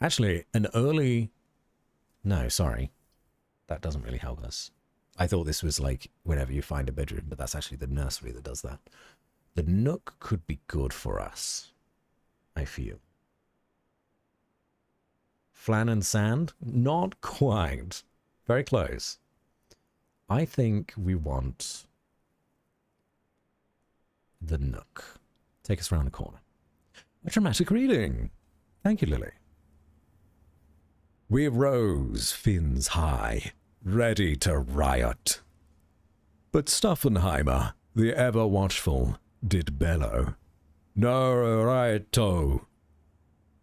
Actually, an early... No, sorry. That doesn't really help us. I thought this was like whenever you find a bedroom, but that's actually the nursery that does that. The Nook could be good for us, I feel. Flan and sand? Not quite. Very close. I think we want the Nook. Take us around the corner. A dramatic reading. Thank you, Lily. We rose, fins high, ready to riot. But Staffenheimer, the ever-watchful, did bellow. No rioto.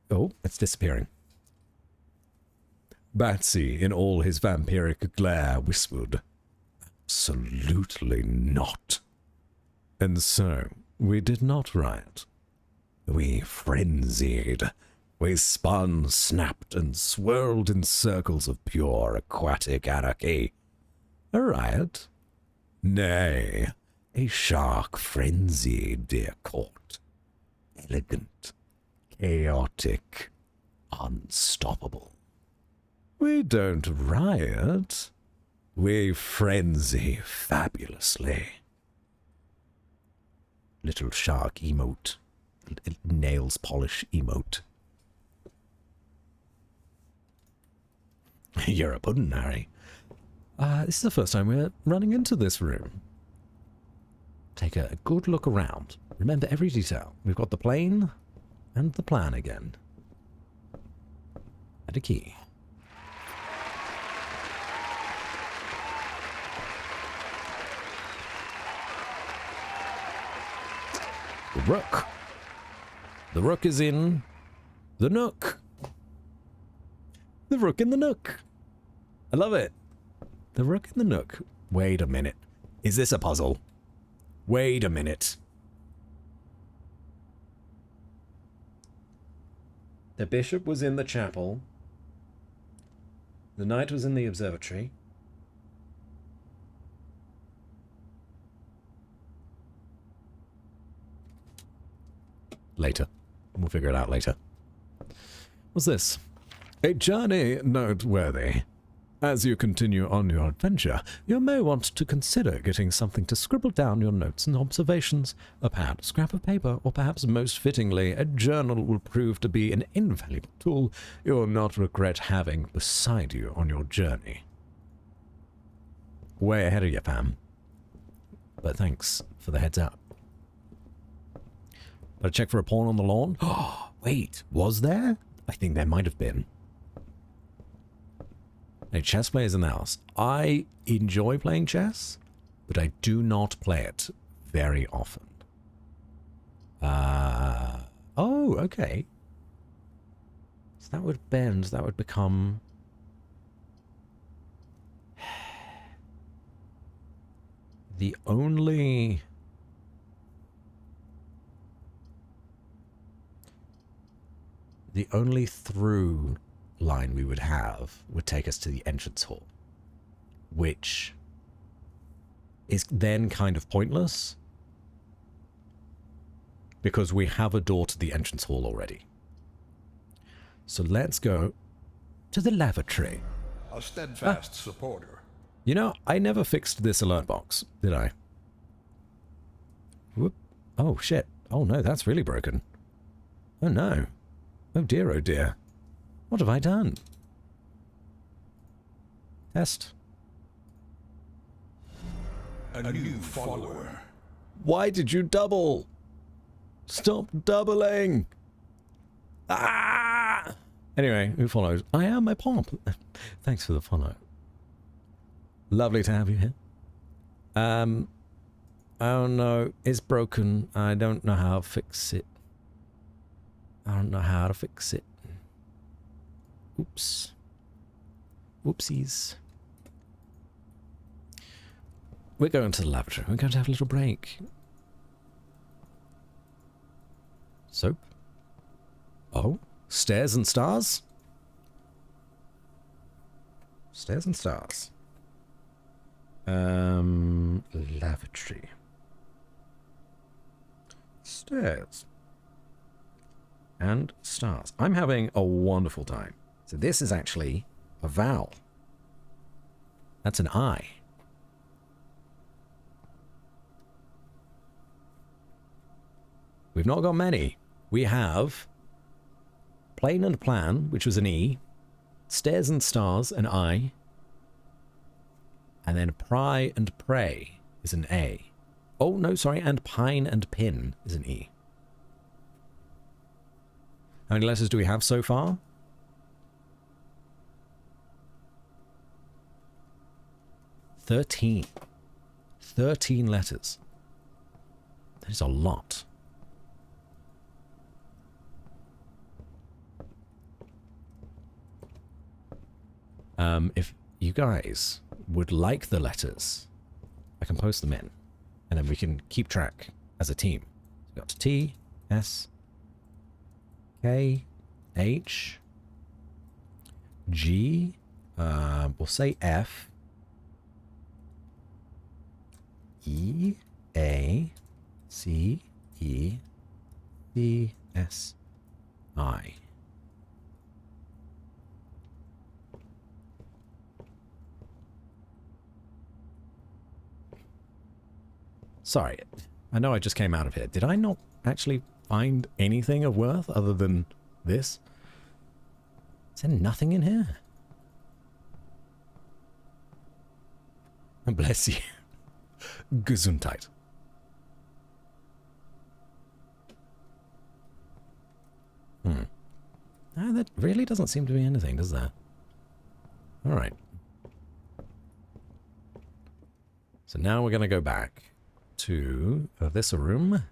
Oh, it's disappearing. Batsy, in all his vampiric glare, whispered, absolutely not. And so, we did not riot. We frenzied. We spun, snapped, and swirled in circles of pure aquatic anarchy. A riot? Nay, a shark frenzy, dear court. Elegant, chaotic, unstoppable. We don't riot. We frenzy fabulously. Little shark emote. Nails polish emote. You're a puddin', Harry. This is the first time we're running into this room. Take a good look around. Remember every detail. We've got the plane and the plan again. And a key. The Rook. The Rook is in the Nook. The Rook in the Nook. I love it. The Rook in the Nook. Wait a minute. Is this a puzzle? Wait a minute. The bishop was in the chapel. The knight was in the observatory. Later. We'll figure it out later. What's this? A journey noteworthy. As you continue on your adventure, you may want to consider getting something to scribble down your notes and observations. A pad, scrap of paper, or perhaps most fittingly, a journal will prove to be an invaluable tool you will not regret having beside you on your journey. Way ahead of you, fam. But thanks for the heads up. Better check for a pawn on the lawn. Oh, wait, was there? I think there might have been. Hey, chess players in the house. I enjoy playing chess, but I do not play it very often. Oh, okay. So that would bend, that would become... The only through line we would have would take us to the entrance hall, which is then kind of pointless because we have a door to the entrance hall already. So let's go to the lavatory. A steadfast supporter. You know, I never fixed this alert box, did I? Whoop. Oh, shit. Oh, no, that's really broken. Oh, no. Oh, dear, oh, dear. What have I done? Test. A new follower. Why did you double? Stop doubling! Ah! Anyway, who follows? I am my pomp. Thanks for the follow. Lovely to have you here. Oh no, it's broken. I don't know how to fix it. I don't know how to fix it. Oops. Whoopsies. We're going to the lavatory. We're going to have a little break. Soap? Oh, stairs and stars? Stairs and stars. Lavatory. Stairs. And stars. I'm having a wonderful time. So this is actually a vowel. That's an I. We've not got many. We have plain and plan, which was an E, stairs and stars, an I, and then pry and pray is an A. Oh, no, sorry, and pine and pin is an E. How many letters do we have so far? 13. 13 letters. That is a lot. If you guys would like the letters, I can post them in, and then we can keep track as a team. We got T, S, K, H, G, we'll say F, E, A, C, E, B, S, I. Sorry, I know I just came out of here. Did I not actually find anything of worth other than this? Is there nothing in here? Bless you. Gesundheit. That really doesn't seem to be anything, does that? Alright. So now we're going to go back to this room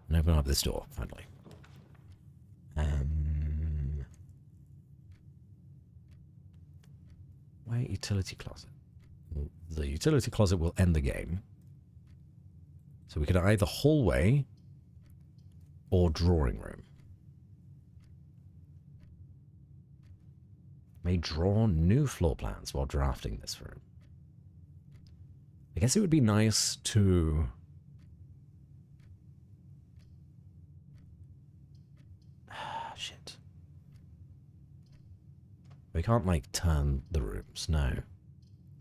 and open up this door, finally. Why utility closet? The utility closet will end the game. So we could either hallway or drawing room. May draw new floor plans while drafting this room. I guess it would be nice to... Shit. We can't, like, turn the rooms, no.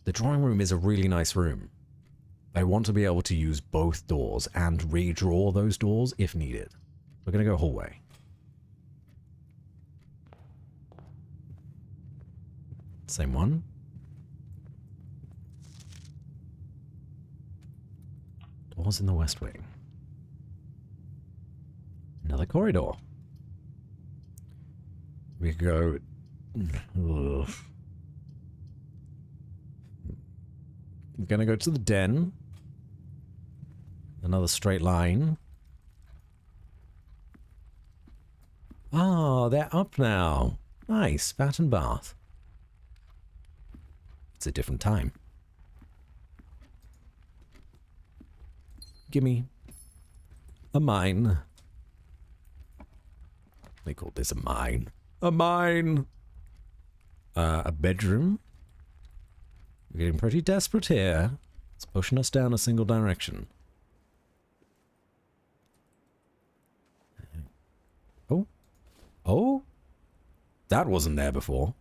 The drawing room is a really nice room. I want to be able to use both doors and redraw those doors if needed. We're going to go hallway. Same one. Doors in the west wing. Another corridor. We could go Ugh. I'm gonna go to the den. Another straight line. Ah, they're up now. Nice, bat and bath. It's a different time. Gimme a mine. They call this a mine. A mine! A bedroom. We're getting pretty desperate here. It's pushing us down a single direction. Oh. Oh? That wasn't there before.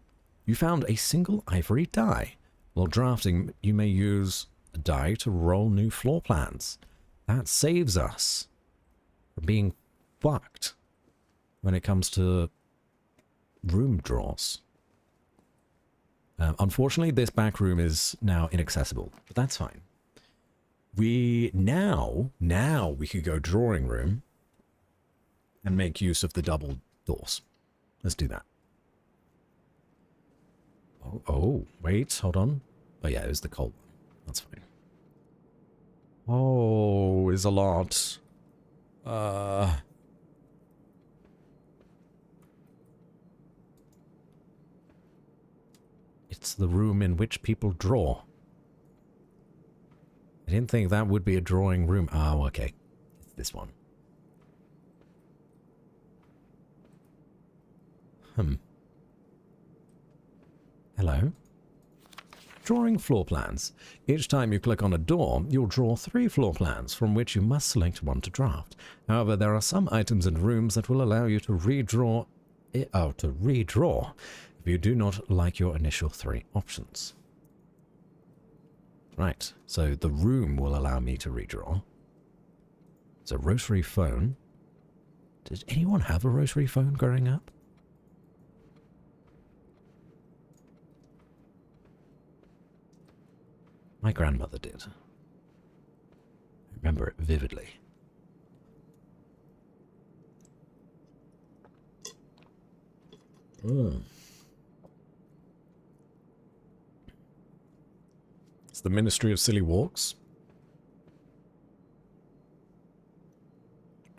You found a single ivory die. While drafting, you may use a die to roll new floor plans. That saves us from being fucked when it comes to room draws. Unfortunately, this back room is now inaccessible, but that's fine. Now we could go drawing room and make use of the double doors. Let's do that. Oh, wait, hold on. Oh yeah, it was the cold one. That's fine. Oh, is a lot. It's the room in which people draw. I didn't think that would be a drawing room. Oh, okay. It's this one. Hello? Drawing floor plans. Each time you click on a door, you'll draw 3 floor plans, from which you must select one to draft. However, there are some items in rooms that will allow you to redraw if you do not like your initial 3 options. Right, so the room will allow me to redraw. It's a rotary phone. Did anyone have a rotary phone growing up? My grandmother did. I remember it vividly. It's the Ministry of Silly Walks.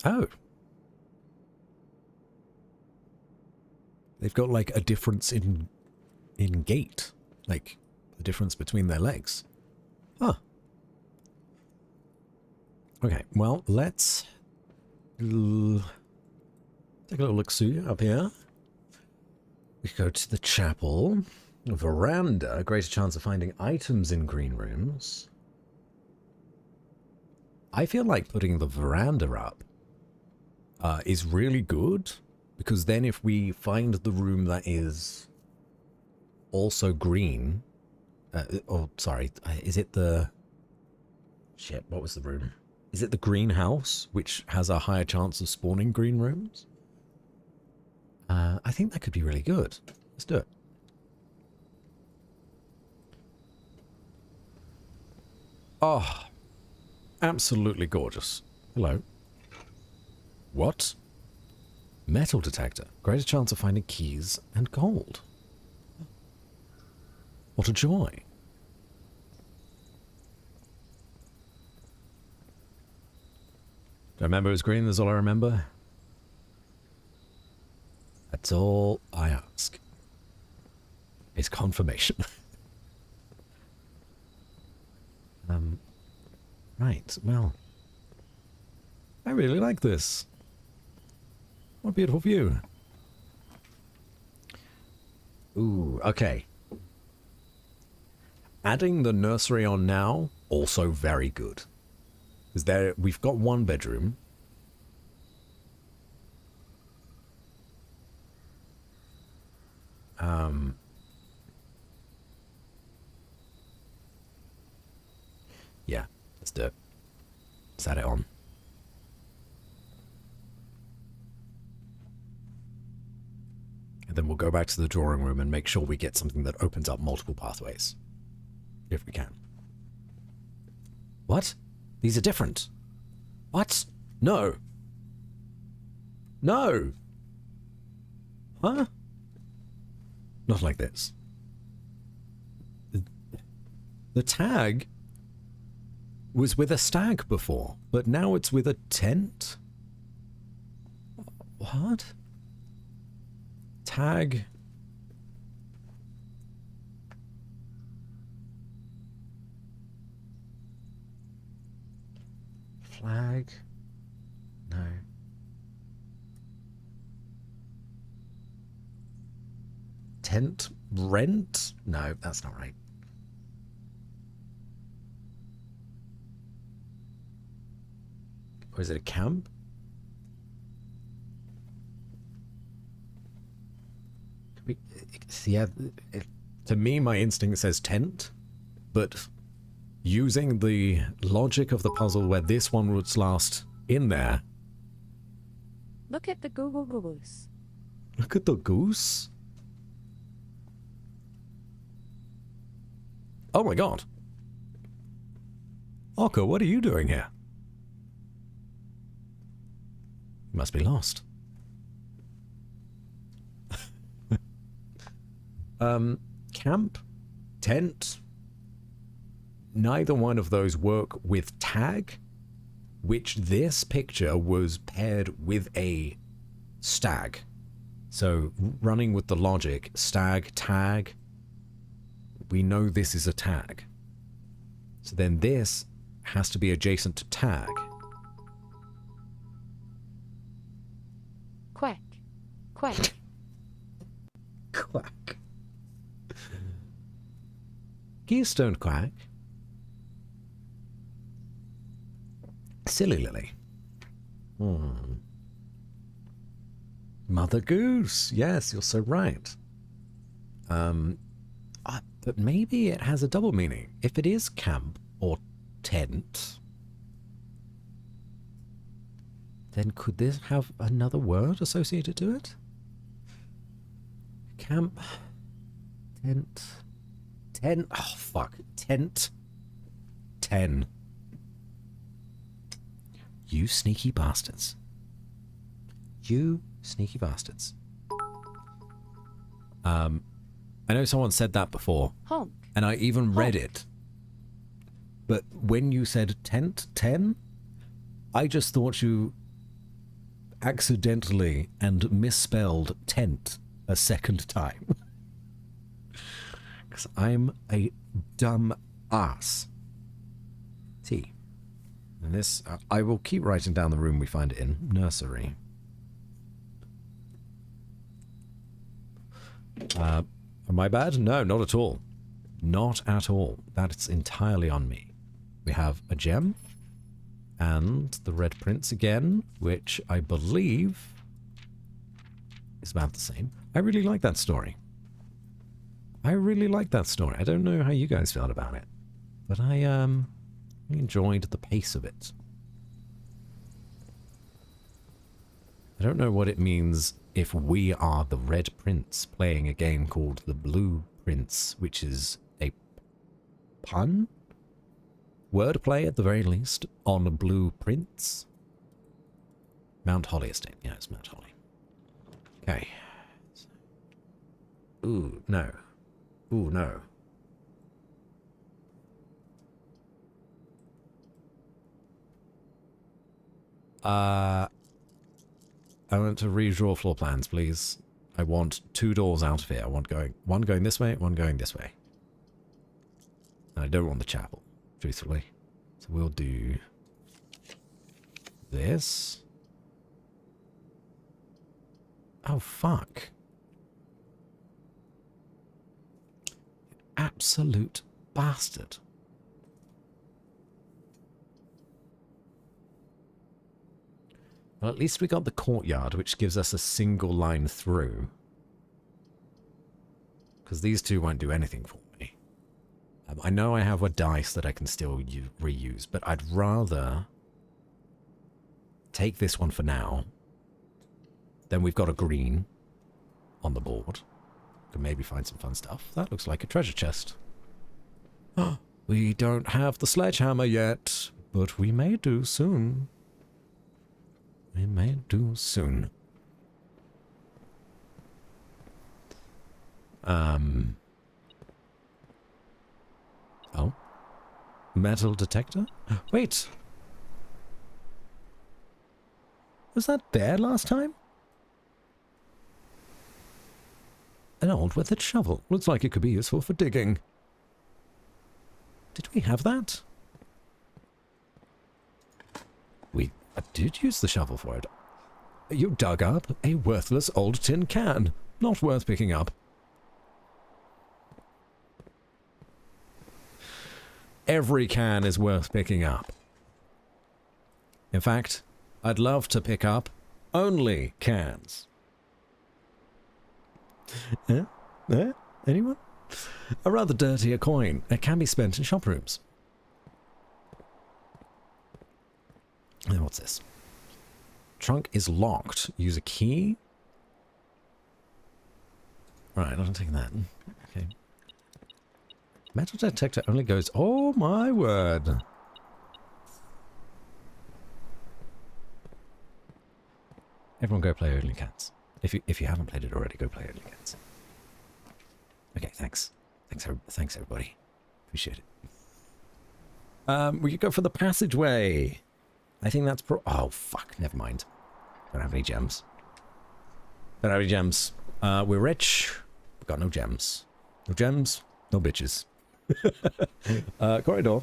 Oh. They've got like a difference in gait. Like the difference between their legs. Huh. Okay, well, let's take a little look-see up here. We go to the chapel. Veranda, greater chance of finding items in green rooms. I feel like putting the veranda up is really good, because then if we find the room that is also green, is it the... Shit, what was the room? Is it the greenhouse, which has a higher chance of spawning green rooms? I think that could be really good. Let's do it. Oh, absolutely gorgeous. Hello. What? Metal detector. Greater chance of finding keys and gold. What a joy. Do I remember it was green? That's all I remember. That's all I ask. Is confirmation. Right, well. I really like this. What a beautiful view. Ooh, okay. Adding the nursery on now, also very good. Because we've got 1 bedroom. Yeah, let's do it. Let's add it on. And then we'll go back to the drawing room and make sure we get something that opens up multiple pathways. If we can. What? These are different. What? No. No. Huh? Not like this. The tag was with a stag before, but now it's with a tent? What? Tag. Flag. No. Tent. Rent? No, that's not right. Or is it a camp? Yeah, to me, my instinct says tent, but using the logic of the puzzle where this one was last in there. Look at the Google Goose. Look at the goose. Oh my god. Orca, what are you doing here? You must be lost. Camp, tent, neither one of those work with tag, which this picture was paired with a stag. So running with the logic, stag, tag, we know this is a tag. So then this has to be adjacent to tag. Quack. Quack. Quack. Geese don't quack. Silly Lily. Mother Goose. Yes, you're so right. But maybe it has a double meaning. If it is camp or tent, then could this have another word associated to it? Camp, tent, oh fuck, tent, 10. You sneaky bastards. You sneaky bastards. I know someone said that before, Honk. and I even read Honk. it. But when you said tent, 10, I just thought you accidentally and misspelled tent a second time. Because I'm a dumb ass. T. And this, I will keep writing down the room we find it in. Nursery. Am I bad? No, not at all. Not at all. That's entirely on me. We have a gem and the Red Prince again, which I believe is about the same. I really like that story. I really like that story. I don't know how you guys felt about it, but I enjoyed the pace of it. I don't know what it means if we are the Red Prince playing a game called the Blue Prince, which is a pun? Wordplay at the very least on a Blue Prince? Mount Holly Estate. Yeah, it's Mount Holly. Okay. Ooh, no. Ooh, no. I want to redraw floor plans, please. I want 2 doors out of here. I want one going this way, one going this way. And I don't want the chapel, truthfully. So we'll do this. Oh, fuck. Absolute bastard. Well, at least we got the courtyard, which gives us a single line through. Because these two won't do anything for me. I know I have a dice that I can still reuse, but I'd rather take this one for now. Then we've got a green on the board. Can maybe find some fun stuff. That looks like a treasure chest. We don't have the sledgehammer yet, but we may do soon. We may do soon. Oh. Metal detector? Wait. Was that there last time? An old weathered shovel. Looks like it could be useful for digging. Did we have that? We did use the shovel for it. You dug up a worthless old tin can. Not worth picking up. Every can is worth picking up. In fact, I'd love to pick up only cans. Anyone? A rather dirtier coin. It can be spent in shop rooms. And what's this? Trunk is locked. Use a key? Right, I'm taking that. Okay. Metal detector only goes... Oh my word. Everyone go play Only Cats. If you haven't played it already, go play Only Cats. Okay, thanks. Thanks everybody. Appreciate it. We could go for the passageway. I think that's oh fuck, never mind. Don't have any gems. Don't have any gems. We're rich. We've got no gems. No gems, no bitches. Corridor.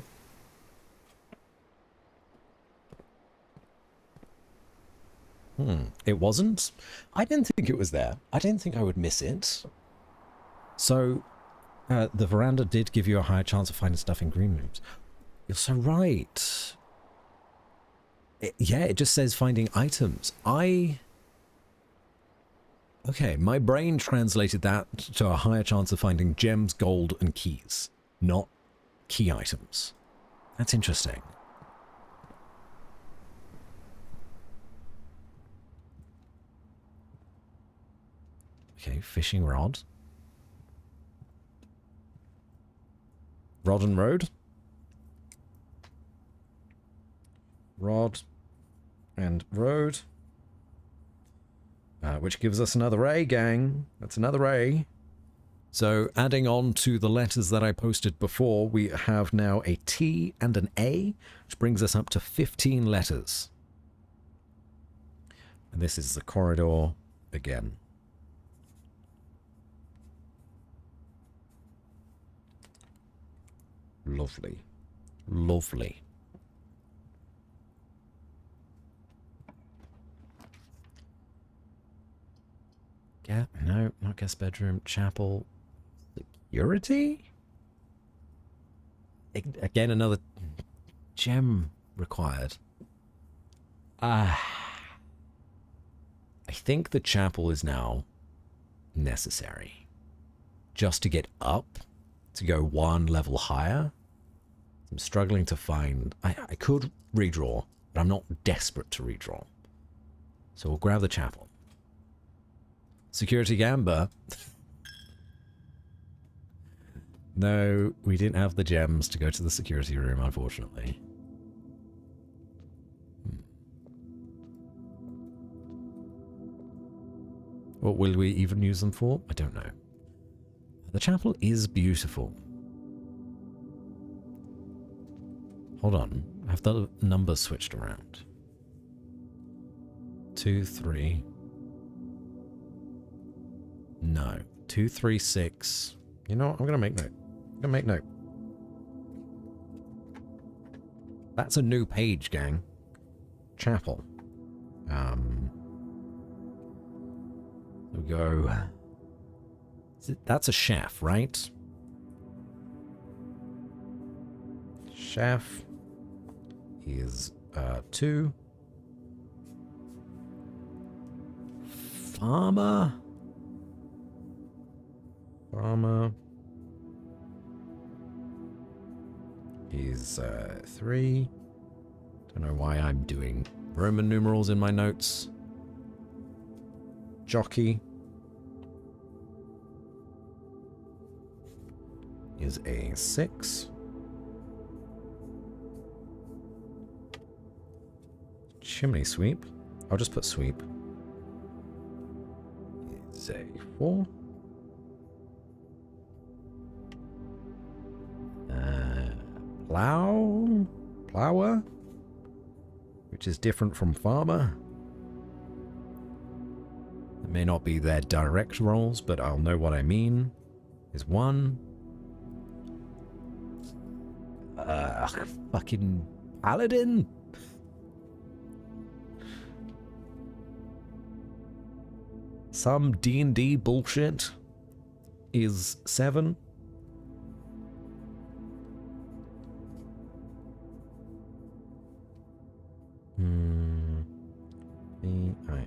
It wasn't? I didn't think it was there. I didn't think I would miss it. So, the veranda did give you a higher chance of finding stuff in green rooms. You're so right. Yeah, it just says finding items. Okay, my brain translated that to a higher chance of finding gems, gold, and keys. Not key items. That's interesting. Okay, fishing rod. Rod and road. Rod and road. Which gives us another A, gang. That's another A. So, adding on to the letters that I posted before, we have now a T and an A, which brings us up to 15 letters. And this is the corridor again. Lovely. Lovely. Yeah, no, not guest bedroom, chapel, security? Again, another gem required. I think the chapel is now necessary. Just to get up, to go one level higher. I'm struggling to find... I could redraw, but I'm not desperate to redraw. So we'll grab the chapel. Security Gamba. No, we didn't have the gems to go to the security room, unfortunately. What will we even use them for? I don't know. The chapel is beautiful. Hold on. Have the numbers switched around? 2, 3... No. 2, 3, 6. You know what? I'm going to make note. I'm going to make note. That's a new page, gang. Chapel. We go... That's a chef, right? Chef is 2. Farmer is 3. Don't know why I'm doing Roman numerals in my notes. Jockey is a 6. Chimney sweep. I'll just put sweep. Is a 4. Plower, which is different from farmer. It may not be their direct roles, but I'll know what I mean. Is one. Fucking paladin. Some D&D bullshit is 7.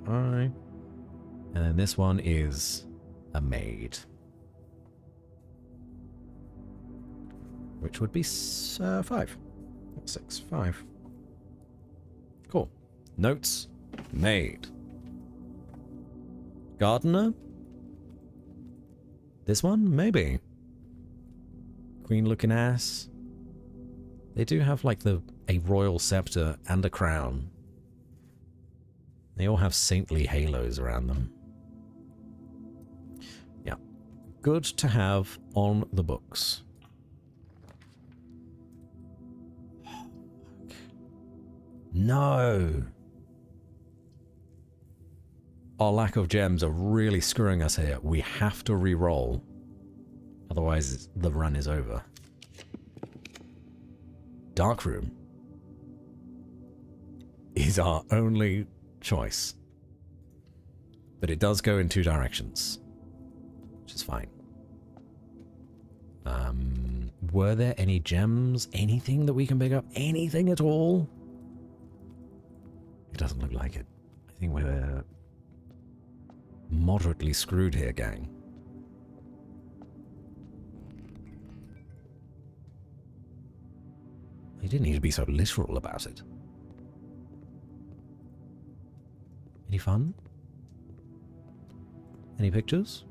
I. And then this one is a maid. Which would be 5. Not 6, 5. Cool. Notes. Maid. Gardener? This one? Maybe. Queen looking ass. They do have like a royal scepter and a crown. They all have saintly halos around them. Yeah. Good to have on the books. No! Our lack of gems are really screwing us here. We have to re-roll. Otherwise, the run is over. Dark room is our only choice. But it does go in 2 directions, which is fine. Were there any gems? Anything that we can pick up? Anything at all? It doesn't look like it. I think we're moderately screwed here, gang. You didn't need to be so literal about it. Any fun? Any pictures?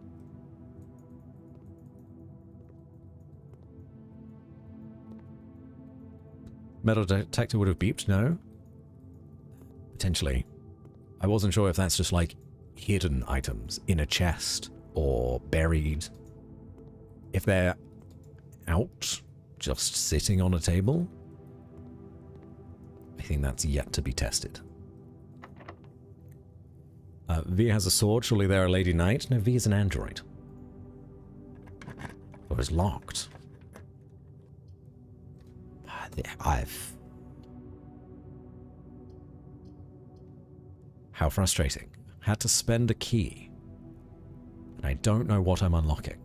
Metal detector would have beeped, no? Potentially. I wasn't sure if that's just like hidden items in a chest or buried. If they're out, just sitting on a table, I think that's yet to be tested. V has a sword, surely they're a lady knight. No, V is an android. Or is locked. How frustrating. Had to spend a key. And I don't know what I'm unlocking.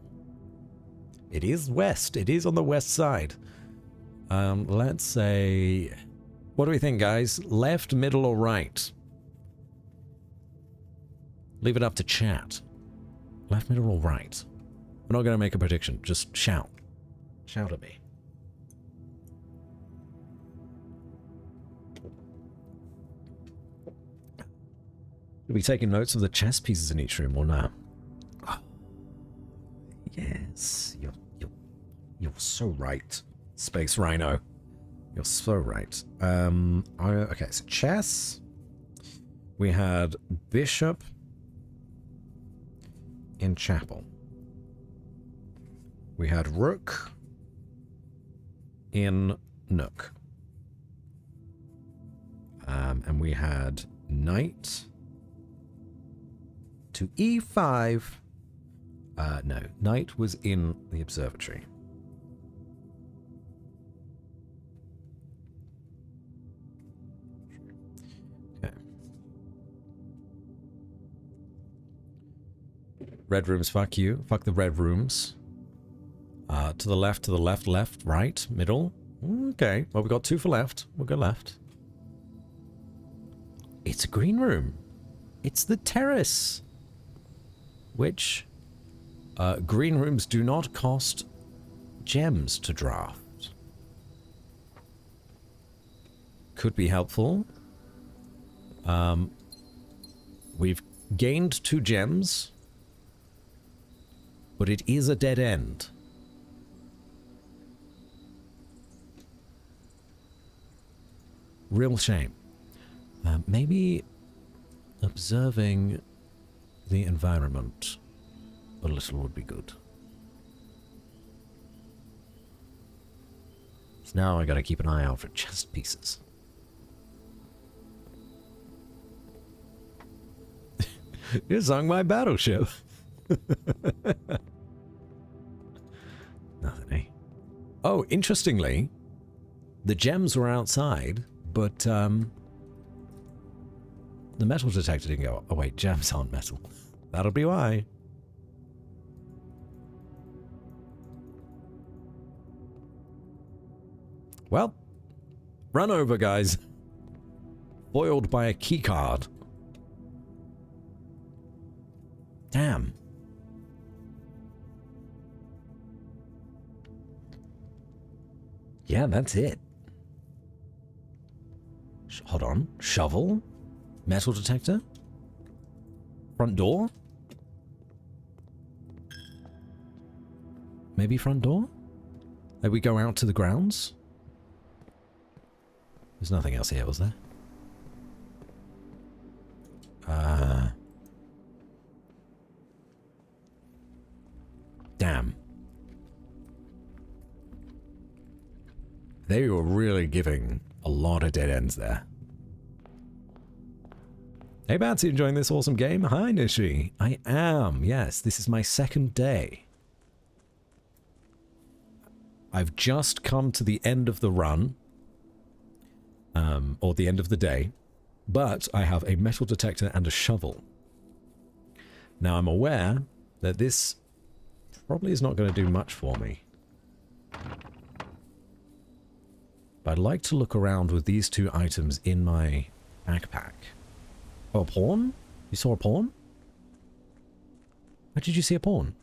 It is west. It is on the west side. Let's say... What do we think, guys? Left, middle, or right? Leave it up to chat. Left, middle, or right? We're not going to make a prediction. Just shout. Shout at me. Are we taking notes of the chess pieces in each room or no? Oh, yes. You're so right. Space Rhino. You're so right. Okay, so chess. We had bishop in chapel. We had rook in nook. And we had knight to e5. No, knight was in the observatory. Okay. Red rooms, fuck you. Fuck the red rooms. To the left, left, right, middle. Okay, well, we got 2 for left. We'll go left. It's a green room. It's the terrace. Which, green rooms do not cost gems to draft. Could be helpful. We've gained 2 gems, but it is a dead end. Real shame. Maybe observing the environment a little would be good. So now I gotta keep an eye out for chest pieces. You sunk my battleship. Nothing, eh? Oh, interestingly, the gems were outside, but the metal detector didn't go. Oh wait, gems aren't metal. That'll be why. Well, run over, guys. Foiled by a keycard. Damn. Yeah, that's it. Hold on. Shovel? Metal detector? Front door? Maybe front door? Maybe we go out to the grounds? There's nothing else here, was there? Damn. They were really giving a lot of dead ends there. Hey Batsy, enjoying this awesome game? Hi Nishi. I am, yes. This is my second day. I've just come to the end of the run. Or the end of the day. But I have a metal detector and a shovel. Now I'm aware that this probably is not going to do much for me. But I'd like to look around with these two items in my backpack. Oh, a pawn? You saw a pawn? Where did you see a pawn?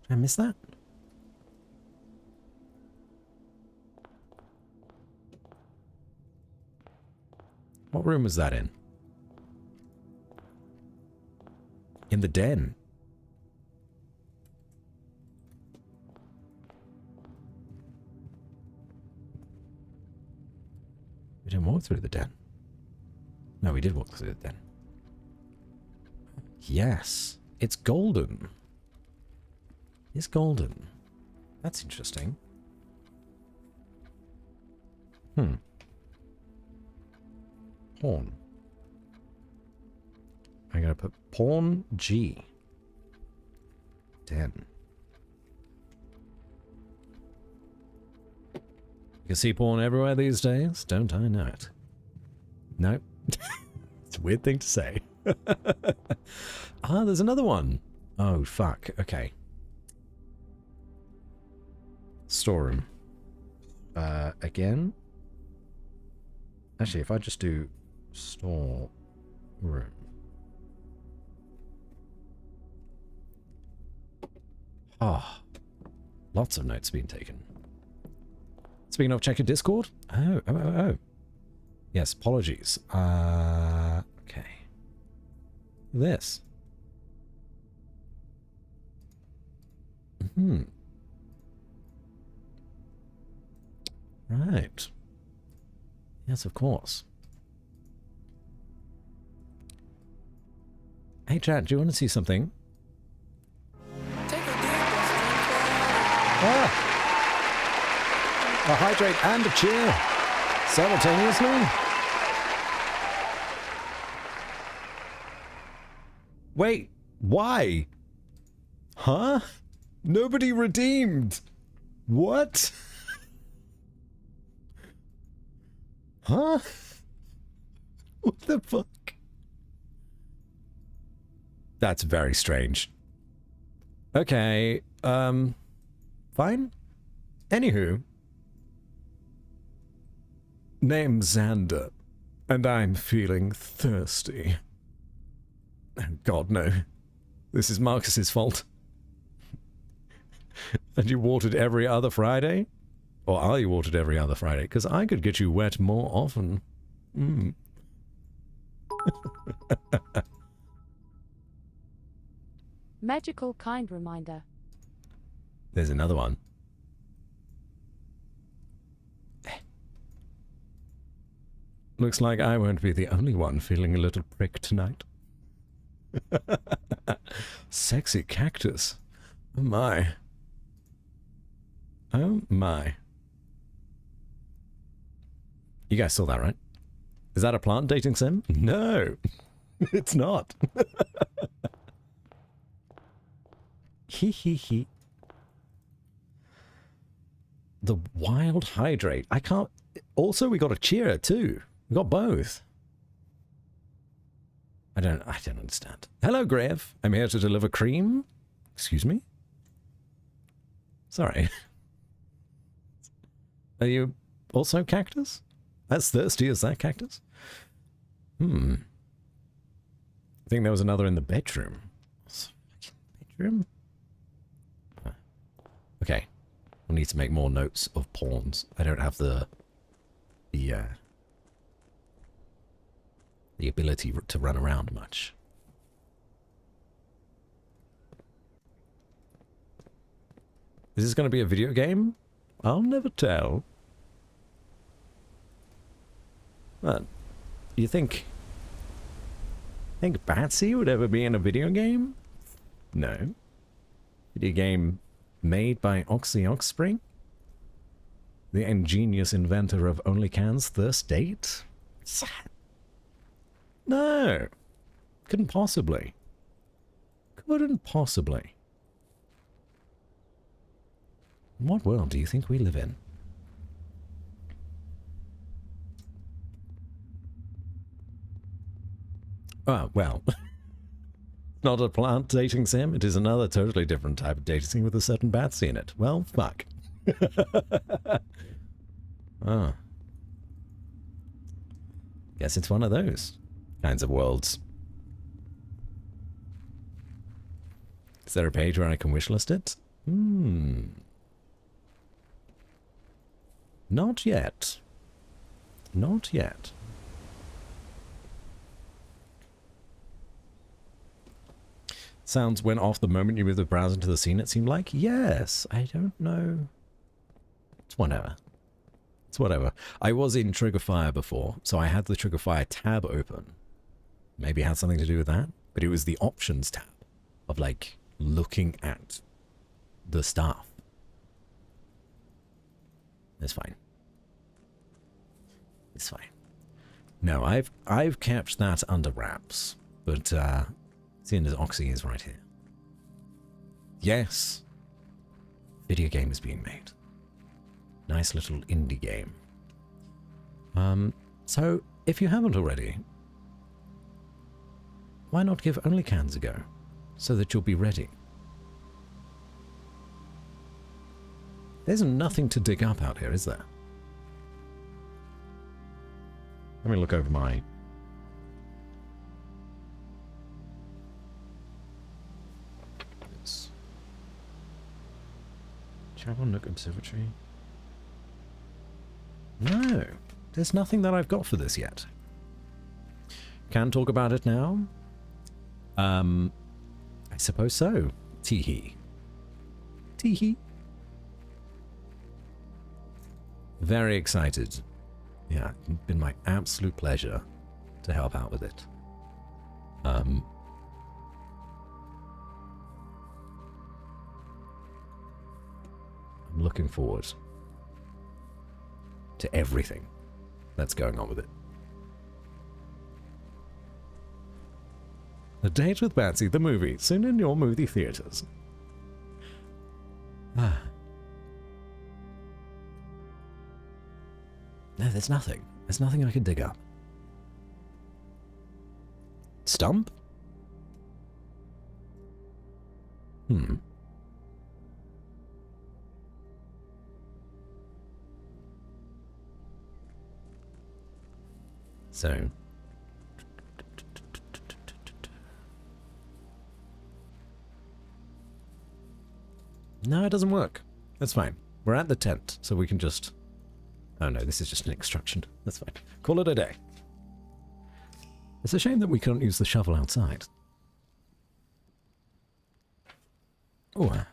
Did I miss that? What room was that in? In the den. We didn't walk through the den. No, we did walk through the den. Yes, it's golden. It's golden. That's interesting. Pawn. I'm gonna put pawn G. 10. You can see pawn everywhere these days, don't I know it? No. It's a weird thing to say. Ah, there's another one. Oh, fuck. Okay. Storeroom. Again? Actually, if I just do storeroom. Ah. Lots of notes being taken. Speaking of, check your Discord. Oh. Yes, apologies. Okay. This. Right. Yes, of course. Hey, chat, do you want to see something? Take a deep breath, Ah! A hydrate and a cheer simultaneously? Wait, why? Huh? Nobody redeemed. What? Huh? What the fuck? That's very strange. Okay, fine. Anywho. Name's Xander, and I'm feeling thirsty. Oh, God, no. This is Marcus's fault. And you watered every other Friday? Or are you watered every other Friday? Because I could get you wet more often. Magical kind reminder. There's another one. Looks like I won't be the only one feeling a little prick tonight. Sexy cactus. Oh my. Oh my. You guys saw that, right? Is that a plant dating sim? No, it's not. Hee hee hee. The wild hydrate. I can't... Also, we got a cheer, too. We got both. I don't understand. Hello, Grev. I'm here to deliver cream. Excuse me? Sorry. Are you also cactus? As thirsty as that cactus? I think there was another in the bedroom. Bedroom? Okay. We'll need to make more notes of pawns. I don't have the ability to run around much. Is this going to be a video game? I'll never tell. What? You think Batsy would ever be in a video game? No. Video game made by Oxy Oxspring? The ingenious inventor of Only Cans Thirst Date? No. Couldn't possibly. Couldn't possibly. What world do you think we live in? Oh, well. Not a plant dating sim. It is another totally different type of dating sim with a certain Batsy in it. Well, fuck. Ah. Guess it's one of those kinds of worlds. Is there a page where I can wishlist it? Not yet. Not yet. Sounds went off the moment you moved the browser into the scene, it seemed like? Yes, I don't know. It's whatever. It's whatever. I was in Triggerfire before, so I had the Triggerfire tab open. Maybe it had something to do with that, but it was the options tab of, like, looking at the stuff. It's fine. It's fine. No, I've kept that under wraps, but seeing as Oxy is right here. Yes. Video game is being made. Nice little indie game. So if you haven't already, why not give Only Cans a go so that you'll be ready? There's nothing to dig up out here, is there? Let me look over my... Chapel Nook Observatory. No, there's nothing that I've got for this yet. Can talk about it now? I suppose so. Tee-hee. Tee-hee. Very excited. Yeah, it's been my absolute pleasure to help out with it. I'm looking forward to everything that's going on with it. A Date with Batsy, the movie, soon in your movie theaters. Ah. No, there's nothing. There's nothing I can dig up. Stump? So... No, it doesn't work. That's fine. We're at the tent, so we can just... Oh no, this is just an instruction. That's fine. Call it a day. It's a shame that we couldn't use the shovel outside. Oh.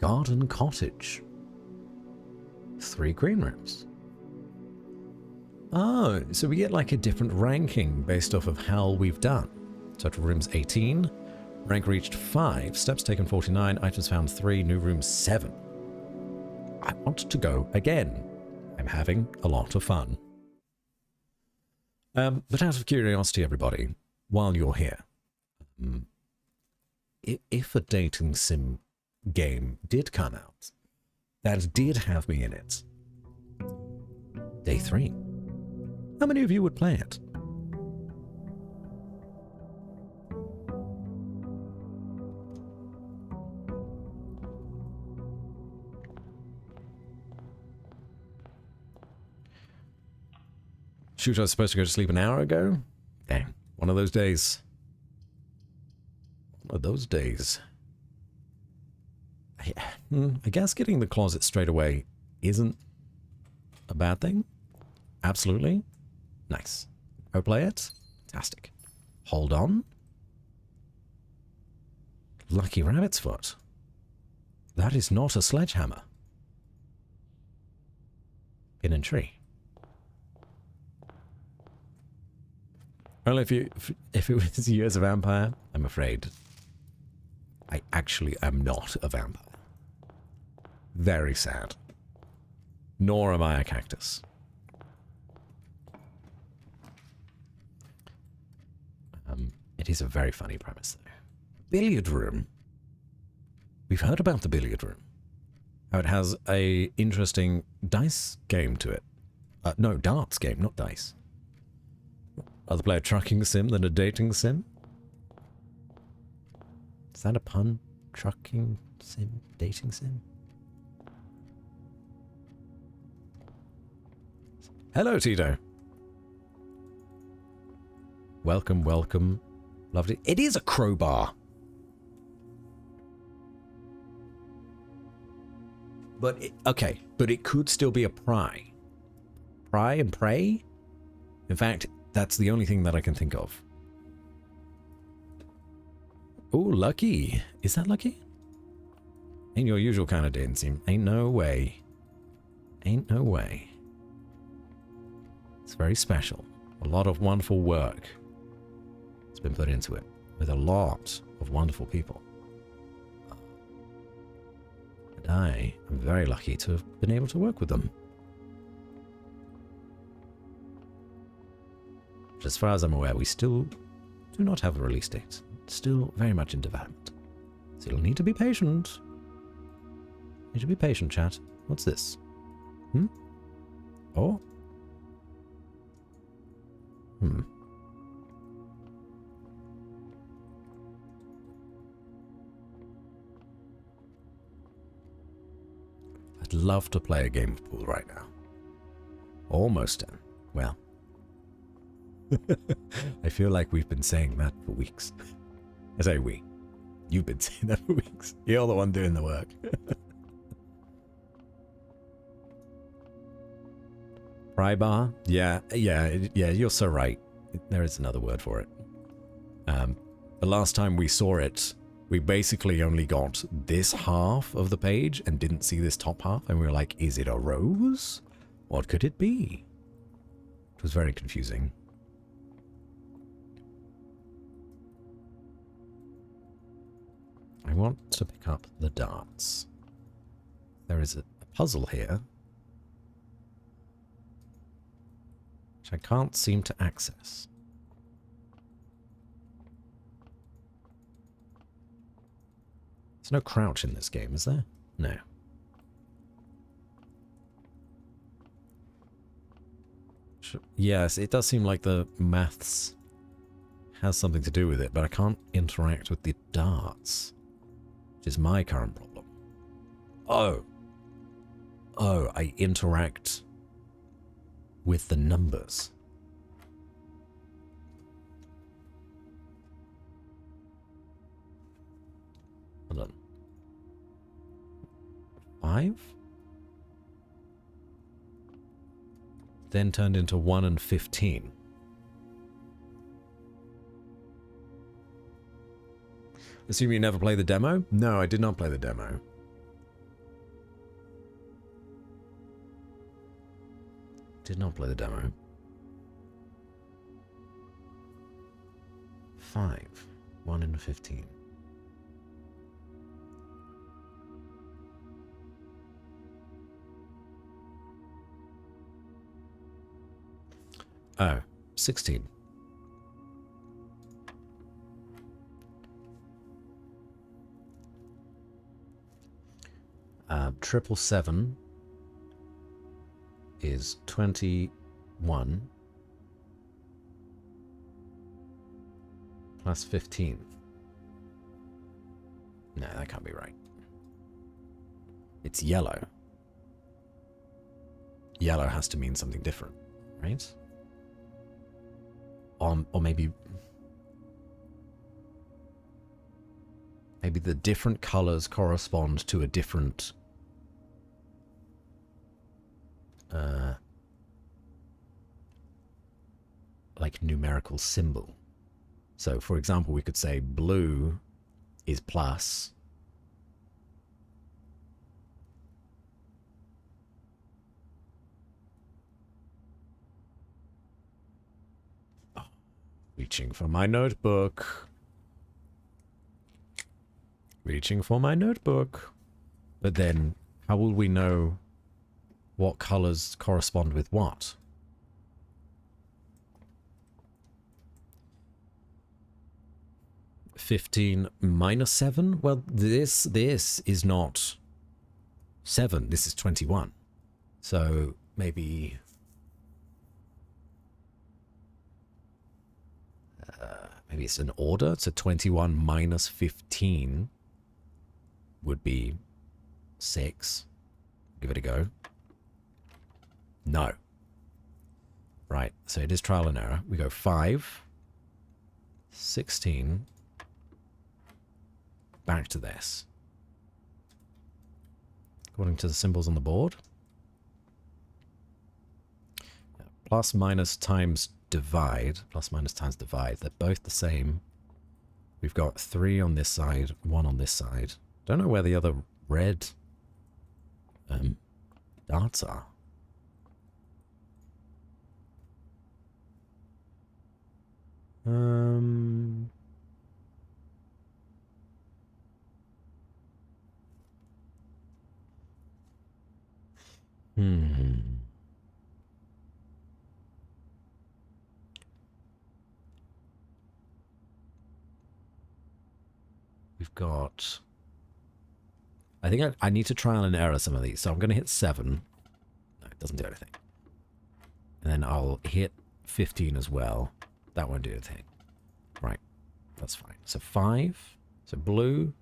Garden cottage. 3 green rooms. Oh, so we get like a different ranking based off of how we've done. Total rooms 18, rank reached 5, steps taken 49, items found 3, new rooms 7. I want to go again. I'm having a lot of fun. But out of curiosity, everybody, while you're here, if a dating sim game did come out that did have me in it, day 3, how many of you would play it? Shoot, I was supposed to go to sleep an hour ago? Damn, one of those days. One of those days. I guess getting the closet straight away isn't a bad thing. Absolutely. Nice. Go play it. Fantastic. Hold on. Lucky rabbit's foot. That is not a sledgehammer. Pin and tree. Well, if it was you as a vampire, I'm afraid I actually am not a vampire. Very sad. Nor am I a cactus. It is a very funny premise, though. Billiard room. We've heard about the billiard room. How it has a interesting dice game to it. No, darts game, not dice. Rather play a trucking sim than a dating sim? Is that a pun? Trucking sim? Dating sim? Hello, Tito. Welcome, welcome. Lovely. It is a crowbar. But, okay, but it could still be a pry. Pry and pray? In fact, that's the only thing that I can think of. Oh, lucky. Is that lucky? Ain't your usual kind of dancing. Ain't no way. Ain't no way. It's very special. A lot of wonderful work has been put into it with a lot of wonderful people. And I am very lucky to have been able to work with them. But as far as I'm aware, we still do not have a release date. It's still very much in development. So you'll need to be patient. Need to be patient, chat. What's this? Oh? I'd love to play a game of pool right now. Almost done. Well, I feel like we've been saying that for weeks. I say we. You've been saying that for weeks. You're the one doing the work. Pry bar? Yeah, you're so right. There is another word for it. The last time we saw it, we basically only got this half of the page and didn't see this top half, and we were like, is it a rose? What could it be? It was very confusing. I want to pick up the darts. There is a puzzle here, which I can't seem to access. There's no crouch in this game, is there? No. Yes, it does seem like the maths has something to do with it, but I can't interact with the darts, which is my current problem. Oh, I interact with the numbers. Hold on. 5? Then turned into 1 and 15. Assume you never play the demo? No, I did not play the demo. Did not play the demo. 5. 1 in 15. Oh, 16. Triple 7 is 21 plus 15. No, that can't be right. It's yellow. Yellow has to mean something different, right? Or maybe the different colors correspond to a different like numerical symbol. So for example, we could say blue is plus reaching for my notebook. Reaching for my notebook. But then, how will we know what colors correspond with what? (15 minus 7? Well, this is not 7. This is 21. So, maybe... maybe it's an order. So 21 minus 15 would be 6. Give it a go. No. Right, so it is trial and error. We go 5, 16, back to this. According to the symbols on the board. Plus, minus, times, divide. Plus, minus, times, divide. They're both the same. We've got 3 on this side, 1 on this side. Don't know where the other red darts are. We've got... I think I need to trial and error some of these. So I'm going to hit 7. No, it doesn't do anything. And then I'll hit 15 as well. That won't do anything. Right. That's fine. So 5. So blue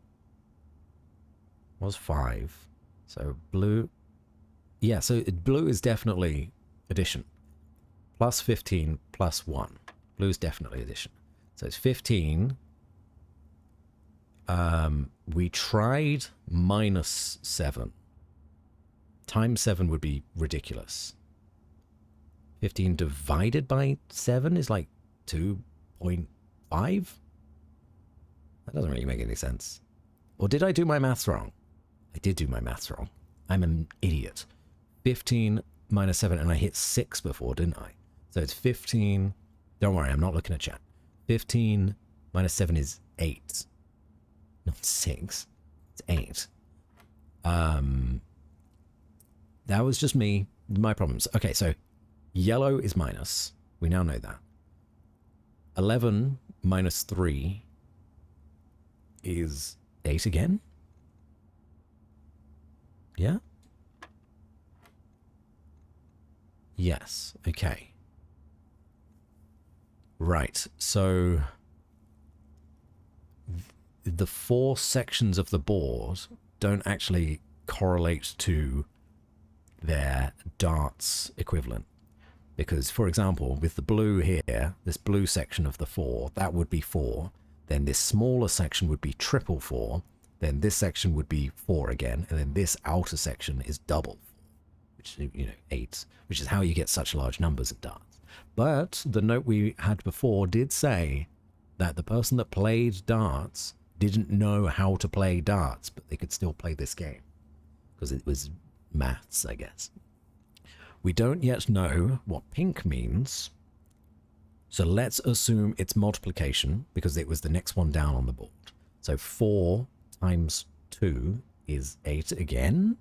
was 5. So blue... Yeah, so blue is definitely addition. Plus 15 plus 1. Blue is definitely addition. So it's 15... we tried minus 7. Times 7 would be ridiculous. 15 divided by 7 is like 2.5? That doesn't really make any sense. Or did I do my maths wrong? I did do my maths wrong. I'm an idiot. 15 minus 7, and I hit 6 before, didn't I? So it's 15... Don't worry, I'm not looking at chat. 15 minus 7 is 8. Not 6. It's 8. That was just me. My problems. Okay, so yellow is minus. We now know that. 11 minus 3 is 8 again? Yeah? Yes. Okay. Right. So... the 4 sections of the board don't actually correlate to their darts equivalent. Because, for example, with the blue here, this blue section of the 4, that would be 4. Then this smaller section would be triple 4. Then this section would be 4 again. And then this outer section is double 4, which is, 8, which is how you get such large numbers of darts. But the note we had before did say that the person that played darts didn't know how to play darts, but they could still play this game. Because it was maths, I guess. We don't yet know what pink means. So let's assume it's multiplication because it was the next one down on the board. So 4 times 2 is 8 again.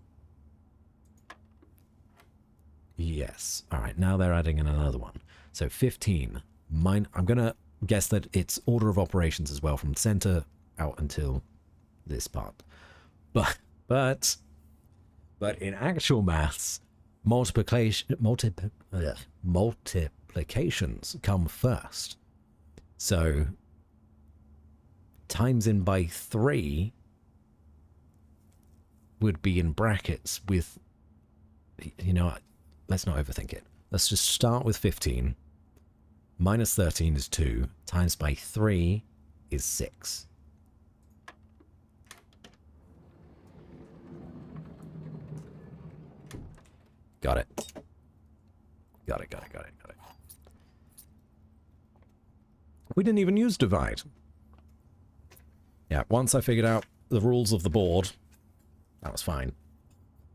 Yes. All right, now they're adding in another one. So 15. I'm going to guess that it's order of operations as well from center out until this part. But in actual maths, multiplications come first. So times in by 3 would be in brackets with, you know, let's not overthink it. Let's just start with 15. Minus 13 is 2. Times by 3 is 6. Got it. Got it. We didn't even use divide. Yeah, once I figured out the rules of the board, that was fine.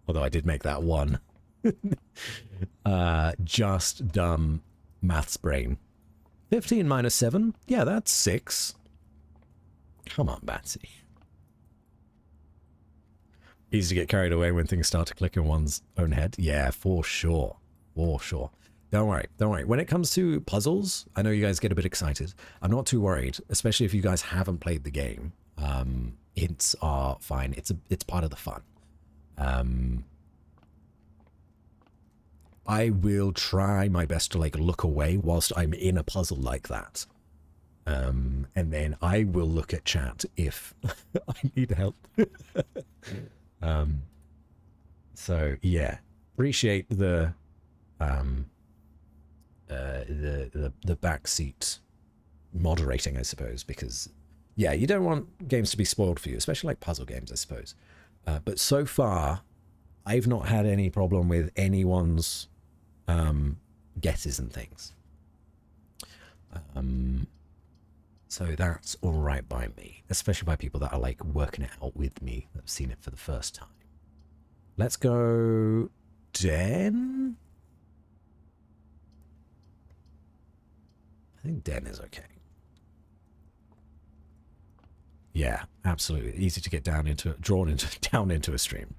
Although I did make that 1. Just dumb maths brain. 15 minus 7? Yeah, that's 6. Come on, Batsy. Easy to get carried away when things start to click in one's own head. Yeah, for sure. For sure. Don't worry. When it comes to puzzles, I know you guys get a bit excited. I'm not too worried, especially if you guys haven't played the game. Hints are fine. It's part of the fun. I will try my best to like look away whilst I'm in a puzzle like that. And then I will look at chat if I need help. So yeah, appreciate the backseat moderating, I suppose, because yeah, you don't want games to be spoiled for you, especially like puzzle games, I suppose. But so far, I've not had any problem with anyone's guesses and things. So that's all right by me, especially by people that are like working it out with me, that have seen it for the first time. Let's go Den. I think Den is okay. Yeah, absolutely. Easy to get down into, down into a stream.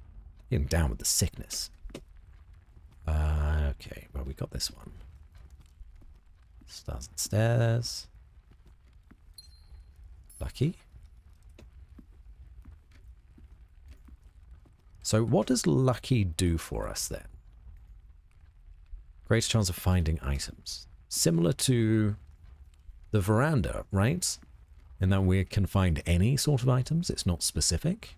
Getting down with the sickness. Okay, well, we got this one. Stars and stairs. Lucky. So what does lucky do for us then? Greater chance of finding items. Similar to the veranda, right? In that we can find any sort of items. It's not specific.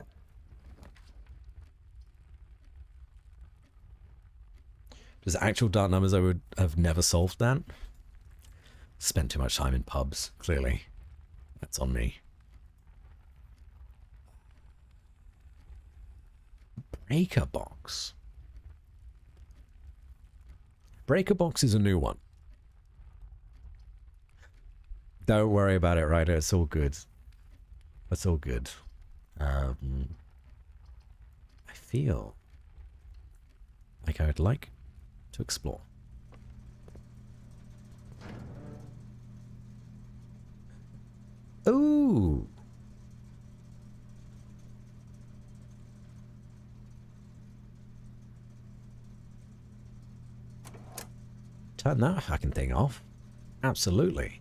Does actual dark numbers, I would have never solved that. Spent too much time in pubs, clearly. That's on me. Breaker box. Breaker box is a new one. Don't worry about it, Ryder. It's all good. It's all good. I feel like I would like to explore. Ooh. Turn that fucking thing off. Absolutely.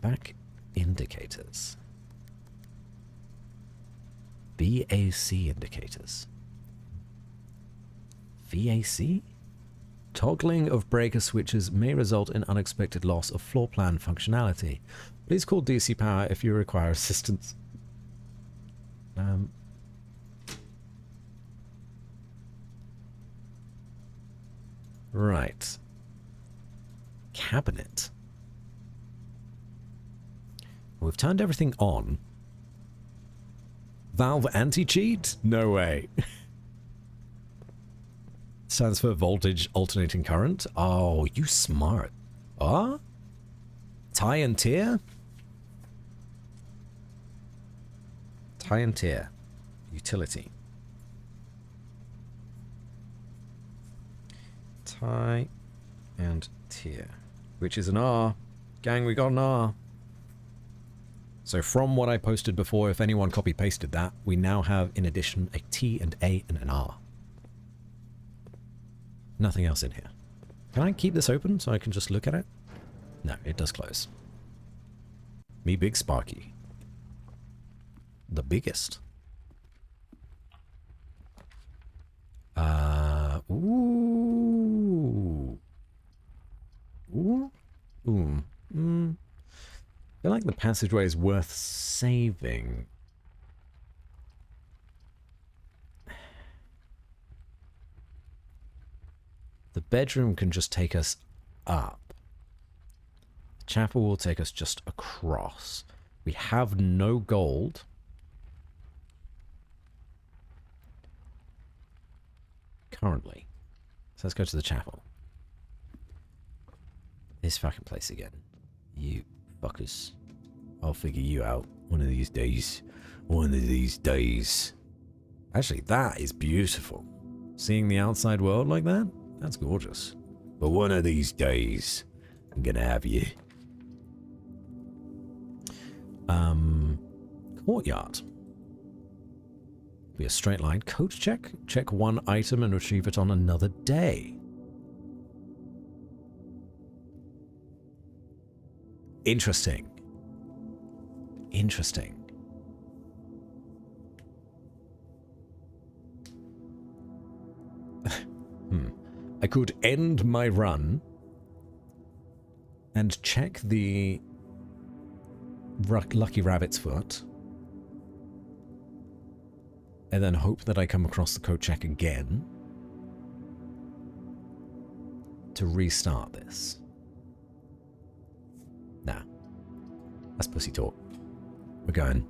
Back indicators. VAC indicators. VAC? Toggling of breaker switches may result in unexpected loss of floor plan functionality. Please call DC Power if you require assistance. Right. Cabinet. We've turned everything on. Valve anti-cheat? No way. Stands for voltage alternating current. Oh, you smart. Ah? Tie and tear? Tie and tear. Utility. Tie and tear. which is an R. Gang, we got an R. So from what I posted before, if anyone copy-pasted that, we now have, in addition, a T and A and an R. Nothing else in here. Can I keep this open so I can just look at it? No, it does close. Me big Sparky. The biggest. Ooh. Ooh. Ooh. I feel like the passageway is worth saving. The bedroom can just take us up. The chapel will take us just across. We have no gold. Currently. So let's go to the chapel. This fucking place again. You fuckers. I'll figure you out one of these days. One of these days. Actually, that is beautiful. Seeing the outside world like that? That's gorgeous. But one of these days, I'm gonna have you. Courtyard. Be a straight line. Code check. Check one item and retrieve it on another day. Interesting. Interesting. I could end my run and check the Lucky Rabbit's Foot and then hope that I come across the code check again to restart this. Nah. That's pussy talk. We're going.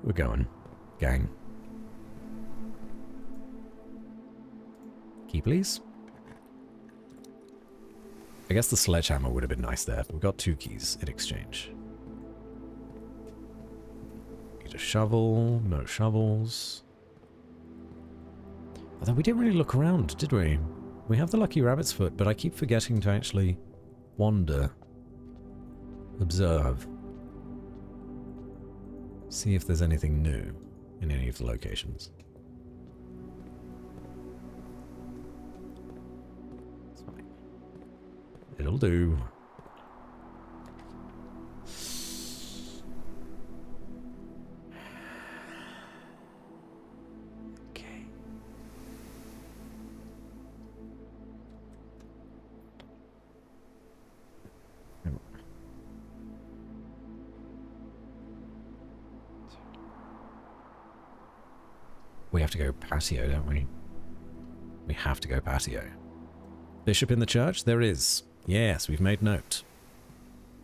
We're going, gang. Key, please. I guess the sledgehammer would have been nice there. We've got 2 keys in exchange. Need a shovel. No shovels. Although we didn't really look around, did we? We have the Lucky Rabbit's Foot, but I keep forgetting to actually wander. Observe. See if there's anything new in any of the locations. It's fine. It'll do. Okay. We have to go patio, don't we? We have to go patio. Bishop in the church? There is. Yes, we've made note.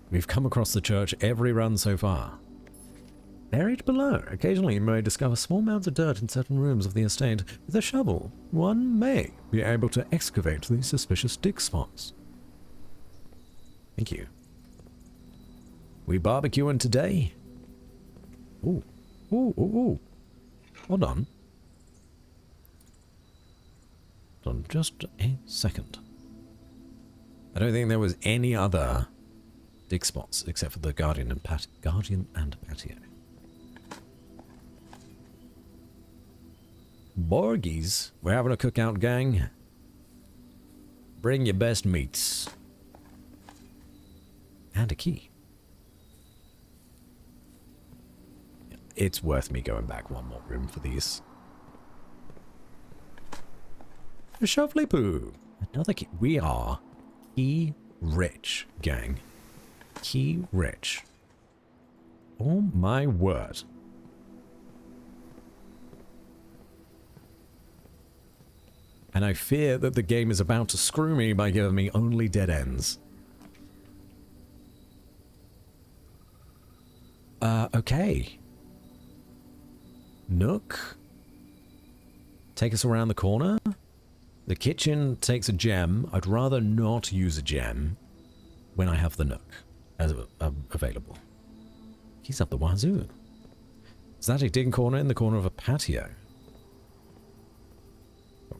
We've come across the church every run so far. Buried below. Occasionally you may discover small mounds of dirt in certain rooms of the estate. With a shovel, one may be able to excavate these suspicious dig spots. Thank you. We barbecuing today? Ooh. Ooh, ooh, ooh. Hold on. Hold on just a second. I don't think there was any other dig spots except for the Guardian and Patio. Borgies, we're having a cookout, gang. Bring your best meats. And a key. It's worth me going back one more room for these. A shuffly poo. Another key. We are key rich, gang. Key rich. Oh my word. And I fear that the game is about to screw me by giving me only dead ends. Okay. Nook. Take us around the corner. The kitchen takes a gem. I'd rather not use a gem when I have the Nook as available. He's up the wazoo. Is that a dig corner in the corner of a patio?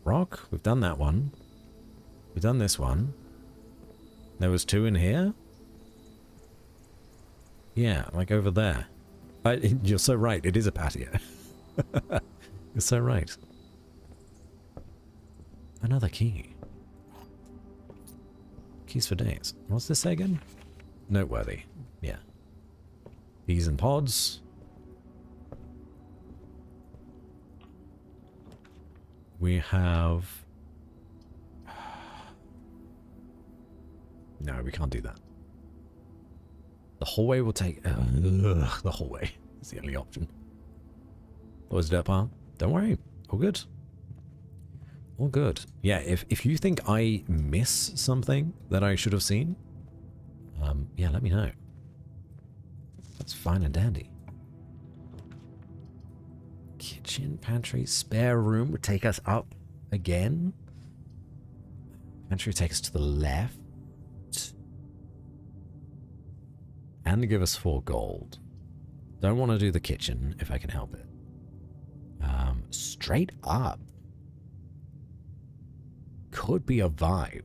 Rock, we've done that one. We've done this one. There was 2 in here? Yeah, like over there. You're so right, it is a patio. You're so right. Another key. Keys for days. What's this say again? Noteworthy. Yeah. Bees and pods. We have... No, we can't do that. The hallway will take... the hallway is the only option. What was that part? Don't worry. All good. All good. Yeah, if you think I miss something that I should have seen, yeah, let me know. That's fine and dandy. Kitchen, pantry, spare room would take us up again. Pantry would take us to the left. And give us 4 gold. Don't want to do the kitchen if I can help it. Straight up. Could be a vibe.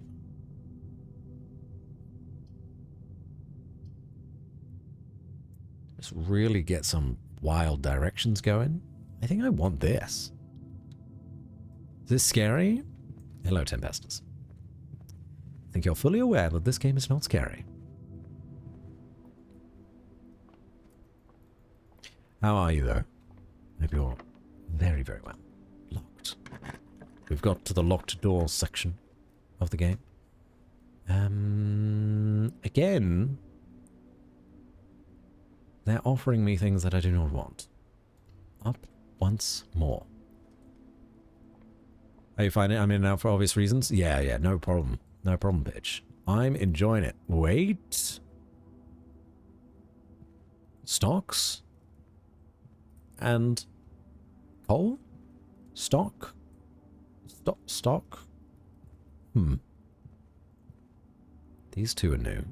Let's really get some wild directions going. I think I want this. Is this scary? Hello, Tempesters. I think you're fully aware that this game is not scary. How are you, though? Maybe you're very, very well. Locked. We've got to the locked doors section of the game. Again, they're offering me things that I do not want. Up once more. How you find it? I'm in now for obvious reasons? Yeah, no problem. No problem, bitch. I'm enjoying it. Wait. Stocks? And coal? Stock? Stock? These 2 are new.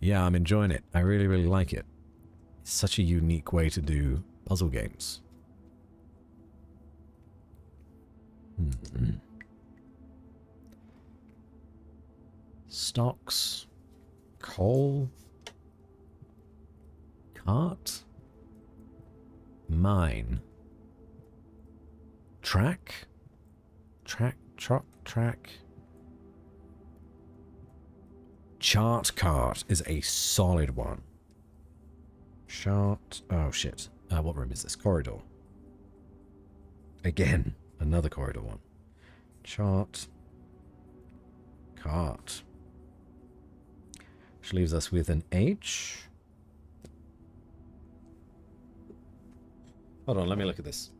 Yeah, I'm enjoying it. I really, really like it. It's such a unique way to do puzzle games. Stocks. Coal. Cart. Mine. Track. Track. Chart cart is a solid one. Chart. Oh shit. What room is this? Corridor. Again, another corridor one. Chart. Cart. Which leaves us with an H. Hold on, let me look at this.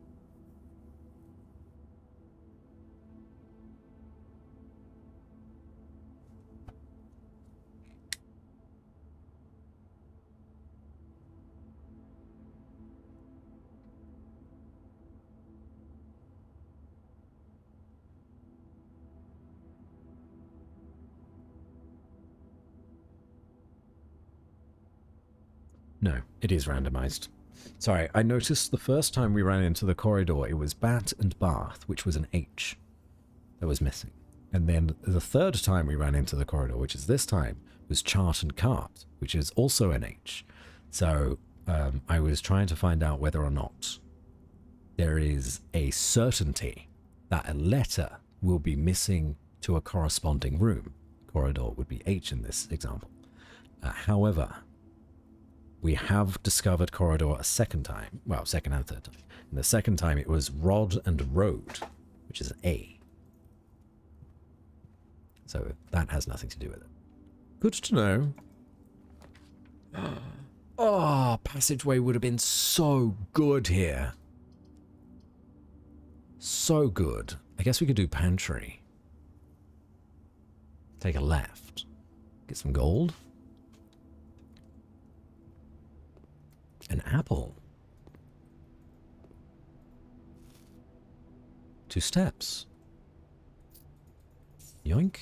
No, it is randomized. Sorry, I noticed the first time we ran into the corridor, it was bat and bath, which was an H that was missing. And then the third time we ran into the corridor, which is this time, was chart and cart, which is also an H. So I was trying to find out whether or not there is a certainty that a letter will be missing to a corresponding room. Corridor would be H in this example. However, we have discovered corridor a second time. Well, second and third time. And the second time it was rod and road, which is an A. So that has nothing to do with it. Good to know. Oh, passageway would have been so good here. So good. I guess we could do pantry. Take a left. Get some gold. An apple. 2 steps. Yoink.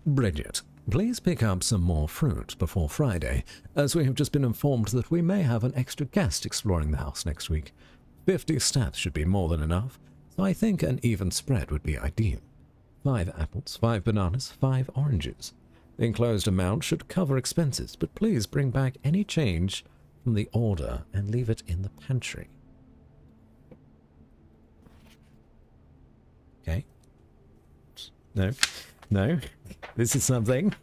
Bridget, please pick up some more fruit before Friday, as we have just been informed that we may have an extra guest exploring the house next week. 50 steps should be more than enough, so I think an even spread would be ideal. 5 apples, 5 bananas, 5 oranges. The enclosed amount should cover expenses, but please bring back any change from the order and leave it in the pantry. Okay. No. No. This is something.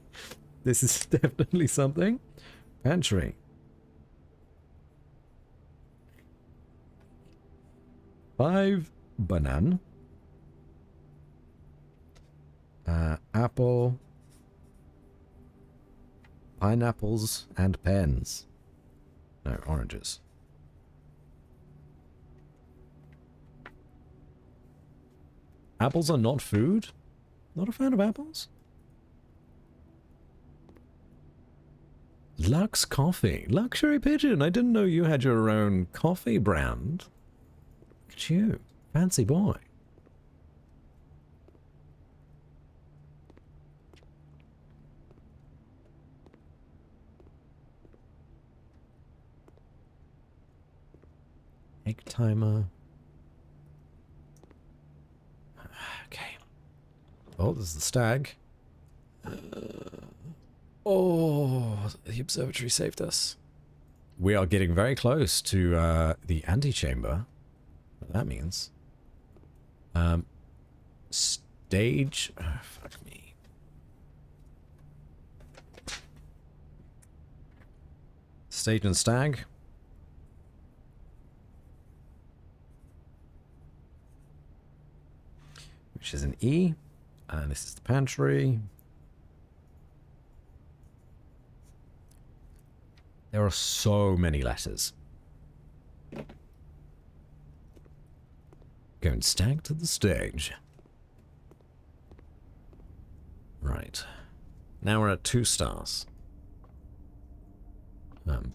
This is definitely something. Pantry. 5 banana. Apple. Pineapples and pens. No, oranges. Apples are not food? Not a fan of apples? Lux Coffee. Luxury Pigeon. I didn't know you had your own coffee brand. Look at you. Fancy boy. Egg timer. Okay. Oh, this is the stag. Oh, the observatory saved us. We are getting very close to the antechamber. What that means. Stage. Oh, fuck me. Stage and stag. Which is an E. And this is the pantry. There are so many letters. Going stag to the stage. Right. Now we're at 2 stars.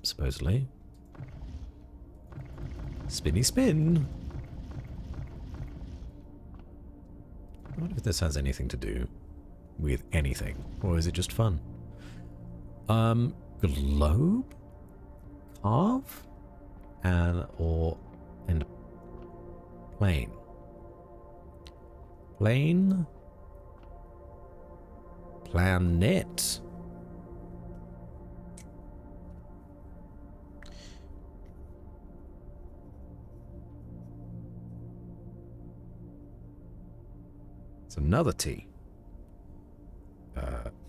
Supposedly. Spinny spin. I wonder if this has anything to do with anything, or is it just fun? Globe? Carve? And plane. Plane? Planet? It's another T.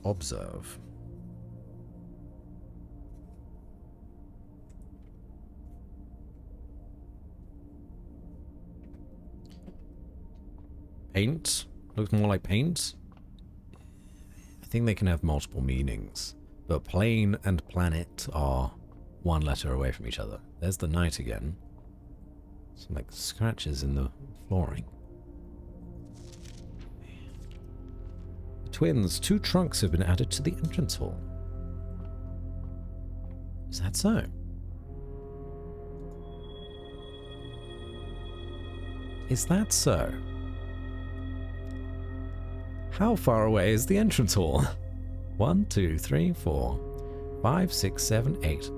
Observe. Paint. Looks more like paint. I think they can have multiple meanings. But plane and planet are 1 letter away from each other. There's the night again. Some like scratches in the flooring. Twins, 2 trunks have been added to the entrance hall. Is that so? Is that so? How far away is the entrance hall? 1, 2, 3, 4, 5, 6, 7, 8,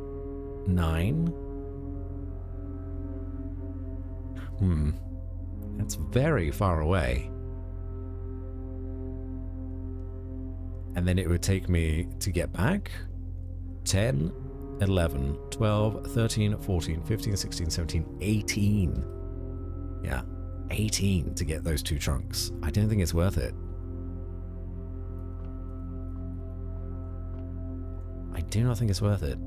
9. That's very far away. And then it would take me to get back 10, 11, 12, 13, 14, 15, 16, 17, 18. Yeah, 18 to get those 2 trunks. I don't think it's worth it. I do not think it's worth it.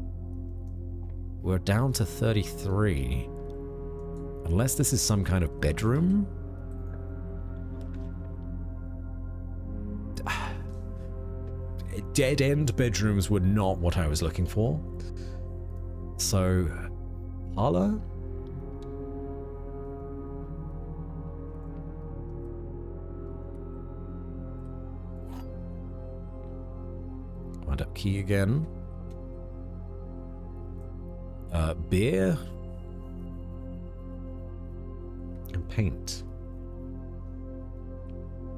We're down to 33. Unless this is some kind of bedroom. Dead-end bedrooms were not what I was looking for. So, parlor? Wind up key again. Beer. And paint.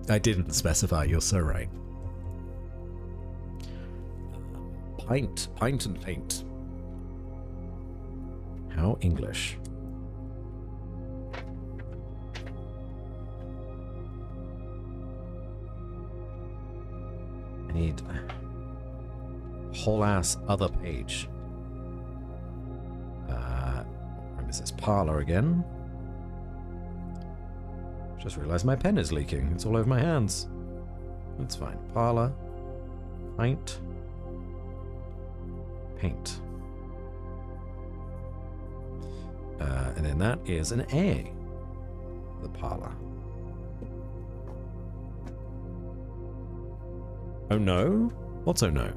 I didn't specify, you're so right. Pint and paint. How English. need whole ass other page. Where is this? Parlor again. Just realized my pen is leaking. It's all over my hands. That's fine. Parlor. Paint. Paint. And then that is an A. The parlor. Oh no? What's oh no?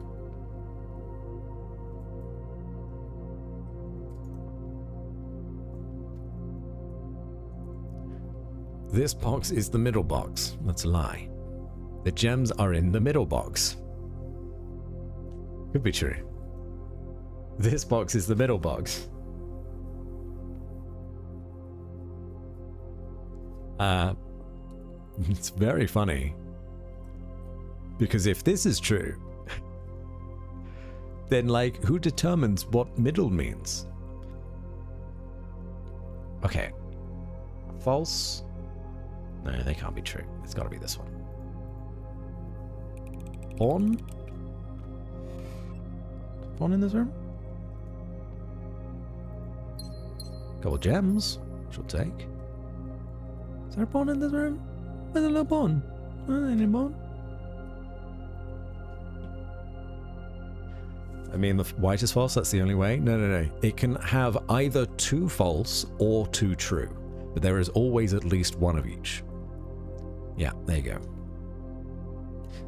This box is the middle box. That's a lie. The gems are in the middle box. Could be true. This box is the middle box. It's very funny. Because if this is true, then, like, who determines what middle means? Okay. False. No, they can't be true. It's got to be this one. Pawn? Pawn in this room? Couple gems. She'll take. Is there a pawn in this room? Where's a little pawn? Any pawn? I mean, the white is false. That's the only way. No. It can have either 2 false or 2 true. But there is always at least one of each. Yeah, there you go.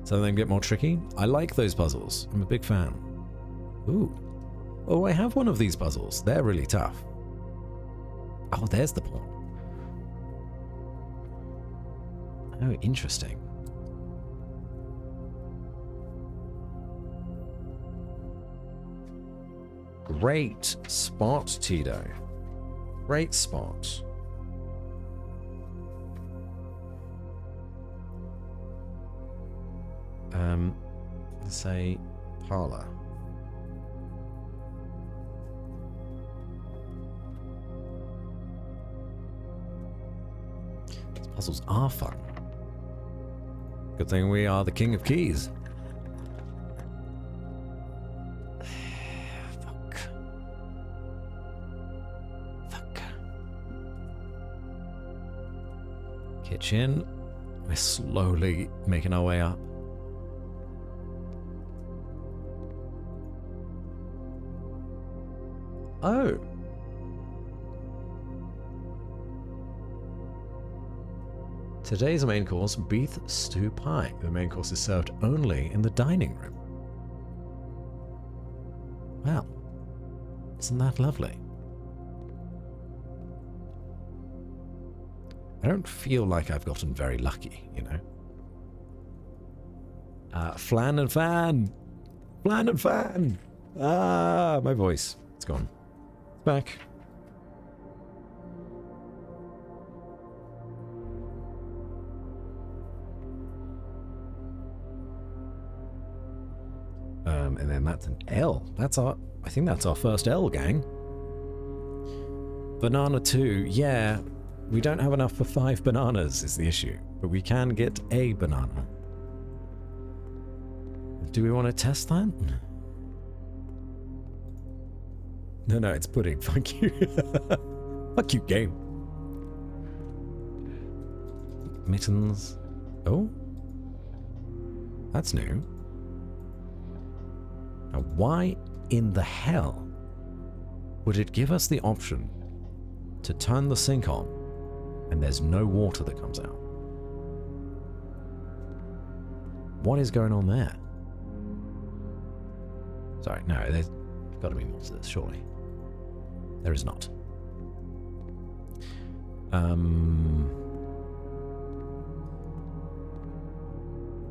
Some of them get more tricky. I like those puzzles. I'm a big fan. Ooh. Oh, I have one of these puzzles. They're really tough. Oh, there's the pawn. Oh, interesting. Great spot, Tito. Great spot. Let's say parlor. These puzzles are fun. Good thing we are the king of keys. Fuck. Kitchen. We're slowly making our way up. Oh. Today's main course, beef stew pie. The main course is served only in the dining room. Well, isn't that lovely? I don't feel like I've gotten very lucky, you know? Flan and fan! Flan and fan! Ah, my voice. It's gone. Back. And then that's an L. I think that's our first L, gang. Banana 2. Yeah, we don't have enough for 5 bananas is the issue. But we can get a banana. Do we want to test that? No, it's pudding. Fuck you. Fuck you, game. Mittens. Oh? That's new. Now, why in the hell would it give us the option to turn the sink on and there's no water that comes out? What is going on there? Sorry, no, there's got to be more to this, surely. There is not.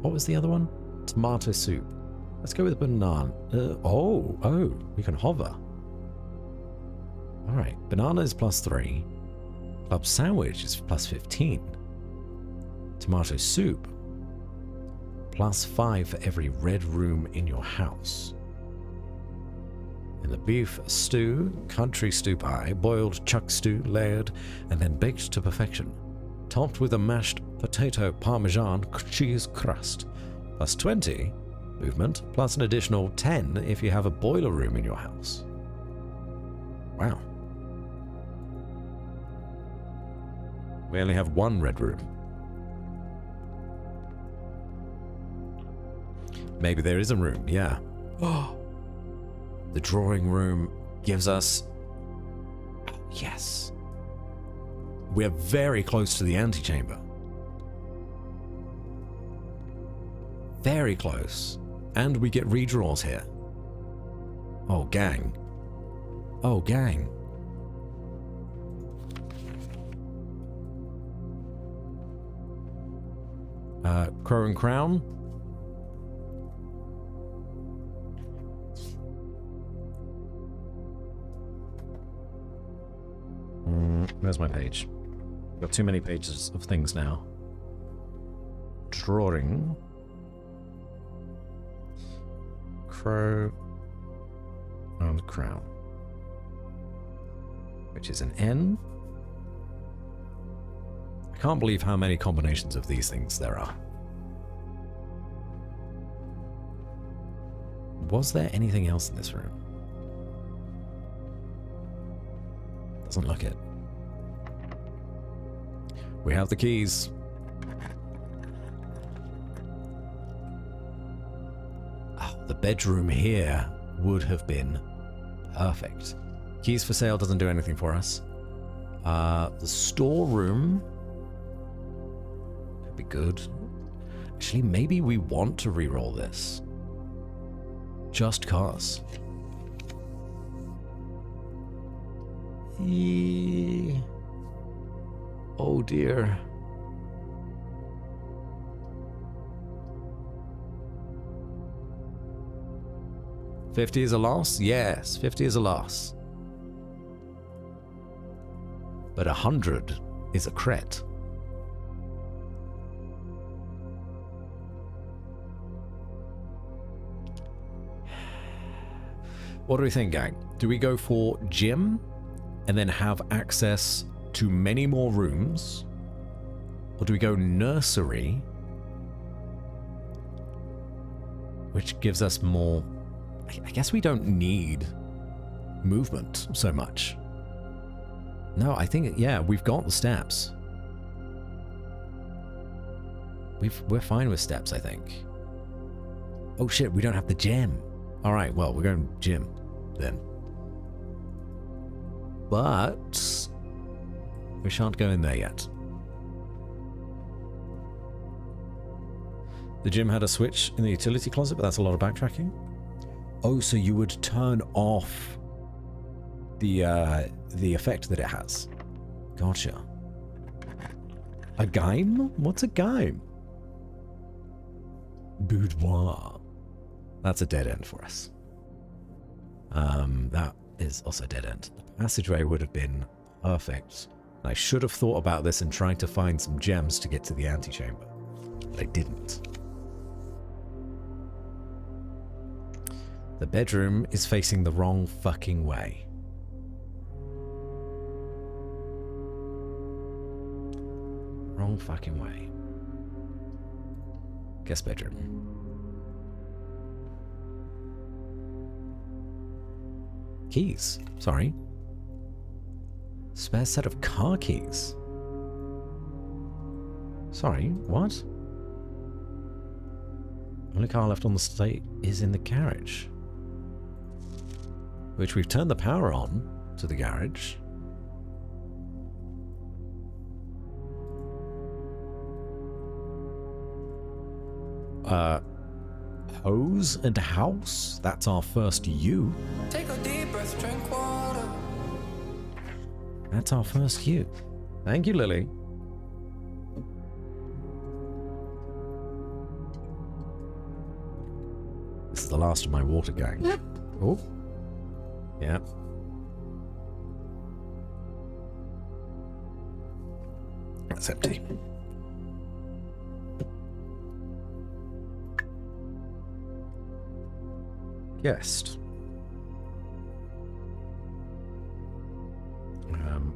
What was the other one? Tomato soup. Let's go with banana. Oh, we can hover. Alright, banana is +3. Club sandwich is +15. Tomato soup, +5 for every red room in your house. And the beef stew, country stew pie, boiled chuck stew, layered, and then baked to perfection. Topped with a mashed potato parmesan cheese crust. +20 movement, plus an additional 10 if you have a boiler room in your house. Wow. We only have one red room. Maybe there is a room, yeah. Oh, the drawing room gives us... Yes. We're very close to the antechamber. Very close. And we get redraws here. Oh, gang. Oh, gang. Crow and Crown. Where's my page? Got too many pages of things now. Drawing. Crow and Crown. Which is an N. I can't believe how many combinations of these things there are. Was there anything else in this room? Doesn't look it. We have the keys. Oh, the bedroom here would have been perfect. Keys for sale doesn't do anything for us. The storeroom could be good. Actually, maybe we want to reroll this. Just cause. Oh dear. $50 is a loss? Yes, 50 is a loss. But 100 is a crit. What do we think, gang? Do we go for gym and then have access to many more rooms? Or do we go nursery, which gives us more... I guess we don't need movement so much. No, I think, yeah, we've got the steps. We're fine with steps, I think. Oh shit, we don't have the gym. Alright, well, we're going gym then. But we shan't go in there yet. The gym had a switch in the utility closet, but that's a lot of backtracking. Oh, so you would turn off the effect that it has. Gotcha. A game? What's a game? Boudoir. That's a dead end for us. That is also a dead end. The passageway would have been perfect. I should have thought about this and tried to find some gems to get to the antechamber, but I didn't. The bedroom is facing the wrong fucking way. Wrong fucking way. Guest bedroom. Keys. Sorry. Spare set of car keys. Sorry, what? Only car left on the state is in the garage. Which we've turned the power on to the garage. Hose and house? That's our first U. Take a deep breath, drink water. That's our first U. Thank you, Lily. This is the last of my water gang. Yep. Oh. Yeah. That's empty. Guest.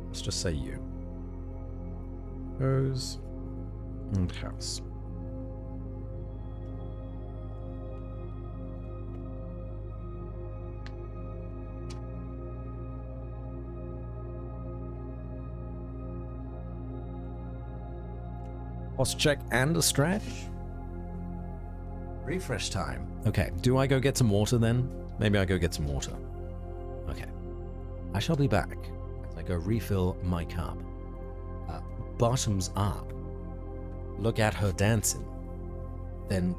Let's just say you. Hose and house. Post check and a stretch. Refresh time. Okay, do I go get some water then? Maybe I go get some water. Okay. I shall be back as I go refill my cup. Bottoms up. Look at her dancing. Then...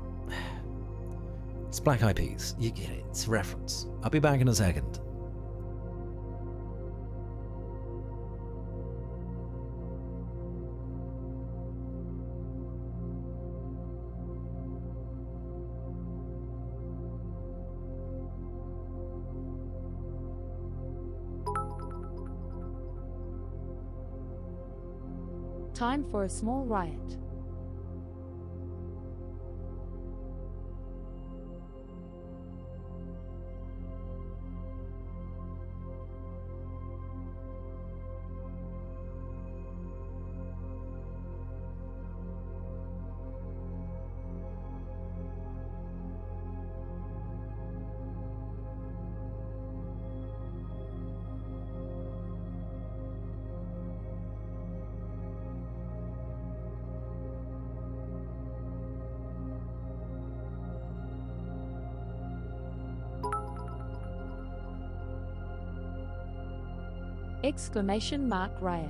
It's Black Eyed Peas. You get it. It's a reference. I'll be back in a second. Time for a small riot. Exclamation mark riot.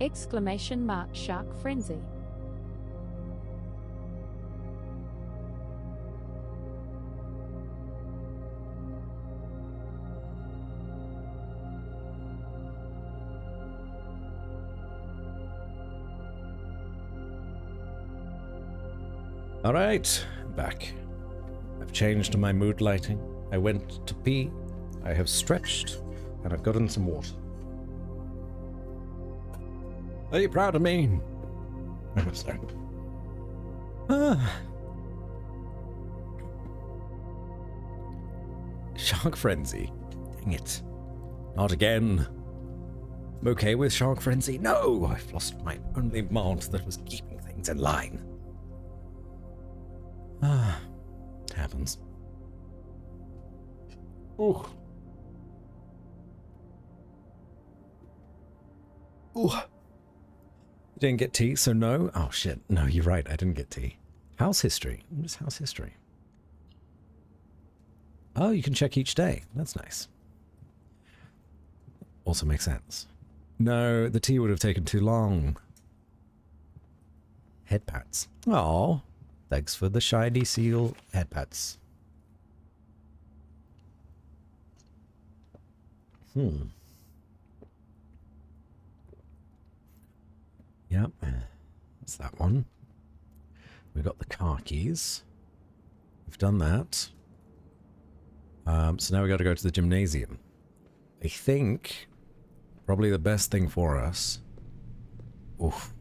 Exclamation mark shark frenzy. All right, back. I've changed my mood lighting. I went to pee. I have stretched, and I've gotten some water. Are you proud of me? I hope so. Shark Frenzy. Dang it. Not again. I'm okay with Shark Frenzy. No! I've lost my only mod that was keeping things in line. It happens. Ooh. Ooh. You didn't get tea, so no? Oh shit. No, you're right. I didn't get tea. House history. What is house history? Oh, you can check each day. That's nice. Also makes sense. No, the tea would have taken too long. Head pats. Oh, thanks for the shiny seal head pats. Yep, that's that one. We got the car keys. We've done that. So now we got to go to the gymnasium. I think probably the best thing for us, oof,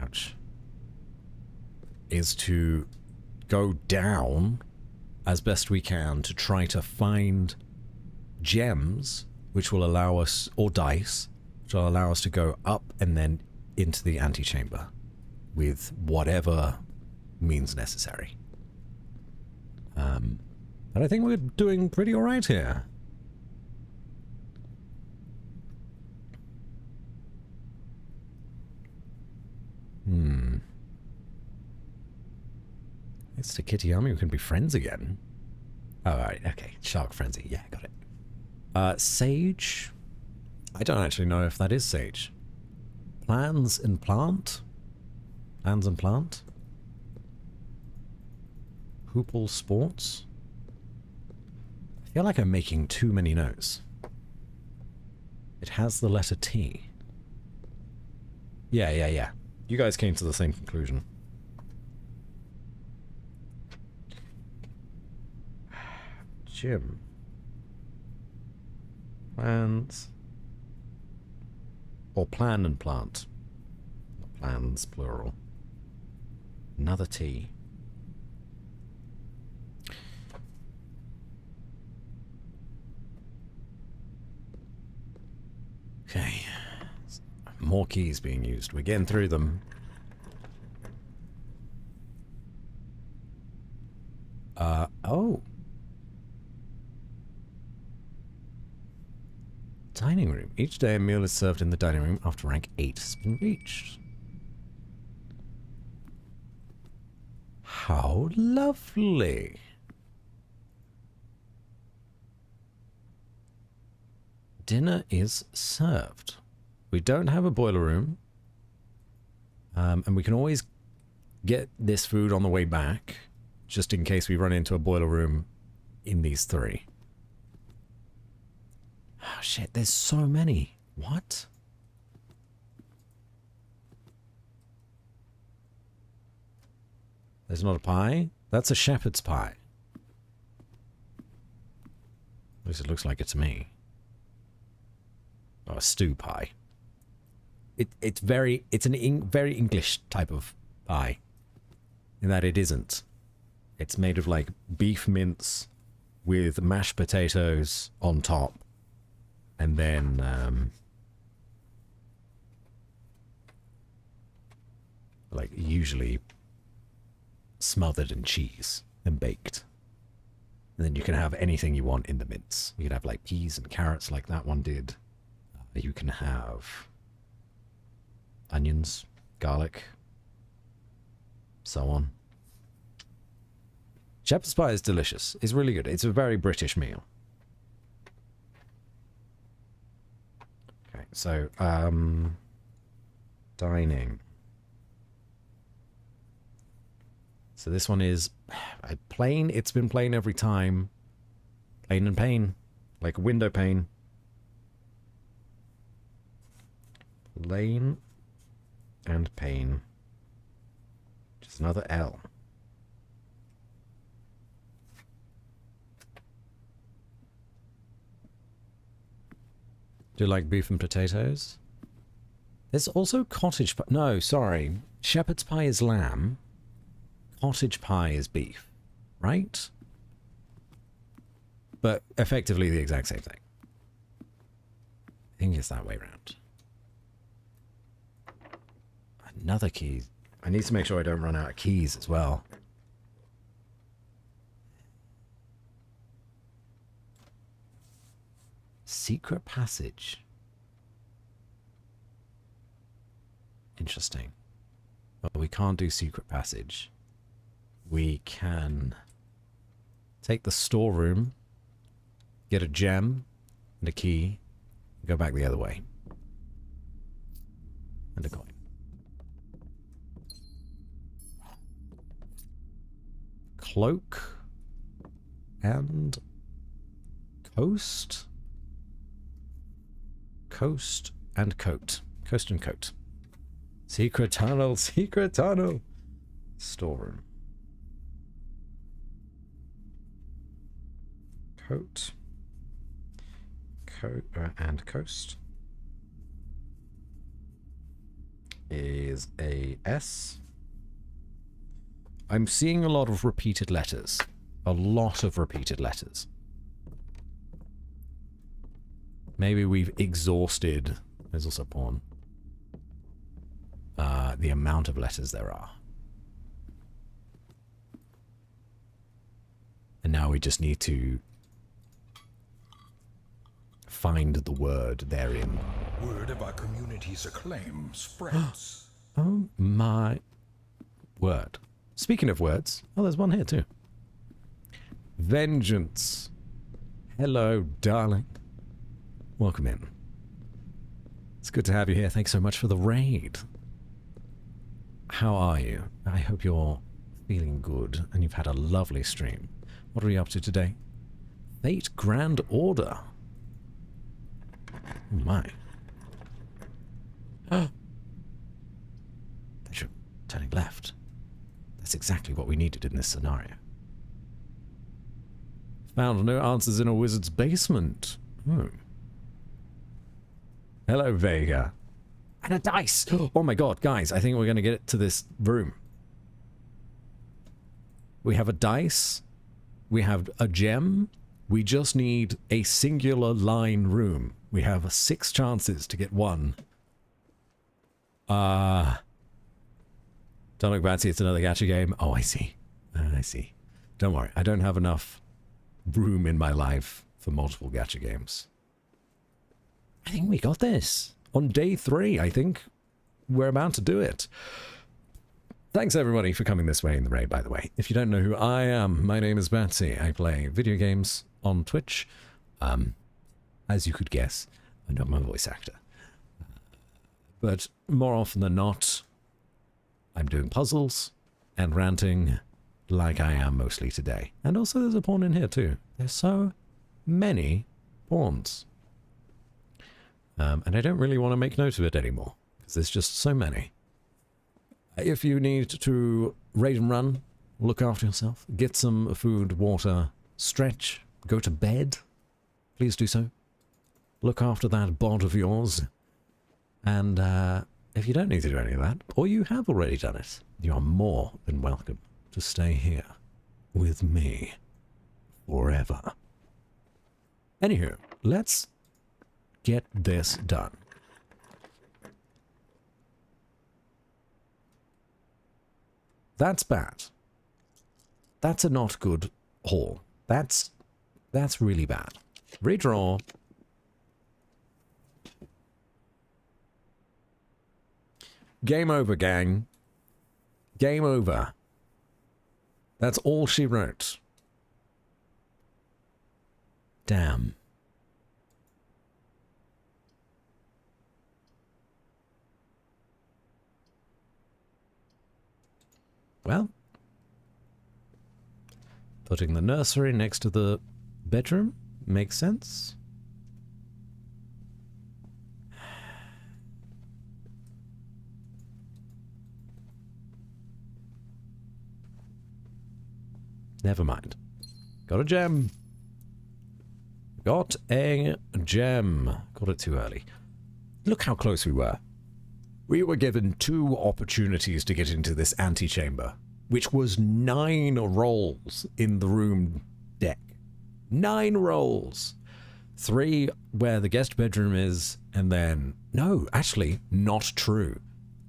ouch, is to go down as best we can to try to find gems which will allow us, or dice, which will allow us to go up and then into the antechamber with whatever means necessary. But I think we're doing pretty alright here. It's to Kittyami, we can be friends again. Alright, okay. Shark Frenzy, yeah, got it. Sage? I don't actually know if that is Sage. Plans and plant? Plans and plant? Hoople Sports? I feel like I'm making too many notes. It has the letter T. Yeah. You guys came to the same conclusion. Gym. Plans. Or plan and plant. Plans, plural. Another T. Okay. More keys being used. We're getting through them. Oh. Dining room. Each day a meal is served in the dining room after rank 8 has been reached. How lovely. Dinner is served. We don't have a boiler room. And we can always get this food on the way back, just in case we run into a boiler room in these 3. Oh shit, there's so many. What? There's not a pie? That's a shepherd's pie. At least it looks like it to me. Oh, a stew pie. It's an very English type of pie. In that it isn't. It's made of like beef mince with mashed potatoes on top. And then like usually smothered in cheese and baked. And then you can have anything you want in the mince. You can have like peas and carrots like that one did. You can have onions, garlic, so on. Shepherd's pie is delicious. It's really good. It's a very British meal. Okay, so, dining. So this one is plain. It's been plain every time. Plain and pane. Like a window pane. Plain and pane. Just another L. Do you like beef and potatoes? There's also cottage pie. No, sorry. Shepherd's pie is lamb. Cottage pie is beef. Right? But effectively the exact same thing. I think it's that way around. Another key. I need to make sure I don't run out of keys as well. Secret passage. Interesting. But we can't do secret passage. We can take the storeroom, get a gem and a key, and go back the other way. And a coin. Cloak and coast. Coast and coat. Coast and coat. Secret tunnel, secret tunnel. Storeroom. Coat. Coat and coast. Is a S. I'm seeing a lot of repeated letters. A lot of repeated letters. Maybe we've exhausted... There's also porn. The amount of letters there are. And now we just need to find the word therein. Word of our community's acclaim spreads. Oh my word. Speaking of words, oh, there's one here too. Vengeance. Hello, darling. Welcome in. It's good to have you here. Thanks so much for the raid. How are you? I hope you're feeling good and you've had a lovely stream. What are we up to today? Fate Grand Order. Oh my. exactly what we needed in this scenario. Found no answers in a wizard's basement. Hello, Vega. And a dice! Oh my god, guys, I think we're going to get to this room. We have a dice. We have a gem. We just need a singular line room. We have 6 chances to get one. Don't look back, see, it's another gacha game. Oh, I see. I see. Don't worry, I don't have enough room in my life for multiple gacha games. I think we got this. On day 3, I think we're about to do it. Thanks everybody for coming this way in the raid, by the way. If you don't know who I am, my name is Batsy. I play video games on Twitch. As you could guess, I'm not my voice actor. But more often than not, I'm doing puzzles and ranting like I am mostly today. And also there's a pawn in here too. There's so many pawns. And I don't really want to make note of it anymore, because there's just so many. If you need to raid and run, look after yourself, get some food, water, stretch, go to bed, please do so. Look after that bod of yours. And if you don't need to do any of that, or you have already done it, you are more than welcome to stay here with me forever. Anywho, let's get this done. That's bad. That's a not good haul. That's really bad. Redraw. Game over, gang. Game over. That's all she wrote. Damn. Well, putting the nursery next to the bedroom makes sense. Never mind. Got a gem. Got a gem. Got it too early. Look how close we were. We were given 2 opportunities to get into this antechamber, which was 9 rolls in the room deck. 9 rolls. 3 where the guest bedroom is, and then... No, actually, not true.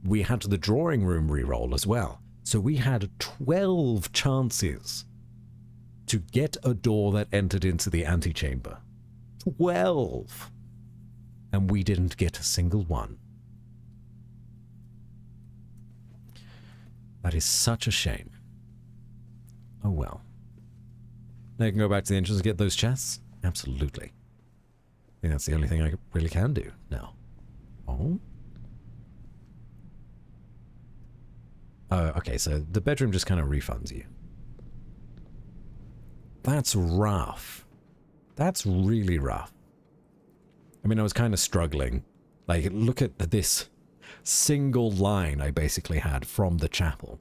We had the drawing room reroll as well. So we had 12 chances to get a door that entered into the antechamber. 12! And we didn't get a single one. That is such a shame. Oh well. Now you can go back to the entrance and get those chests? Absolutely. I think that's the only thing I really can do now. Oh? Oh, okay, so the bedroom just kind of refunds you. That's rough. That's really rough. I mean, I was kind of struggling. Like, look at this single line I basically had from the chapel,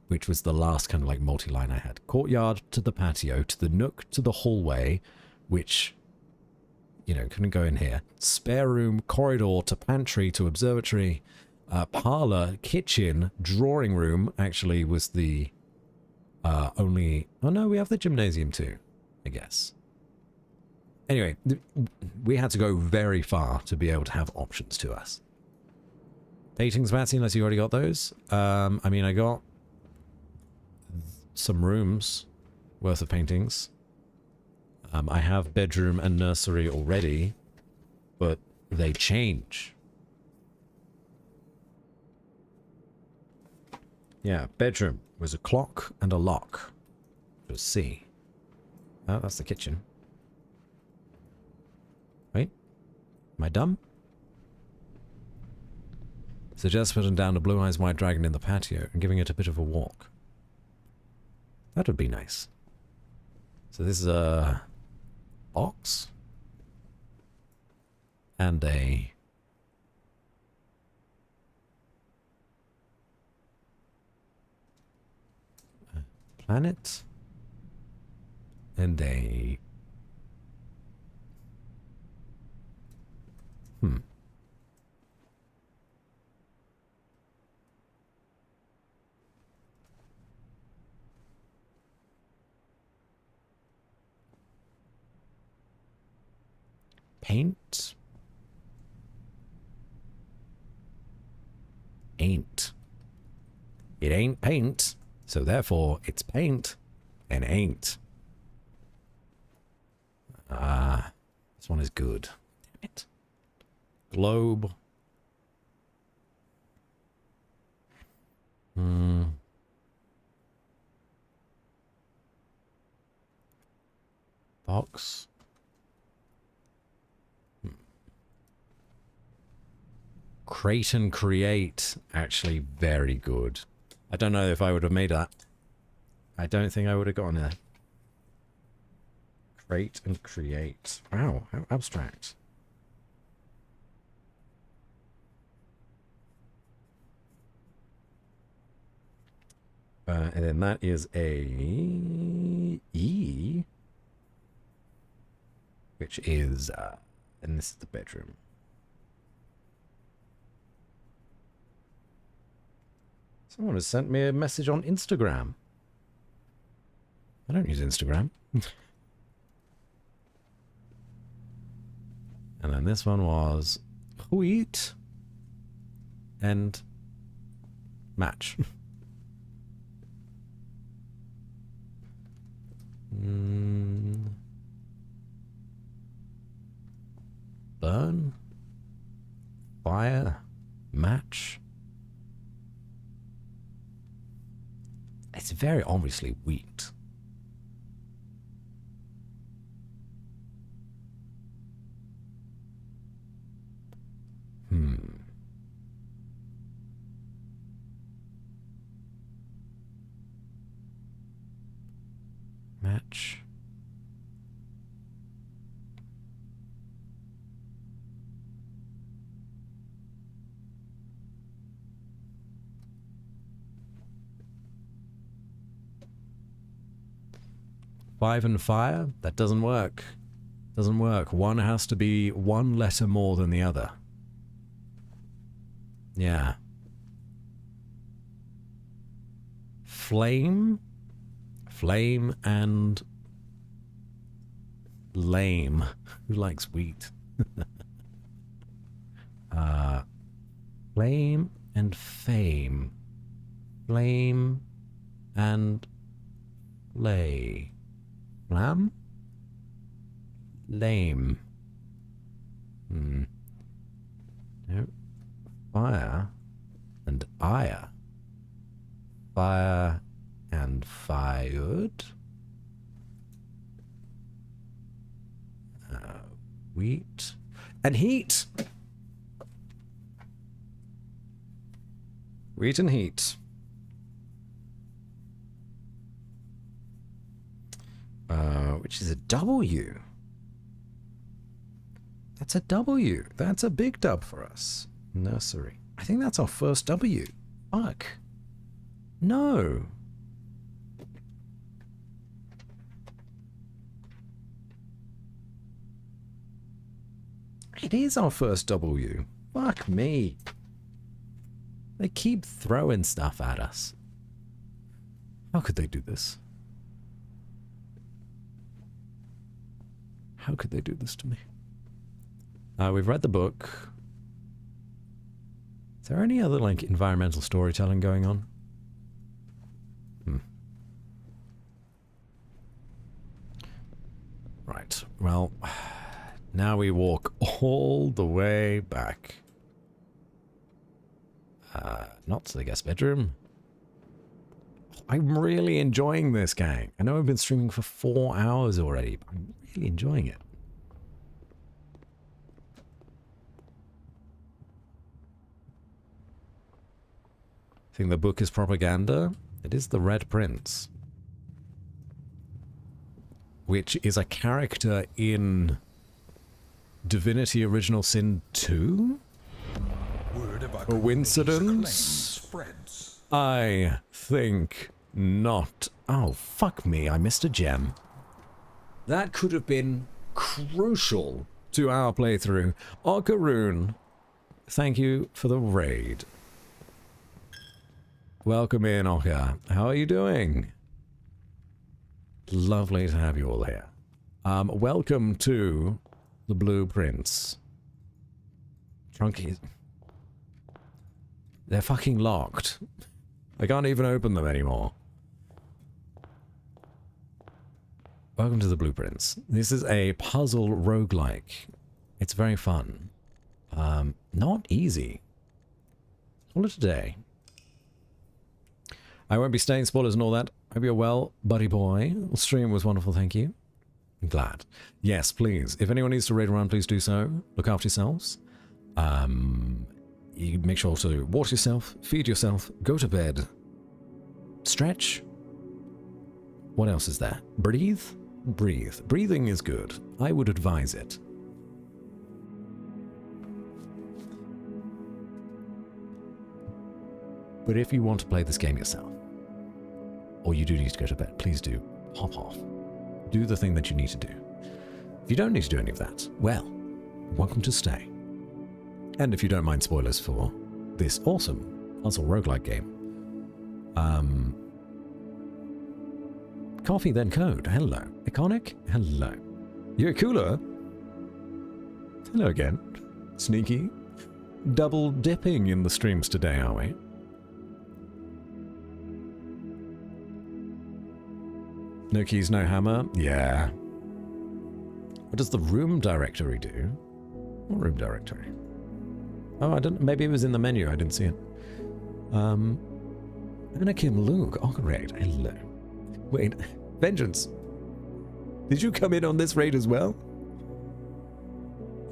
which was the last kind of like multi-line I had. Courtyard to the patio, to the nook, to the hallway, which, you know, couldn't go in here. Spare room, corridor, to pantry, to observatory, parlor, kitchen, drawing room, actually was the only... Oh no, we have the gymnasium too, I guess. Anyway, we had to go very far to be able to have options to us. Paintings, Matty, unless you already got those. I mean, I got some rooms worth of paintings. I have bedroom and nursery already, but they change. Yeah, bedroom was a clock and a lock. It was C. Oh, that's the kitchen. Wait, am I dumb? Suggest putting down a blue eyes white dragon in the patio and giving it a bit of a walk. That would be nice. So this is a box and a planet and a... Paint? Ain't. It ain't paint, so therefore it's paint and ain't. This one is good. Damn it. Globe. Box. Crate and create. Actually, very good. I don't know if I would have made that. I don't think I would have gotten there. Crate and create. Wow, how abstract. And then that is a E, which is, and this is the bedroom. Someone has sent me a message on Instagram. I don't use Instagram. And then this one was wheat and match. Burn, fire, match. It's very obviously wheat. Match. Five and fire? That doesn't work. Doesn't work. One has to be one letter more than the other. Yeah. Flame? Flame and lame. Who likes wheat? Flame and fame. Flame and lay. Flam? Lame. No. Fire and ire. Fire and fired. Wheat and heat. Wheat and heat. Which is a W. That's a W. That's a big dub for us. Nursery. I think that's our first W. Fuck. No. It is our first W. Fuck me. They keep throwing stuff at us. How could they do this? How could they do this to me? We've read the book. Is there any other, like, environmental storytelling going on? Right. Well, now we walk all the way back. Not to the guest bedroom. I'm really enjoying this, gang. I know I've been streaming for 4 hours already, but I'm really enjoying it. I think the book is propaganda. It is the Red Prince, which is a character in Divinity Original Sin 2? Word of our Coincidence? spreads. I think not... Oh, fuck me, I missed a gem. That could have been crucial to our playthrough. Okaroon, thank you for the raid. Welcome in, Oka. How are you doing? Lovely to have you all here. Welcome to the blueprints. Trunky. They're fucking locked. I can't even open them anymore. Welcome to the blueprints. This is a puzzle roguelike. It's very fun. Not easy. Call it a day. I won't be staying, spoilers and all that. Hope you're well, buddy boy. The stream was wonderful, thank you. I'm glad. Yes, please. If anyone needs to raid around, please do so. Look after yourselves. You make sure to water yourself, feed yourself, go to bed, stretch. What else is there? Breathe? Breathe. Breathing is good. I would advise it. But if you want to play this game yourself, or you do need to go to bed, please do hop off. Do the thing that you need to do. If you don't need to do any of that, well, welcome to stay. And if you don't mind spoilers for this awesome puzzle roguelike game, Coffee Then Code, hello. Iconic, hello. You're cooler. Hello again. Sneaky. Double dipping in the streams today, are we? No keys, no hammer? Yeah. What does the room directory do? What room directory? Oh, I don't. Maybe it was in the menu. I didn't see it. Anakin Luke. Oh, great. Hello. Wait. Vengeance. Did you come in on this raid as well?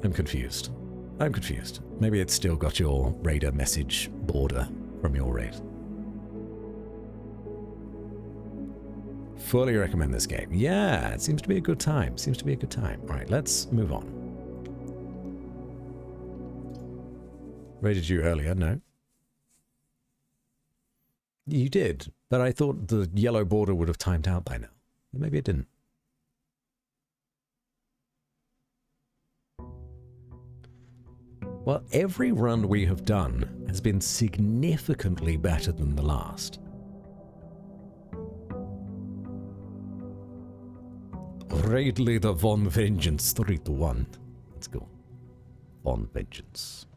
I'm confused. I'm confused. Maybe it's still got your raider message border from your raid. Fully recommend this game. Yeah, it seems to be a good time. Seems to be a good time. All right, let's move on. Raided you earlier? No. You did, but I thought the yellow border would have timed out by now. Maybe it didn't. Well, every run we have done has been significantly better than the last. Raid Leader Von Vengeance 3 to 1. Let's go. Von Vengeance.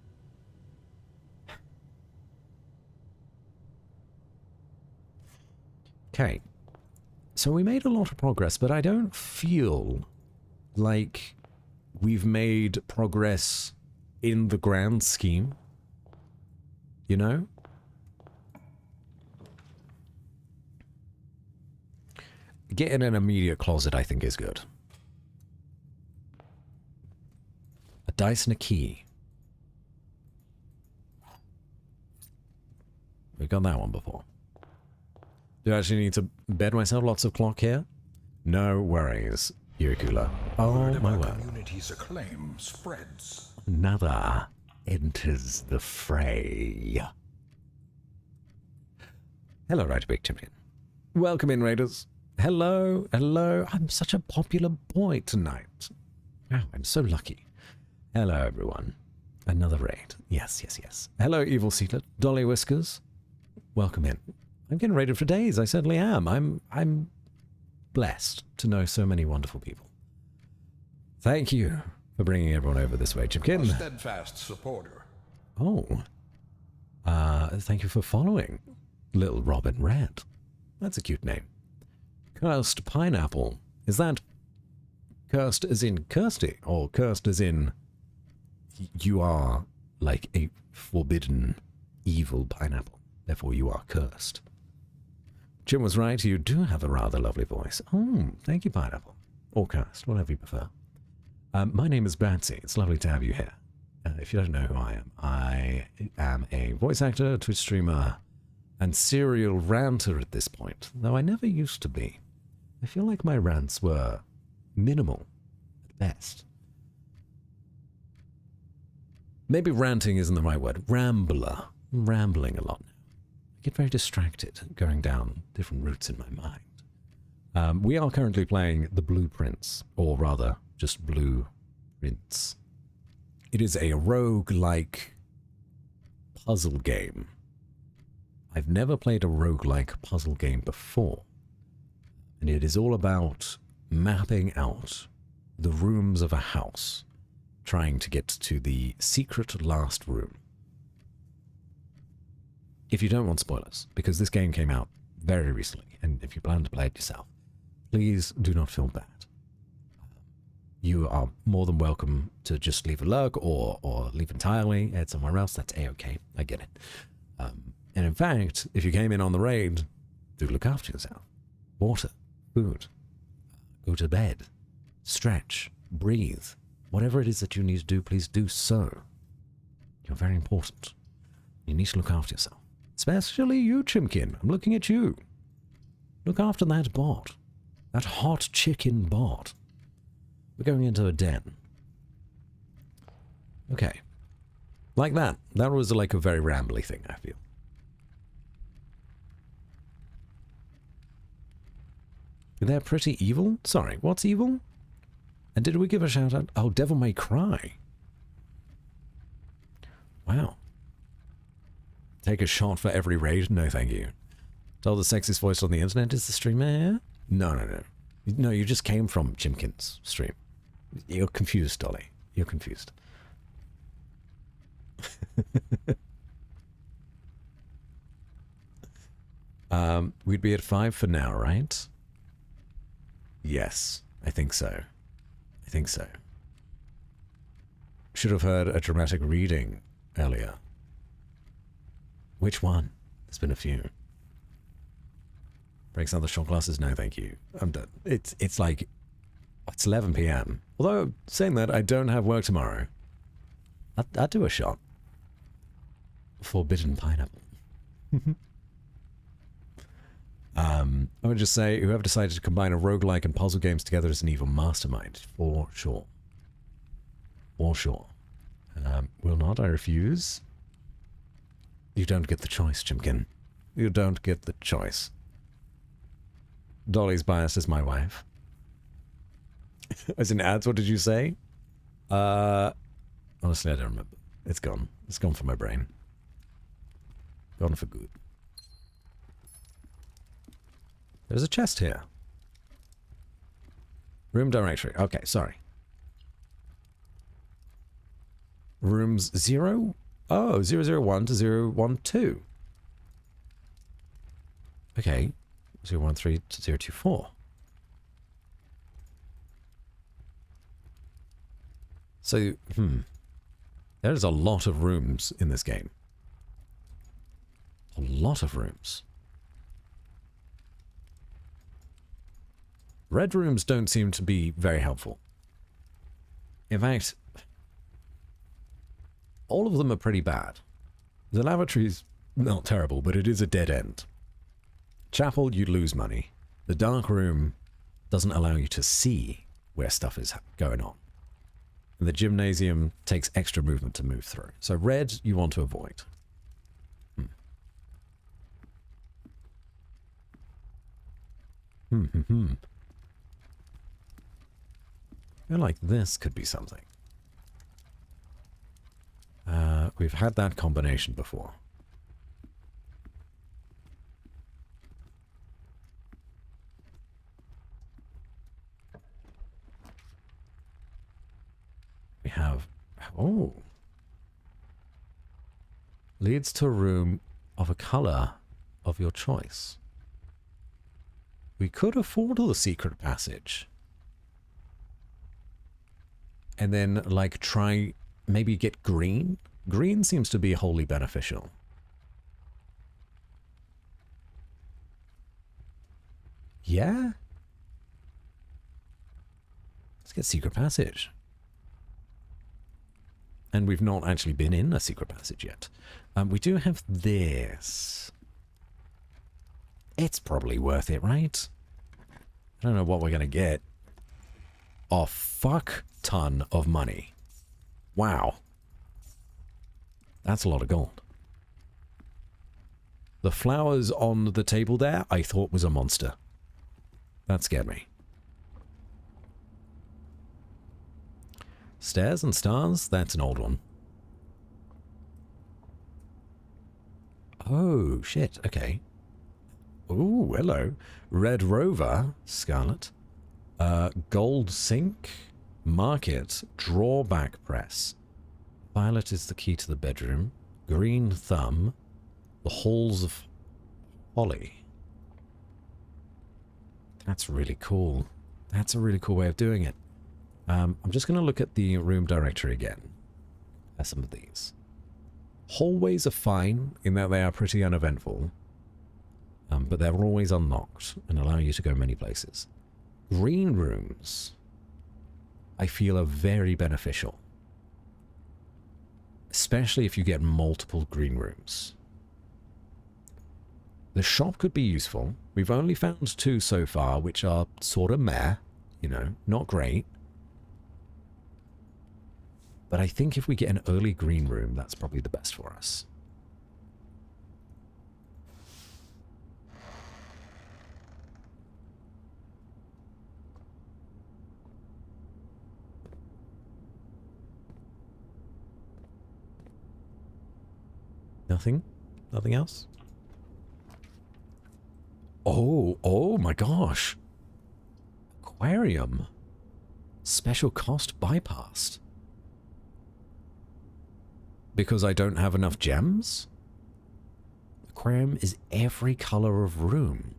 Okay. So we made a lot of progress, but I don't feel like we've made progress in the grand scheme. You know? Getting an immediate closet, I think, is good. A dice and a key. We've got that one before. Do I actually need to bed myself? Lots of clock here? No worries, Yurikula. Oh my word. Community's acclaim spreads. Another enters the fray. Hello, Rider Big Champion. Welcome in, Raiders. Hello, hello. I'm such a popular boy tonight. Wow, I'm so lucky. Hello, everyone. Another raid. Yes, yes, yes. Hello, Evil Seatlet. Dolly Whiskers. Welcome in. I'm getting raided for days. I certainly am. I'm blessed to know so many wonderful people. Thank you for bringing everyone over this way, Chipkin. A steadfast supporter. Oh. Thank you for following, Little Robin Red. That's a cute name. Cursed Pineapple. Is that cursed as in Kirsty, or cursed as in you are like a forbidden, evil pineapple, therefore you are cursed? Jim was right, you do have a rather lovely voice. Oh, thank you, Pineapple. Or cursed, whatever you prefer. My name is Batsy. It's lovely to have you here. If you don't know who I am a voice actor, Twitch streamer, and serial ranter at this point, though I never used to be. I feel like my rants were minimal at best. Maybe ranting isn't the right word. Rambler. I'm rambling a lot now. get very distracted going down different routes in my mind. We are currently playing the Blueprints, or rather, just Blueprints. It is a roguelike puzzle game. I've never played a roguelike puzzle game before, and it is all about mapping out the rooms of a house, trying to get to the secret last room. If you don't want spoilers, because this game came out very recently, and if you plan to play it yourself, please do not feel bad. You are more than welcome to just leave a lurk or leave entirely, head somewhere else. That's A-okay. I get it. And in fact, if you came in on the raid, do look after yourself. Water, food, go to bed, stretch, breathe. Whatever it is that you need to do, please do so. You're very important. You need to look after yourself. Especially you, Chimkin. I'm looking at you. Look after that bot. That hot chicken bot. We're going into a den. Okay. Like that. That was like a very rambly thing, I feel. They're pretty evil? Sorry, what's evil? And did we give a shout out? Oh, Devil May Cry. Wow. Take a shot for every raid? No, thank you. Tell the sexiest voice on the internet is the streamer? No. No, you just came from Chimkin's stream. You're confused, Dolly. You're confused. We'd be at 5 for now, right? Yes, I think so. I think so. Should have heard a dramatic reading earlier. Which one? There's been a few. Breaks out the shot glasses? No, thank you. I'm done. It's like... It's 11 p.m. Although, saying that, I don't have work tomorrow. I'd do a shot. Forbidden pineapple. I would just say, whoever decided to combine a roguelike and puzzle games together is an evil mastermind. For sure. For sure. Will not, I refuse. You don't get the choice, Chimkin. You don't get the choice. Dolly's biased as my wife. As in ads, what did you say? Honestly, I don't remember. It's gone. It's gone from my brain. Gone for good. There's a chest here. Room directory. Okay, sorry. Rooms 0? Oh, 001 to 012. Okay. 013 to 024. So, there's a lot of rooms in this game. A lot of rooms. Red rooms don't seem to be very helpful. In fact, all of them are pretty bad. The lavatory's not terrible, but it is a dead end. Chapel, you lose money. The dark room doesn't allow you to see where stuff is going on. And the gymnasium takes extra movement to move through. So red, you want to avoid. I feel like this could be something. We've had that combination before. We have... Oh! Leads to a room of a color of your choice. We could afford the secret passage. And then, like, try... Maybe get green? Green seems to be wholly beneficial. Yeah? Let's get secret passage. And we've not actually been in a secret passage yet. We do have this. It's probably worth it, right? I don't know what we're going to get. A fuck ton of money. Wow. That's a lot of gold. The flowers on the table there, I thought was a monster. That scared me. Stairs and stars, that's an old one. Oh, shit, okay. Ooh, hello. Red Rover, Scarlet. Gold Sink, Market, Drawback Press. Violet is the key to the bedroom. Green Thumb, the Halls of Holly. That's really cool. That's a really cool way of doing it. I'm just going to look at the room directory again. As some of these. Hallways are fine in that they are pretty uneventful. But they're always unlocked and allow you to go many places. Green rooms, I feel, are very beneficial. Especially if you get multiple green rooms. The shop could be useful. We've only found 2 so far, which are sort of meh, you know, not great. But I think if we get an early green room, that's probably the best for us. Nothing? Nothing else? Oh my gosh. Aquarium. Special cost bypassed. Because I don't have enough gems? Aquarium is every color of room.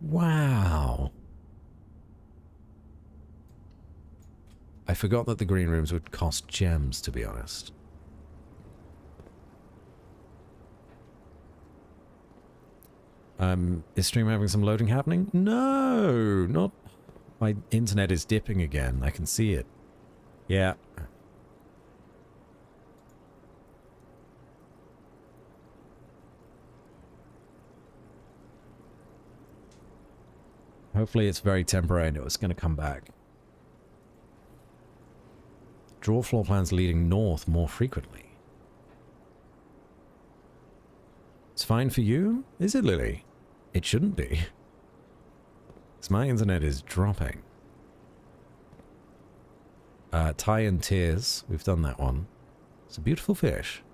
Wow. I forgot that the green rooms would cost gems, to be honest. Is stream having some loading happening? No, not... My internet is dipping again. I can see it. Yeah. Hopefully it's very temporary and it's going to come back. Draw floor plans leading north more frequently. It's fine for you? Is it, Lily? It shouldn't be. Because my internet is dropping. Tie and Tears. We've done that one. It's a beautiful fish.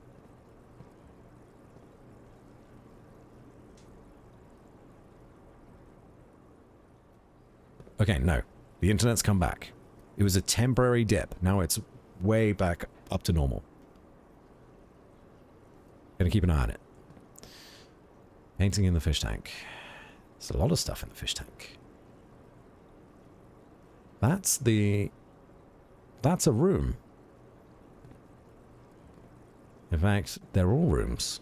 Okay, no. The internet's come back. It was a temporary dip. Now it's way back up to normal. Gonna keep an eye on it. Painting in the fish tank. There's a lot of stuff in the fish tank. That's the... That's a room. In fact, they're all rooms.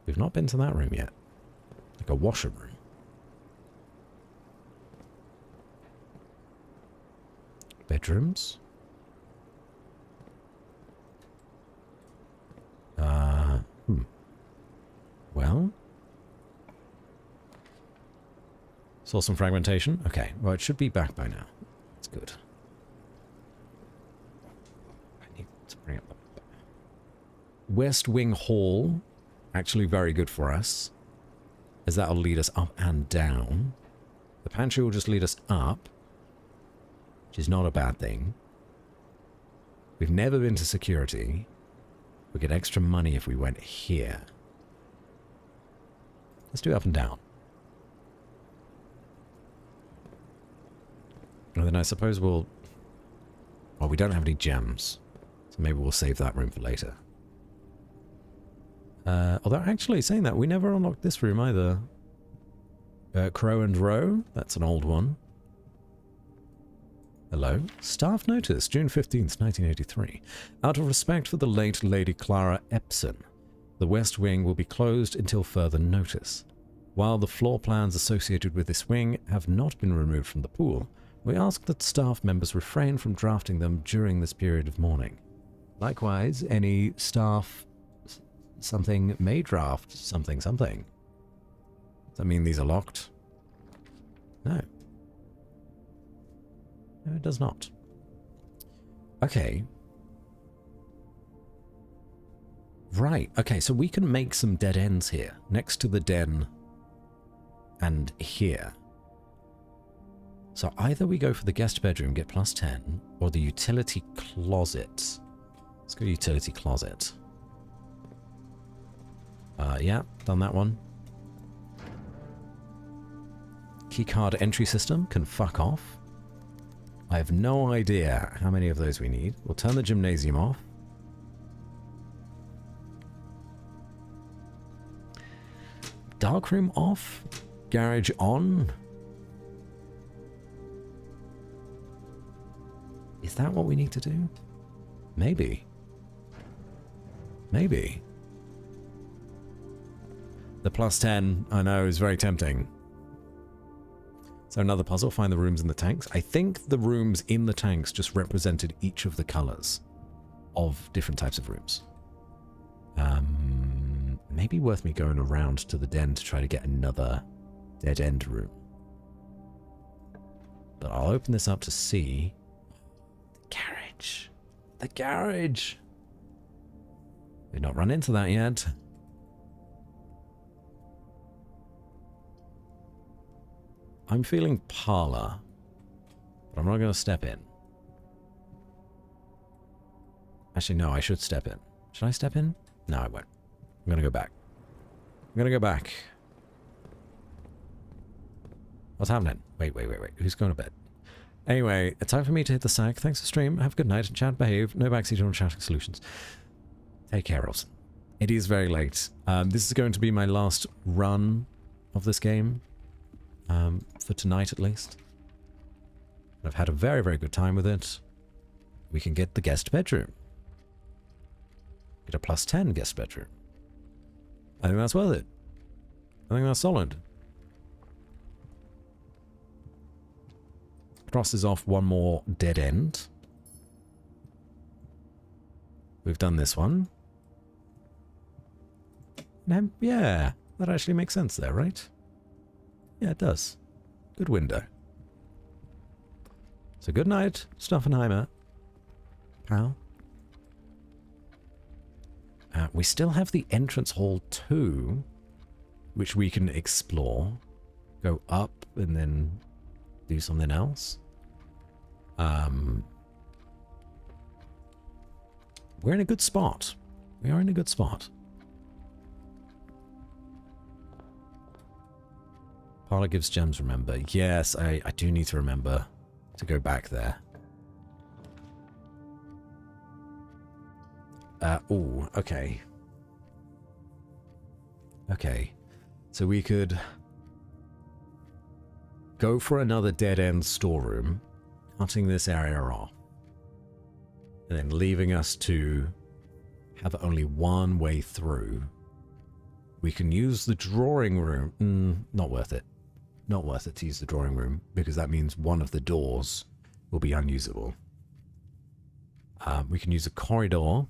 We've not been to that room yet. Like a washer room. Bedrooms? Well? Saw some fragmentation. Okay, well, it should be back by now. That's good. I need to bring up the... West Wing Hall. Actually very good for us, as that'll lead us up and down. The pantry will just lead us up, which is not a bad thing. We've never been to security. We get extra money if we went here. Let's do up and down. And then I suppose we'll... Well, we don't have any gems, so maybe we'll save that room for later. Although, actually, saying that, we never unlocked this room either. Crow and Row, that's an old one. Hello. Staff notice, June 15th, 1983. Out of respect for the late Lady Clara Epson, the West Wing will be closed until further notice. While the floor plans associated with this wing have not been removed from the pool, we ask that staff members refrain from drafting them during this period of mourning. Likewise, any staff... something may draft something. Does that mean these are locked? No. No, it does not. Okay. Right, okay, so we can make some dead ends here, next to the den and here. So either we go for the guest bedroom, get +10, or the utility closet. Let's go utility closet. Yeah, done that one. Keycard entry system can fuck off. I have no idea how many of those we need. We'll turn the gymnasium off. Darkroom off. Garage on. Is that what we need to do? Maybe. Maybe. The +10, I know, is very tempting. So another puzzle, find the rooms in the tanks. I think the rooms in the tanks just represented each of the colors of different types of rooms. Maybe worth me going around to the den to try to get another dead end room. But I'll open this up to see the garage. The garage! We've not run into that yet. I'm feeling parlor, but I'm not going to step in. Actually, no, I should step in. Should I step in? No, I won't. I'm going to go back. I'm going to go back. What's happening? Wait. Who's going to bed? Anyway, it's time for me to hit the sack. Thanks for stream. Have a good night. Chat, behave. No backseat on chatting solutions. Take care, Olsen. It is very late. This is going to be my last run of this game. For tonight at least. I've had a very, very good time with it. We can get the guest bedroom. Get a +10 guest bedroom. I think that's worth it. I think that's solid. Crosses off one more dead end. We've done this one. And yeah, that actually makes sense there, right? Yeah, it does. Good window. So good night, Stoffenheimer. Pal. We still have the entrance hall 2, which we can explore. Go up and then do something else. We're in a good spot. We are in a good spot. Parlor gives gems, remember. Yes, I do need to remember to go back there. Ooh, okay. Okay. So we could go for another dead-end storeroom, cutting this area off, and then leaving us to have only one way through. We can use the drawing room. Not worth it. Not worth it to use the drawing room, because that means one of the doors will be unusable. We can use a corridor.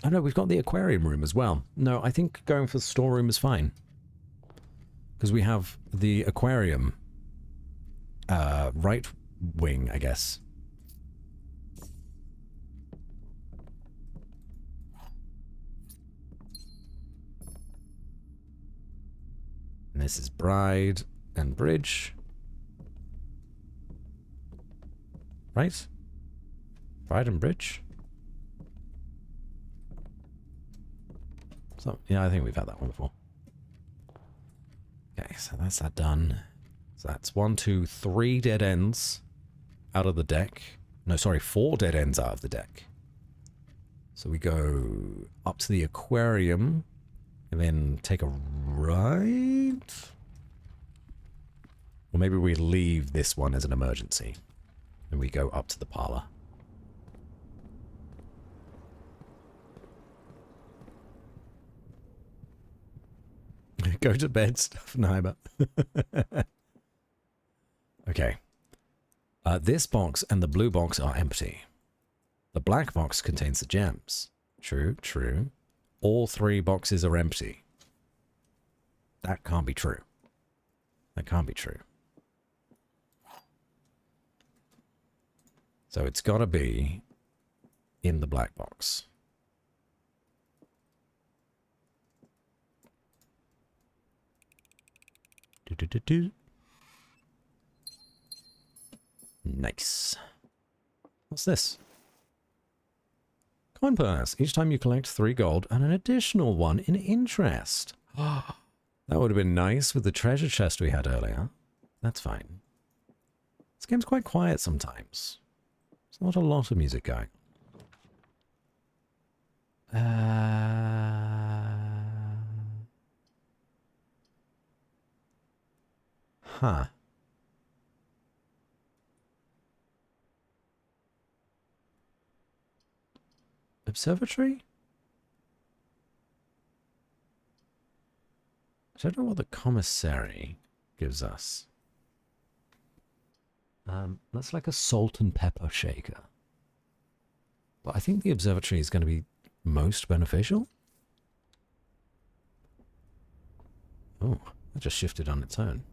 Oh no, we've got the aquarium room as well. No, I think going for the storeroom is fine. Because we have the aquarium right wing, I guess. And this is Bride and Bridge. Right? Bride and Bridge? So, yeah, I think we've had that one before. Okay, so that's that done. So that's 1, 2, 3 dead ends out of the deck. No, sorry, 4 dead ends out of the deck. So we go up to the aquarium and then take a right. Or maybe we leave this one as an emergency and we go up to the parlor. Go to bed, Stoffenheimer. Okay. This box and the blue box are empty. The black box contains the gems. True, true. All 3 boxes are empty. That can't be true. That can't be true. So it's got to be in the black box. Do. Nice. What's this? Coin purse. Each time you collect 3 gold and an additional 1 in interest. That would have been nice with the treasure chest we had earlier. That's fine. This game's quite quiet sometimes. There's not a lot of music going. Huh. Observatory? I don't know what the commissary gives us. That's like a salt and pepper shaker. But I think the observatory is going to be most beneficial. Oh, that just shifted on its own.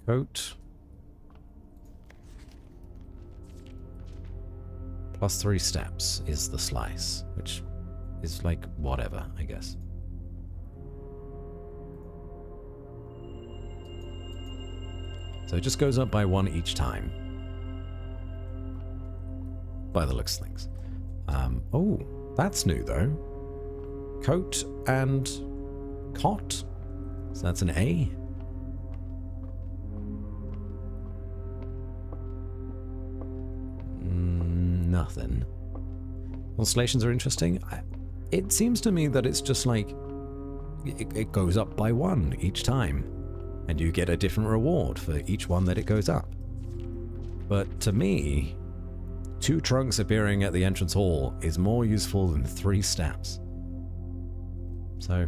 Coat. Plus 3 steps is the slice, which is like whatever, I guess. So it just goes up by 1 each time. By the looks of things. Oh, that's new though. Coat and cot. So that's an A. Nothing. Constellations are interesting. It seems to me that it's just like it goes up by 1 each time, and you get a different reward for each one that it goes up. But to me, 2 trunks appearing at the entrance hall is more useful than 3 steps. So,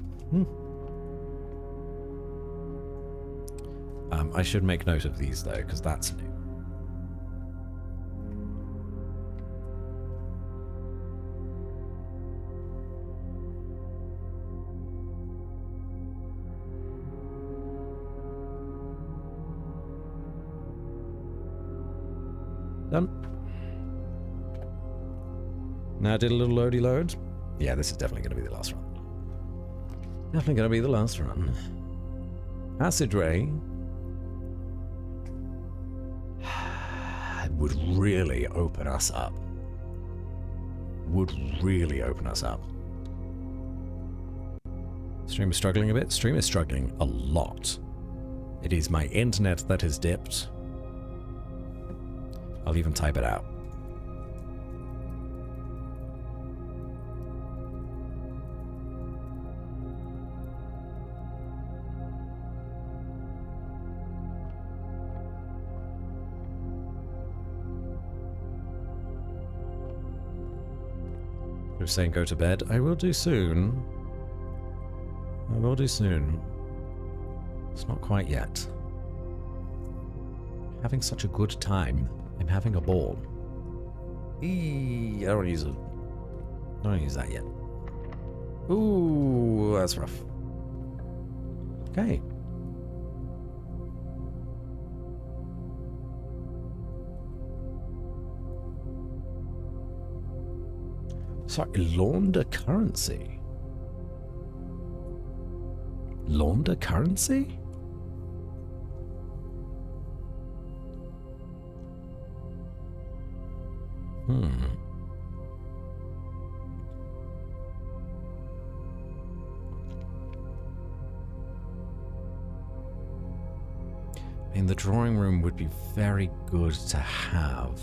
I should make note of these though, because that's new. Done. Now I did a little loady load. Yeah, this is definitely going to be the last run. Definitely going to be the last run. Acid ray would really open us up. Would really open us up. Stream is struggling a bit. Stream is struggling a lot. It is my internet that has dipped. I'll even type it out. You're saying go to bed? I will do soon. I will do soon. It's not quite yet. Having such a good time. I'm having a ball. I don't want to use it. I don't want to use that yet. Ooh, that's rough. Okay. Sorry, launder currency. Launder currency? I mean, the drawing room would be very good to have.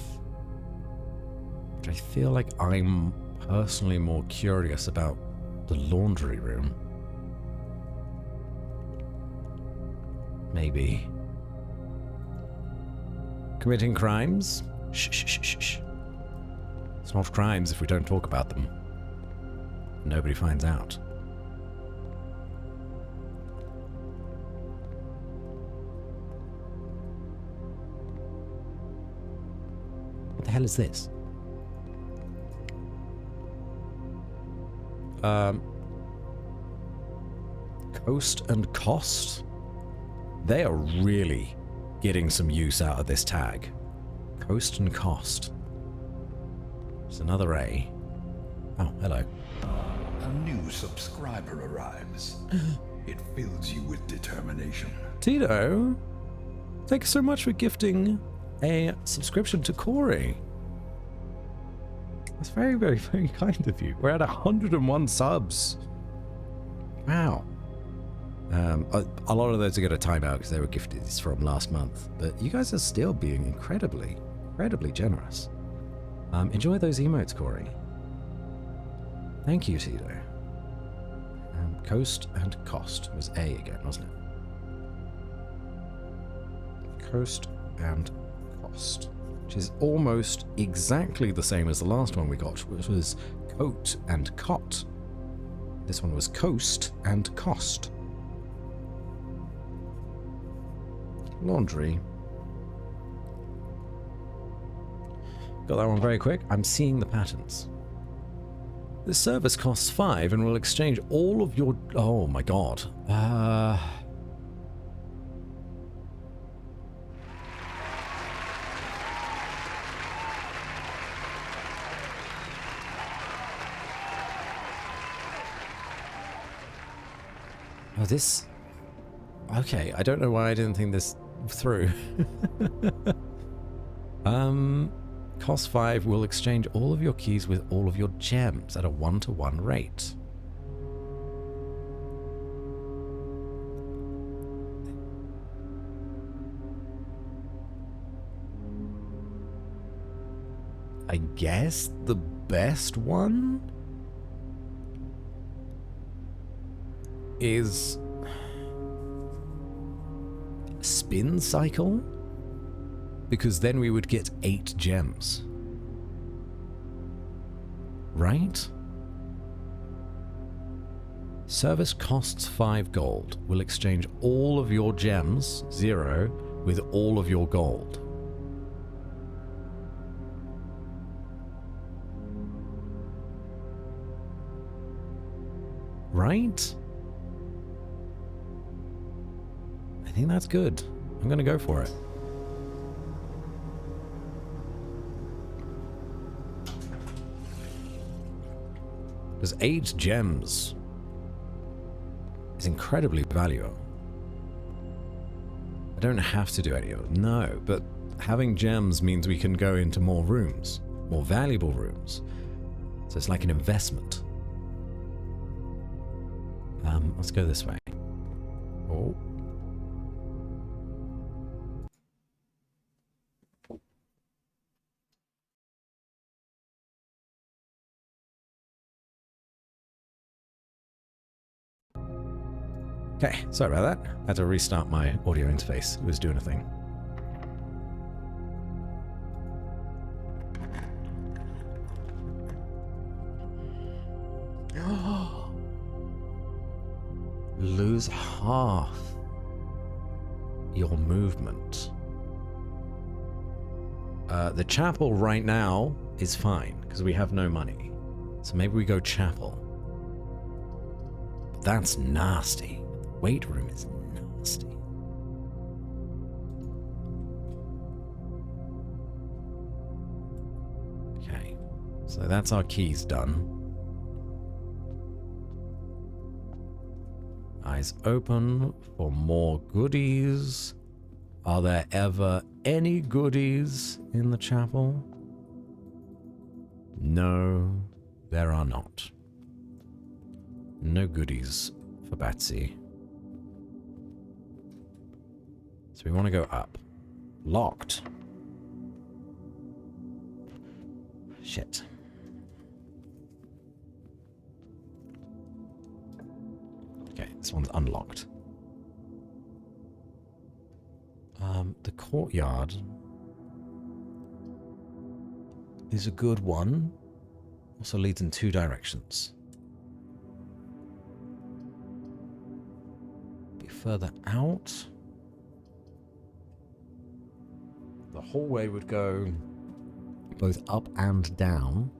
But I feel like I'm personally more curious about the laundry room. Maybe. Committing crimes? Shh, shh, shh, shh, shh. It's not crimes if we don't talk about them. Nobody finds out. What the hell is this? Coast and cost? They are really getting some use out of this tag. Coast and Cost. There's another A. Oh, hello. A new subscriber arrives. It fills you with determination. Tito, thank you so much for gifting a subscription to Corey. That's very, very, very kind of you. We're at 101 subs. Wow. A lot of those are going to time out because they were gifted from last month. But you guys are still being incredibly, incredibly generous. Enjoy those emotes, Corey. Thank you, Tito. Coast and Cost was A again, wasn't it? Coast and Cost, which is almost exactly the same as the last one we got, which was Coat and Cot. This one was Coast and Cost. Laundry. Got that one very quick. I'm seeing the patterns. This service costs 5 and will exchange all of your... Oh my god. Oh, this... Okay, I don't know why I didn't think this through. Cost 5 will exchange all of your keys with all of your gems at a 1-to-1 rate. I guess the best one is spin cycle, because then we would get 8 gems. Right? Service costs 5 gold. Will exchange all of your gems, 0, with all of your gold. Right? I think that's good. I'm gonna go for it. Because 8 gems is incredibly valuable. I don't have to do any of it, no, but having gems means we can go into more rooms, more valuable rooms. So it's like an investment. Let's go this way. Oh. Okay, sorry about that. I had to restart my audio interface. It was doing a thing. Lose half your movement. The chapel right now is fine because we have no money. So maybe we go chapel. But that's nasty. Weight room is nasty. Okay, so that's our keys done. Eyes open for more goodies. Are there ever any goodies in the chapel? No, there are not. No goodies for Batsy. So we want to go up. Locked. Shit. Okay, this one's unlocked. The courtyard is a good one. Also leads in 2 directions. Be further out. The hallway would go both up and down.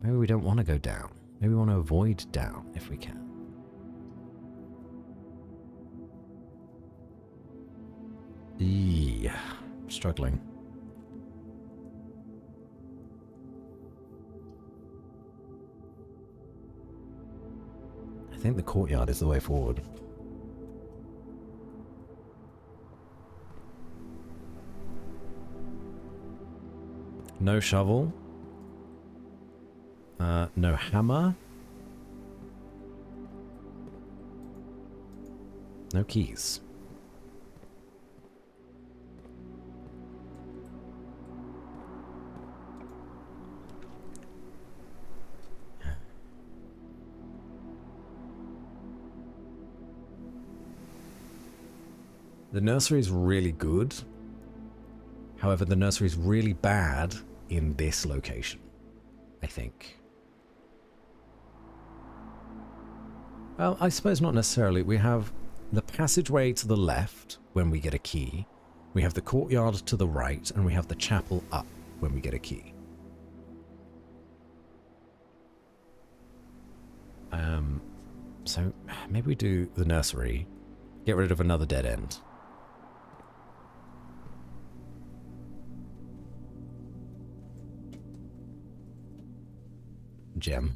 Maybe we don't want to go down. Maybe we want to avoid down if we can. Yeah, struggling. think the courtyard is the way forward. No shovel. No hammer. No keys. The nursery is really good. However, the nursery is really bad in this location, I think. Well, I suppose not necessarily. We have the passageway to the left when we get a key. We have the courtyard to the right, and we have the chapel up when we get a key. So maybe we do the nursery, get rid of another dead end. Gem,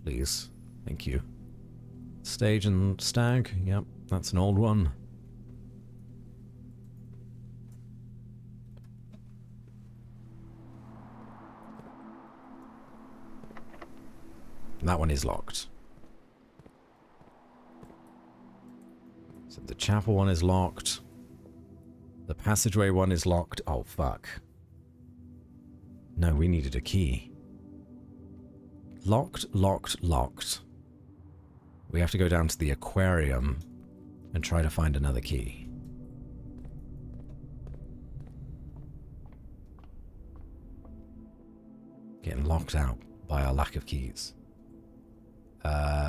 please. Thank you. Stage and stag. Yep, that's an old one. That one is locked. So the chapel one is locked. The passageway one is locked. Oh, fuck. No, we needed a key. Locked, locked, locked. We have to go down to the aquarium and try to find another key. Getting locked out by our lack of keys.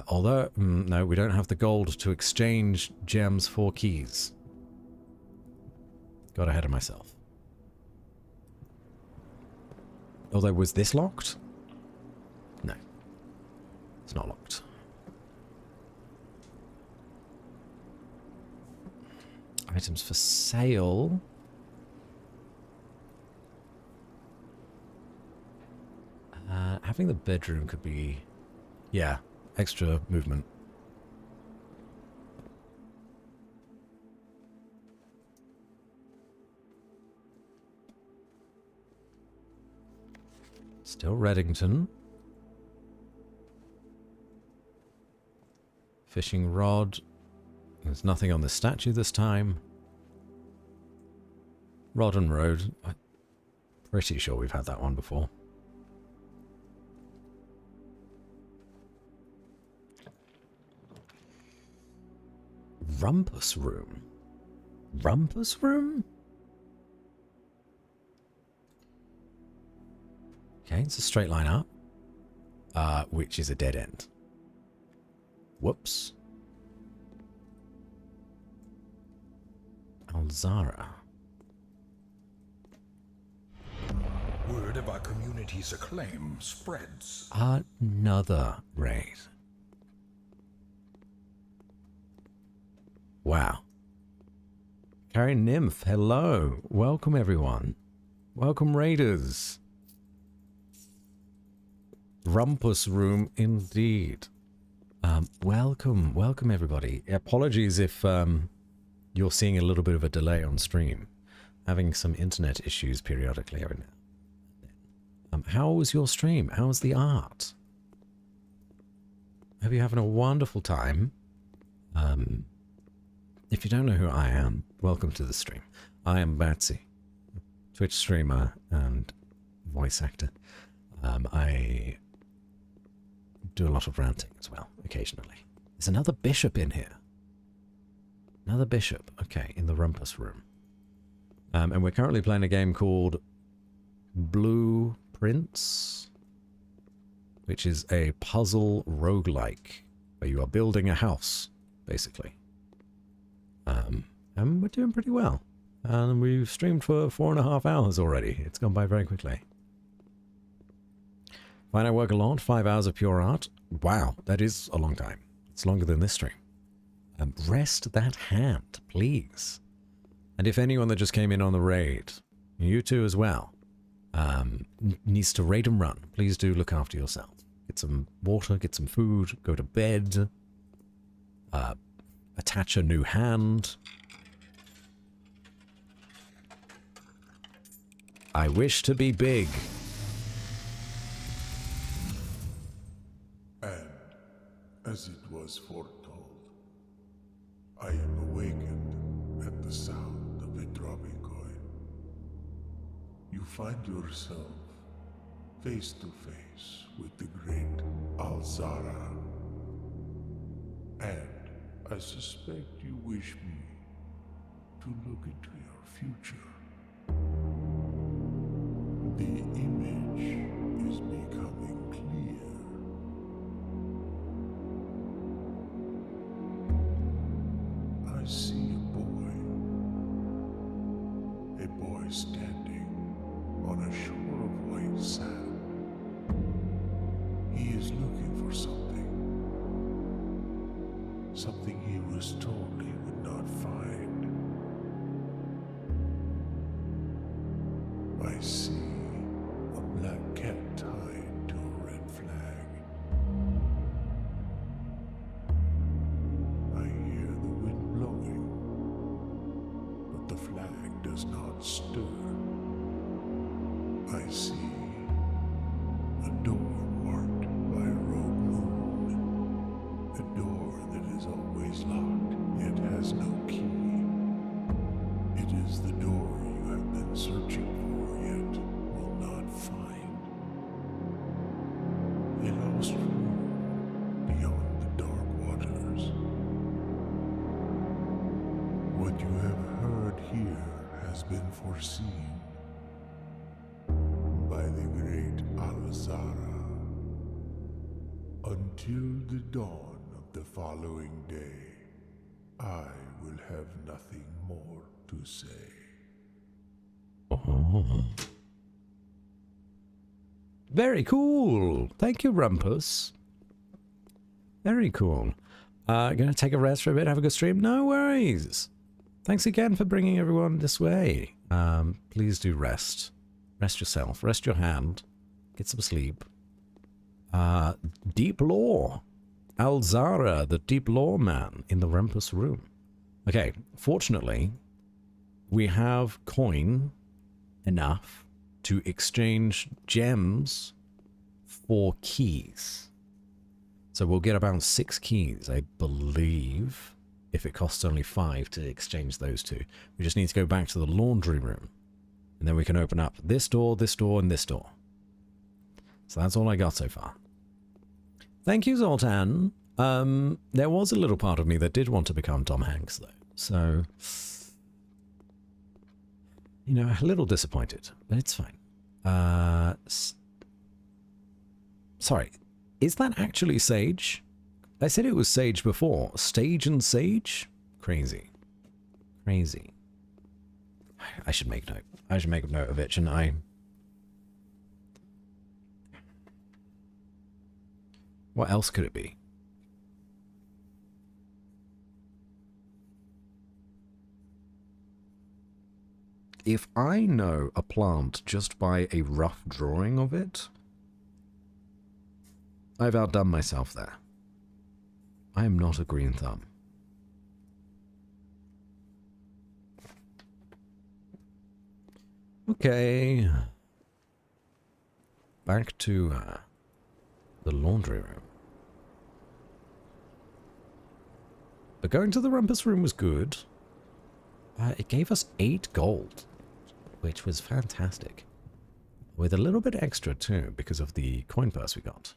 Although, no, we don't have the gold to exchange gems for keys. Got ahead of myself. Although, was this locked? No. It's not locked. Items for sale. Having the bedroom could be... yeah, extra movement. Still Reddington. Fishing rod. There's nothing on the statue this time. Rod and road. I'm pretty sure we've had that one before. Rumpus room. Rumpus room? Okay, it's a straight line up. Which is a dead end. Whoops. Alzara. Word of our community's acclaim spreads. Another raid. Wow. Carrie Nymph, hello. Welcome, everyone. Welcome, raiders. Rumpus room, indeed. Welcome, everybody. Apologies if you're seeing a little bit of a delay on stream. Having some internet issues periodically every now. How was your stream? How was the art? Hope you're having a wonderful time. If you don't know who I am, welcome to the stream. I am Batsy, Twitch streamer and voice actor. I do a lot of ranting as well, occasionally. There's another bishop in here. Another bishop. Okay, in the Rumpus room. And we're currently playing a game called Blueprints, which is a puzzle roguelike, where you are building a house, basically. And we're doing pretty well. And we've streamed for 4.5 hours already. It's gone by very quickly. Find I work a lot, 5 hours of pure art. Wow, that is a long time. It's longer than this stream. Rest that hand, please. And if anyone that just came in on the raid, you too as well, needs to raid and run, please do look after yourself. Get some water, get some food, go to bed. attach a new hand. I wish to be big. And, as it was foretold, I am awakened at the sound of a dropping coin. You find yourself face to face with the great Alzara. And I suspect you wish me to look into your future. The image is becoming clear. I see a boy standing on a shore of white sand. He is looking for something he was told he would not find. I see a black cat tied to a red flag. I hear the wind blowing, but the flag does not stir. I see a door marked by a rogue moon. A door that is always locked, yet has no key. It is the door you have been searching for, yet will not find. A lost room beyond the dark waters. What you have heard here has been foreseen by the great Alzara. Until the dawn of the following day, I will have nothing more to say. Oh. Very cool. Thank you, Rumpus. Very cool. Gonna take a rest for a bit, have a good stream? No worries. Thanks again for bringing everyone this way. Please do rest. Rest yourself. Rest your hand. Get some sleep. Deep Lore. Alzara, the Deep Lore man in the Rumpus room. Okay, fortunately, we have coin enough to exchange gems for keys. So we'll get about 6 keys, I believe, if it costs only 5 to exchange those 2. We just need to go back to the laundry room. And then we can open up this door, and this door. So that's all I got so far. Thank you, Zoltan. There was a little part of me that did want to become Tom Hanks, though. So, you know, a little disappointed, but it's fine. Sorry, is that actually Sage? I said it was Sage before. Stage and Sage? Crazy. Crazy. I should make note. I should make a note of it, shouldn't I? What else could it be? If I know a plant just by a rough drawing of it, I've outdone myself there. I am not a green thumb. Okay. Back to the laundry room. But going to the Rumpus room was good. It gave us 8 gold, which was fantastic. With a little bit extra too, because of the coin purse we got.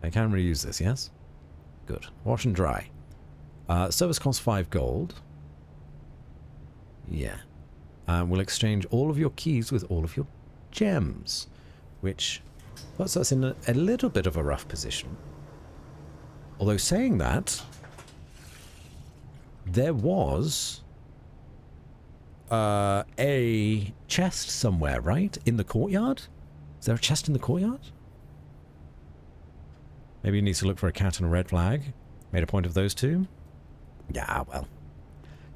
I can reuse this, yes? Good. Wash and dry. Service costs 5 gold. Yeah. We'll exchange all of your keys with all of your gems, which puts us in a little bit of a rough position. Although saying that, there was a chest somewhere, right? In the courtyard? Is there a chest in the courtyard? Maybe you need to look for a cat and a red flag. Made a point of those 2? Yeah, well,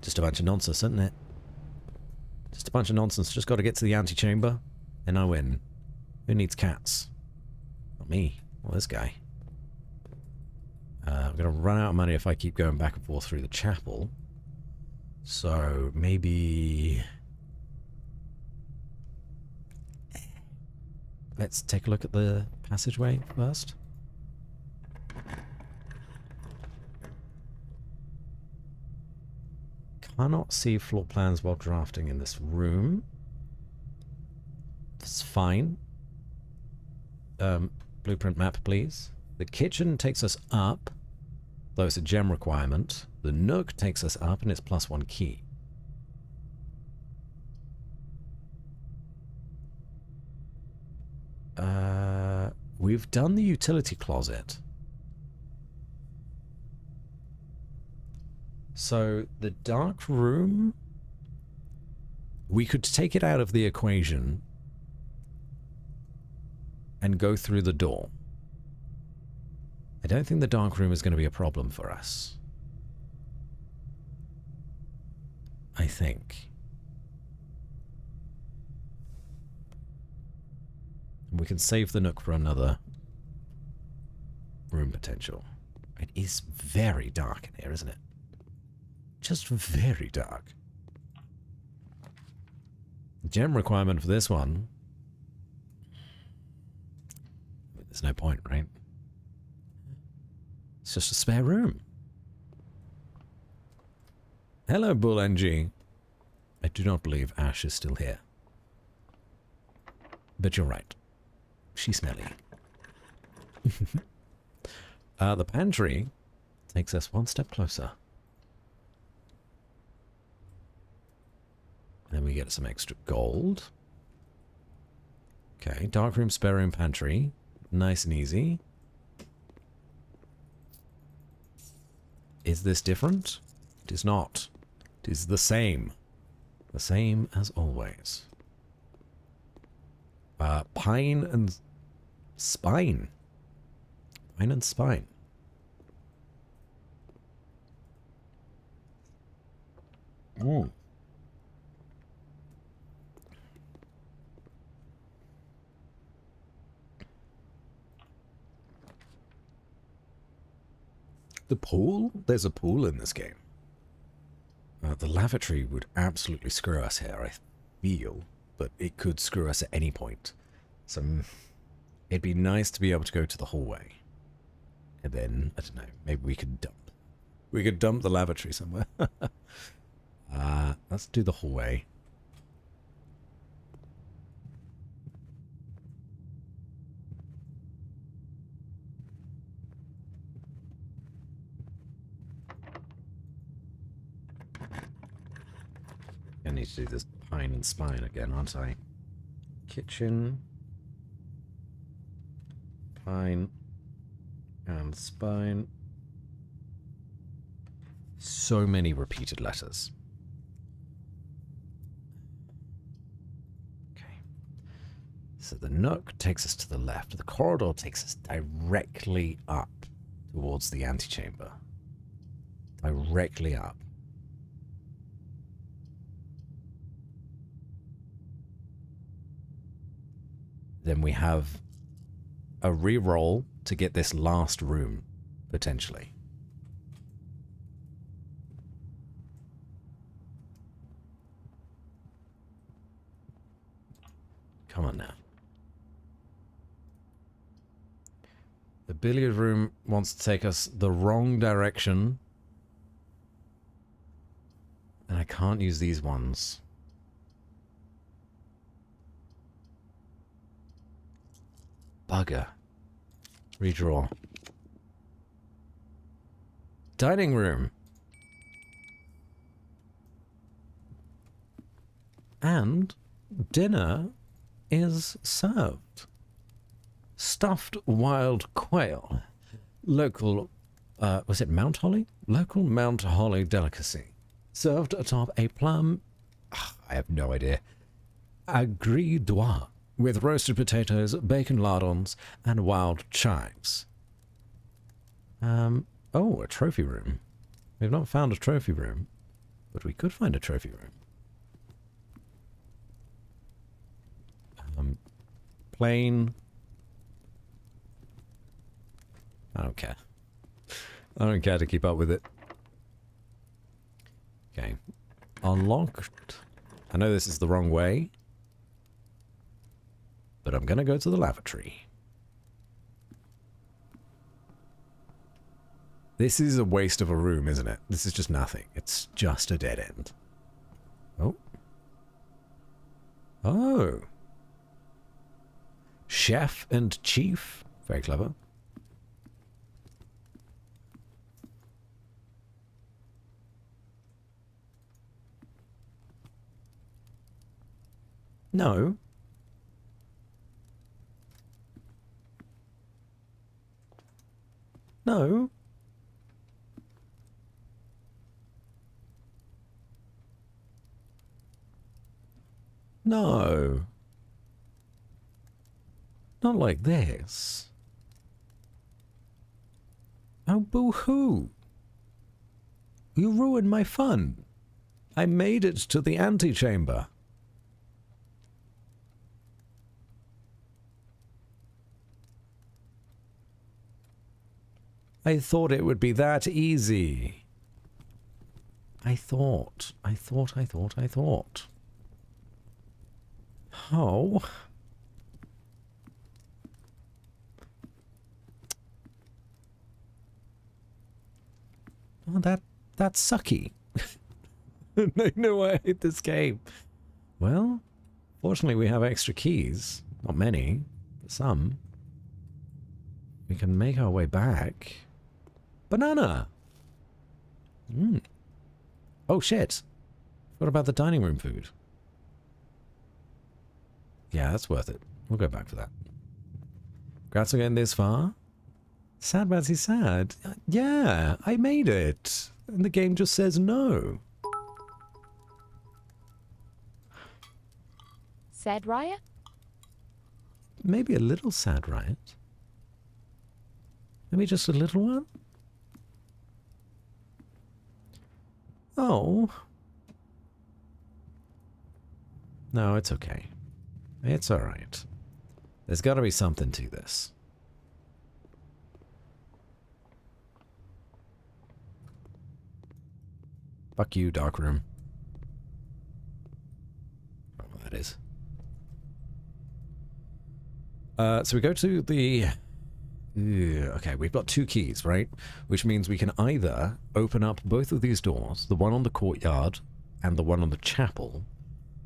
just a bunch of nonsense, isn't it? Just a bunch of nonsense. Just got to get to the antechamber, and I win. Who needs cats? Not me. Well, this guy. I'm going to run out of money if I keep going back and forth through the chapel. So, maybe... Let's take a look at the passageway first. Cannot see floor plans while drafting in this room. That's fine. Blueprint map, please. The kitchen takes us up, though it's a gem requirement. The nook takes us up, and it's +1 key. We've done the utility closet. So, the dark room... We could take it out of the equation and go through the door. I don't think the dark room is going to be a problem for us. I think. We can save the nook for another room potential. It is very dark in here, isn't it? Just very dark. Gem requirement for this one. There's no point, right? It's just a spare room. Hello, Bull NG. I do not believe Ash is still here. But you're right. She's smelly. The pantry takes us one step closer. Then we get some extra gold. Okay, dark room, spare room, pantry. Nice and easy. Is this different? It is not. It is the same. The same as always. Pine and spine. Pine and spine. Oh. The pool? There's a pool in this game. The lavatory would absolutely screw us here, I feel. But it could screw us at any point. So it'd be nice to be able to go to the hallway. And then, I don't know, maybe we could dump. We could dump the lavatory somewhere. Let's do the hallway. I need to do this pine and spine again, aren't I? Kitchen. Pine. And spine. So many repeated letters. Okay. So the nook takes us to the left. The corridor takes us directly up towards the antechamber. Directly up. Then we have a re-roll to get this last room, potentially. Come on now. The billiard room wants to take us the wrong direction. And I can't use these ones. Bugger. Redraw. Dining room. And dinner is served. Stuffed wild quail. Local, was it Mount Holly? Local Mount Holly delicacy. Served atop a plum, I have no idea, agridois, with roasted potatoes, bacon lardons, and wild chives. Oh, a trophy room. We've not found a trophy room, but we could find a trophy room. Plain. I don't care. I don't care to keep up with it. Okay. Unlocked. I know this is the wrong way, but I'm gonna go to the lavatory. This is a waste of a room, isn't it? This is just nothing. It's just a dead end. Oh. Oh. Chef and chief. Very clever. No. No. No. Not like this. Oh, boo-hoo. You ruined my fun. I made it to the antechamber. I thought it would be that easy. I thought. Oh. Oh, that's sucky. No, I hate this game. Well, fortunately we have extra keys. Not many, but some. We can make our way back. Banana! Oh shit. What about the dining room food? Yeah, that's worth it. We'll go back for that. Congrats on getting this far. Sad Batsy sad. Yeah, I made it. And the game just says no. Sad riot? Maybe a little sad, right? Maybe just a little one? Oh. No, it's okay. It's alright. There's gotta be something to this. Fuck you, dark room. I don't know what that is. So we go to the... okay, we've got 2 keys, right? Which means we can either open up both of these doors, the one on the courtyard and the one on the chapel,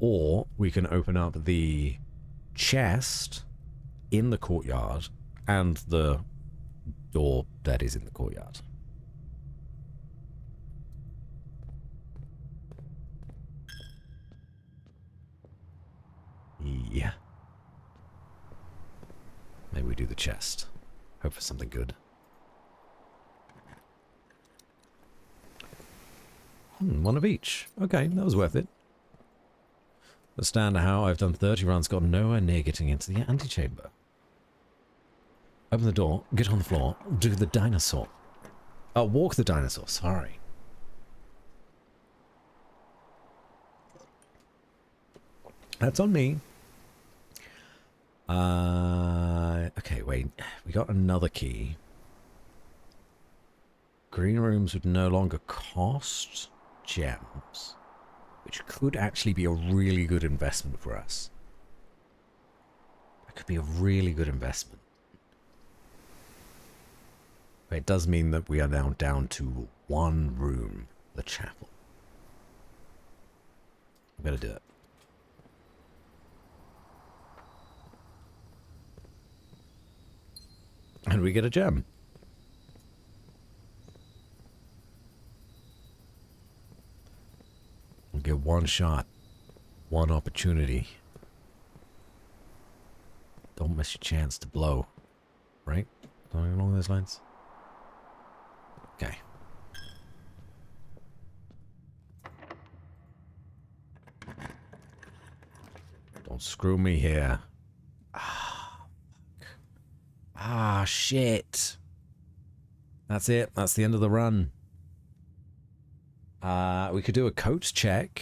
or we can open up the chest in the courtyard and the door that is in the courtyard. Yeah. Maybe we do the chest. Hope for something good. One of each. Okay, that was worth it. Understand how I've done 30 runs, got nowhere near getting into the antechamber. Open the door, get on the floor, do the dinosaur. Oh, walk the dinosaur, sorry. That's on me. Okay, wait. We got another key. Green rooms would no longer cost gems, which could actually be a really good investment for us. That could be a really good investment. But it does mean that we are now down to 1 room, the chapel. I'm gonna do it. And we get a gem. We get 1 shot. 1 opportunity. Don't miss your chance to blow. Right? Something along those lines? Okay. Don't screw me here. Ah, shit. That's it. That's the end of the run. We could do a coat check.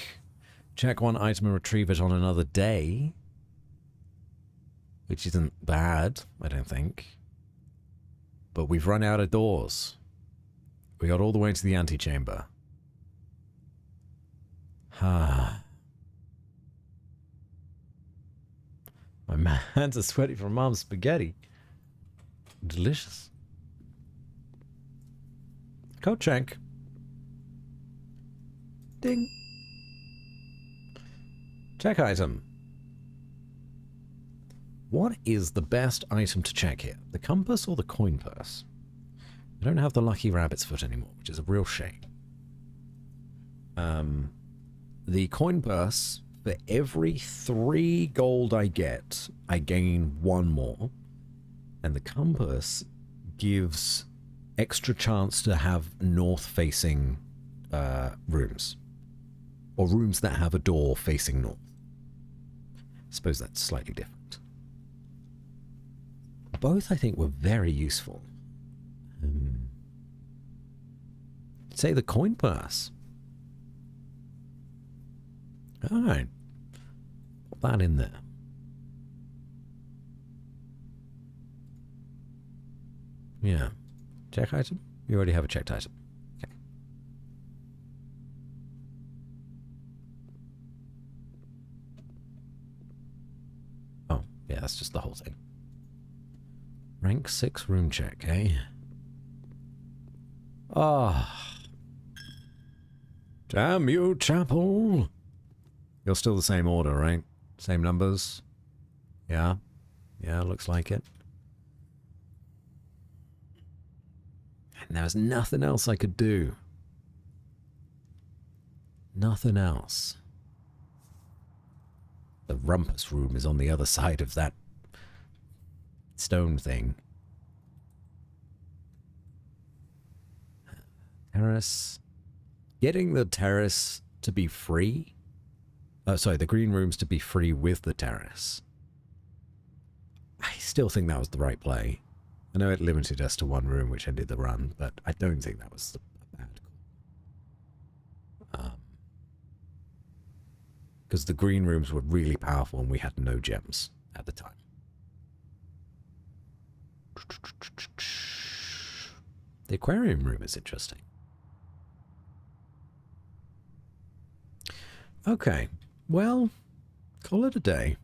Check 1 item and retrieve it on another day. which isn't bad, I don't think. But we've run out of doors. We got all the way to the antechamber. Ah. My hands are sweaty from Mom's spaghetti. Delicious. Code check. Ding. Check item. What is the best item to check here? The compass or the coin purse? I don't have the lucky rabbit's foot anymore, which is a real shame. The coin purse, for every 3 gold I get, I gain 1 more. And the compass gives extra chance to have north-facing rooms. Or rooms that have a door facing north. I suppose that's slightly different. Both, I think, were very useful. Say the coin purse. Alright. Put that in there. Yeah. Check item? You already have a checked item. Okay. Oh, yeah, that's just the whole thing. Rank 6 room check, eh? Ah. Damn you, Chapel. You're still the same order, right? Same numbers? Yeah. Yeah, looks like it. And there was nothing else I could do. Nothing else. The rumpus room is on the other side of that stone thing. Terrace. Getting the terrace to be free. Sorry, the green rooms to be free with the terrace. I still think that was the right play. I know it limited us to 1 room, which ended the run, but I don't think that was a bad call. Because the green rooms were really powerful and we had no gems at the time. The aquarium room is interesting. Okay, well, call it a day.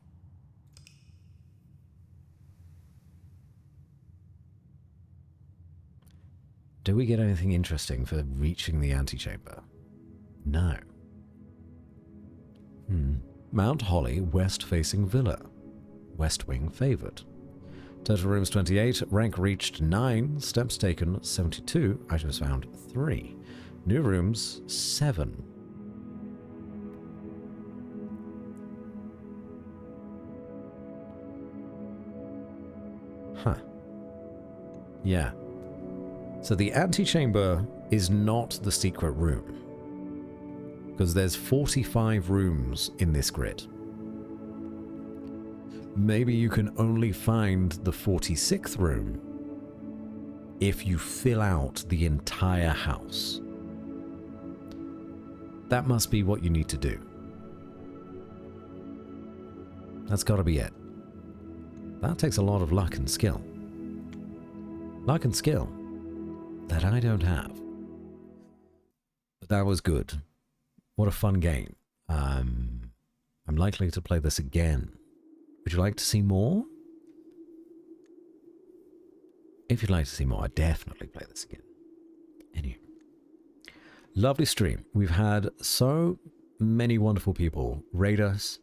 Do we get anything interesting for reaching the antechamber? No. Mount Holly, west-facing villa. West wing favored. Total rooms 28, rank reached 9, steps taken 72, items found 3. New rooms 7. Huh. Yeah. So the antechamber is not the secret room. Because there's 45 rooms in this grid. Maybe you can only find the 46th room if you fill out the entire house. That must be what you need to do. That's got to be it. That takes a lot of luck and skill. Luck and skill that I don't have. But that was good. What a fun game. I'm likely to play this again. Would you like to see more? If you'd like to see more, I'd definitely play this again. Anyway. Lovely stream. We've had so many wonderful people rate us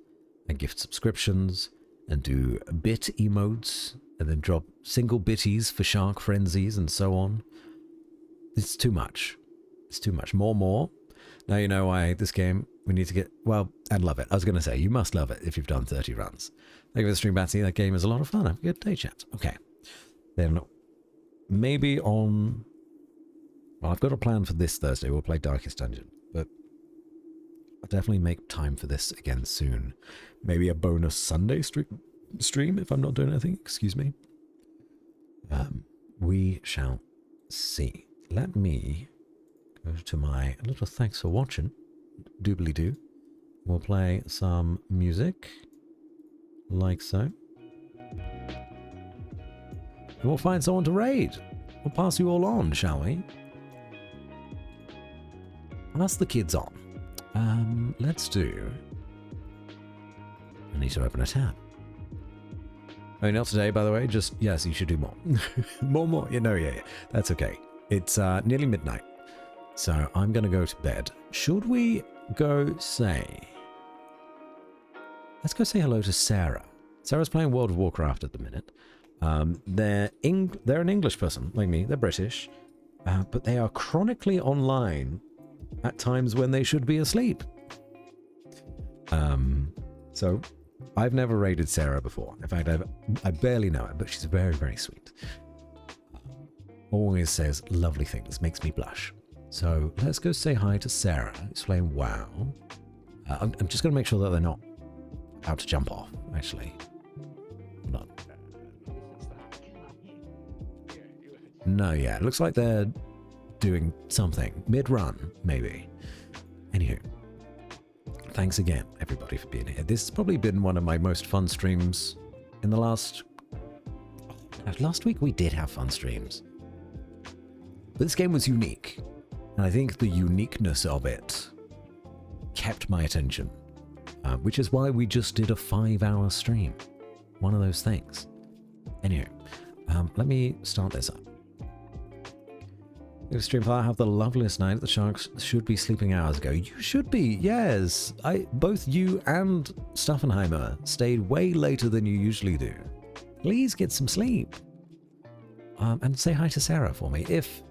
and gift subscriptions and do bit emotes and then drop single bitties for shark frenzies and so on. It's too much. It's too much. More. Now you know why I hate this game. We need to get... Well, and love it. I was going to say, you must love it if you've done 30 runs. Thank you for the stream, Batsy. That game is a lot of fun. Have a good day, chat. Okay. Then maybe on... Well, I've got a plan for this Thursday. We'll play Darkest Dungeon. But I'll definitely make time for this again soon. Maybe a bonus Sunday stream if I'm not doing anything. Excuse me. We shall see. Let me go to my little thanks for watching. Doobly doo. We'll play some music like so. and we'll find someone to raid. We'll pass you all on, shall we? Pass the kids on. Let's do... I need to open a tab. Oh, not today, by the way. Just, yes, you should do more. more. Yeah. That's okay. It's nearly midnight. So I'm going to go to bed. Should we go say... Let's go say hello to Sarah. Sarah's playing World of Warcraft at the minute. They're an English person, like me. They're British. But they are chronically online at times when they should be asleep. So I've never raided Sarah before. In fact, I barely know her, but she's very, very sweet. Always says lovely things, makes me blush. So let's go say hi to Sarah, who's playing WoW. I'm just going to make sure that they're not about to jump off, actually. Hold on. No, yeah, it looks like they're doing something. Mid-run, maybe. Anywho. Thanks again, everybody, for being here. This has probably been one of my most fun streams in the last... Last week we did have fun streams. But this game was unique. And I think the uniqueness of it kept my attention. Which is why we just did a 5-hour stream. One of those things. Anyway, let me start this up. Stream I have the loveliest night. The sharks should be sleeping hours ago. You should be, yes. Both you and Staffenheimer stayed way later than you usually do. Please get some sleep. And say hi to Sarah for me. If,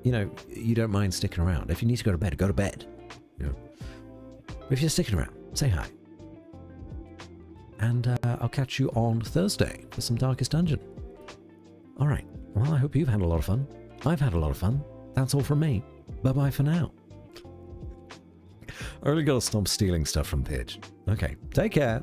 you don't mind sticking around. If you need to go to bed, go to bed. If you're sticking around, say hi. And I'll catch you on Thursday for some Darkest Dungeon. All right. Well, I hope you've had a lot of fun. I've had a lot of fun. That's all from me. Bye-bye for now. I really gotta stop stealing stuff from Pidge. Okay, take care.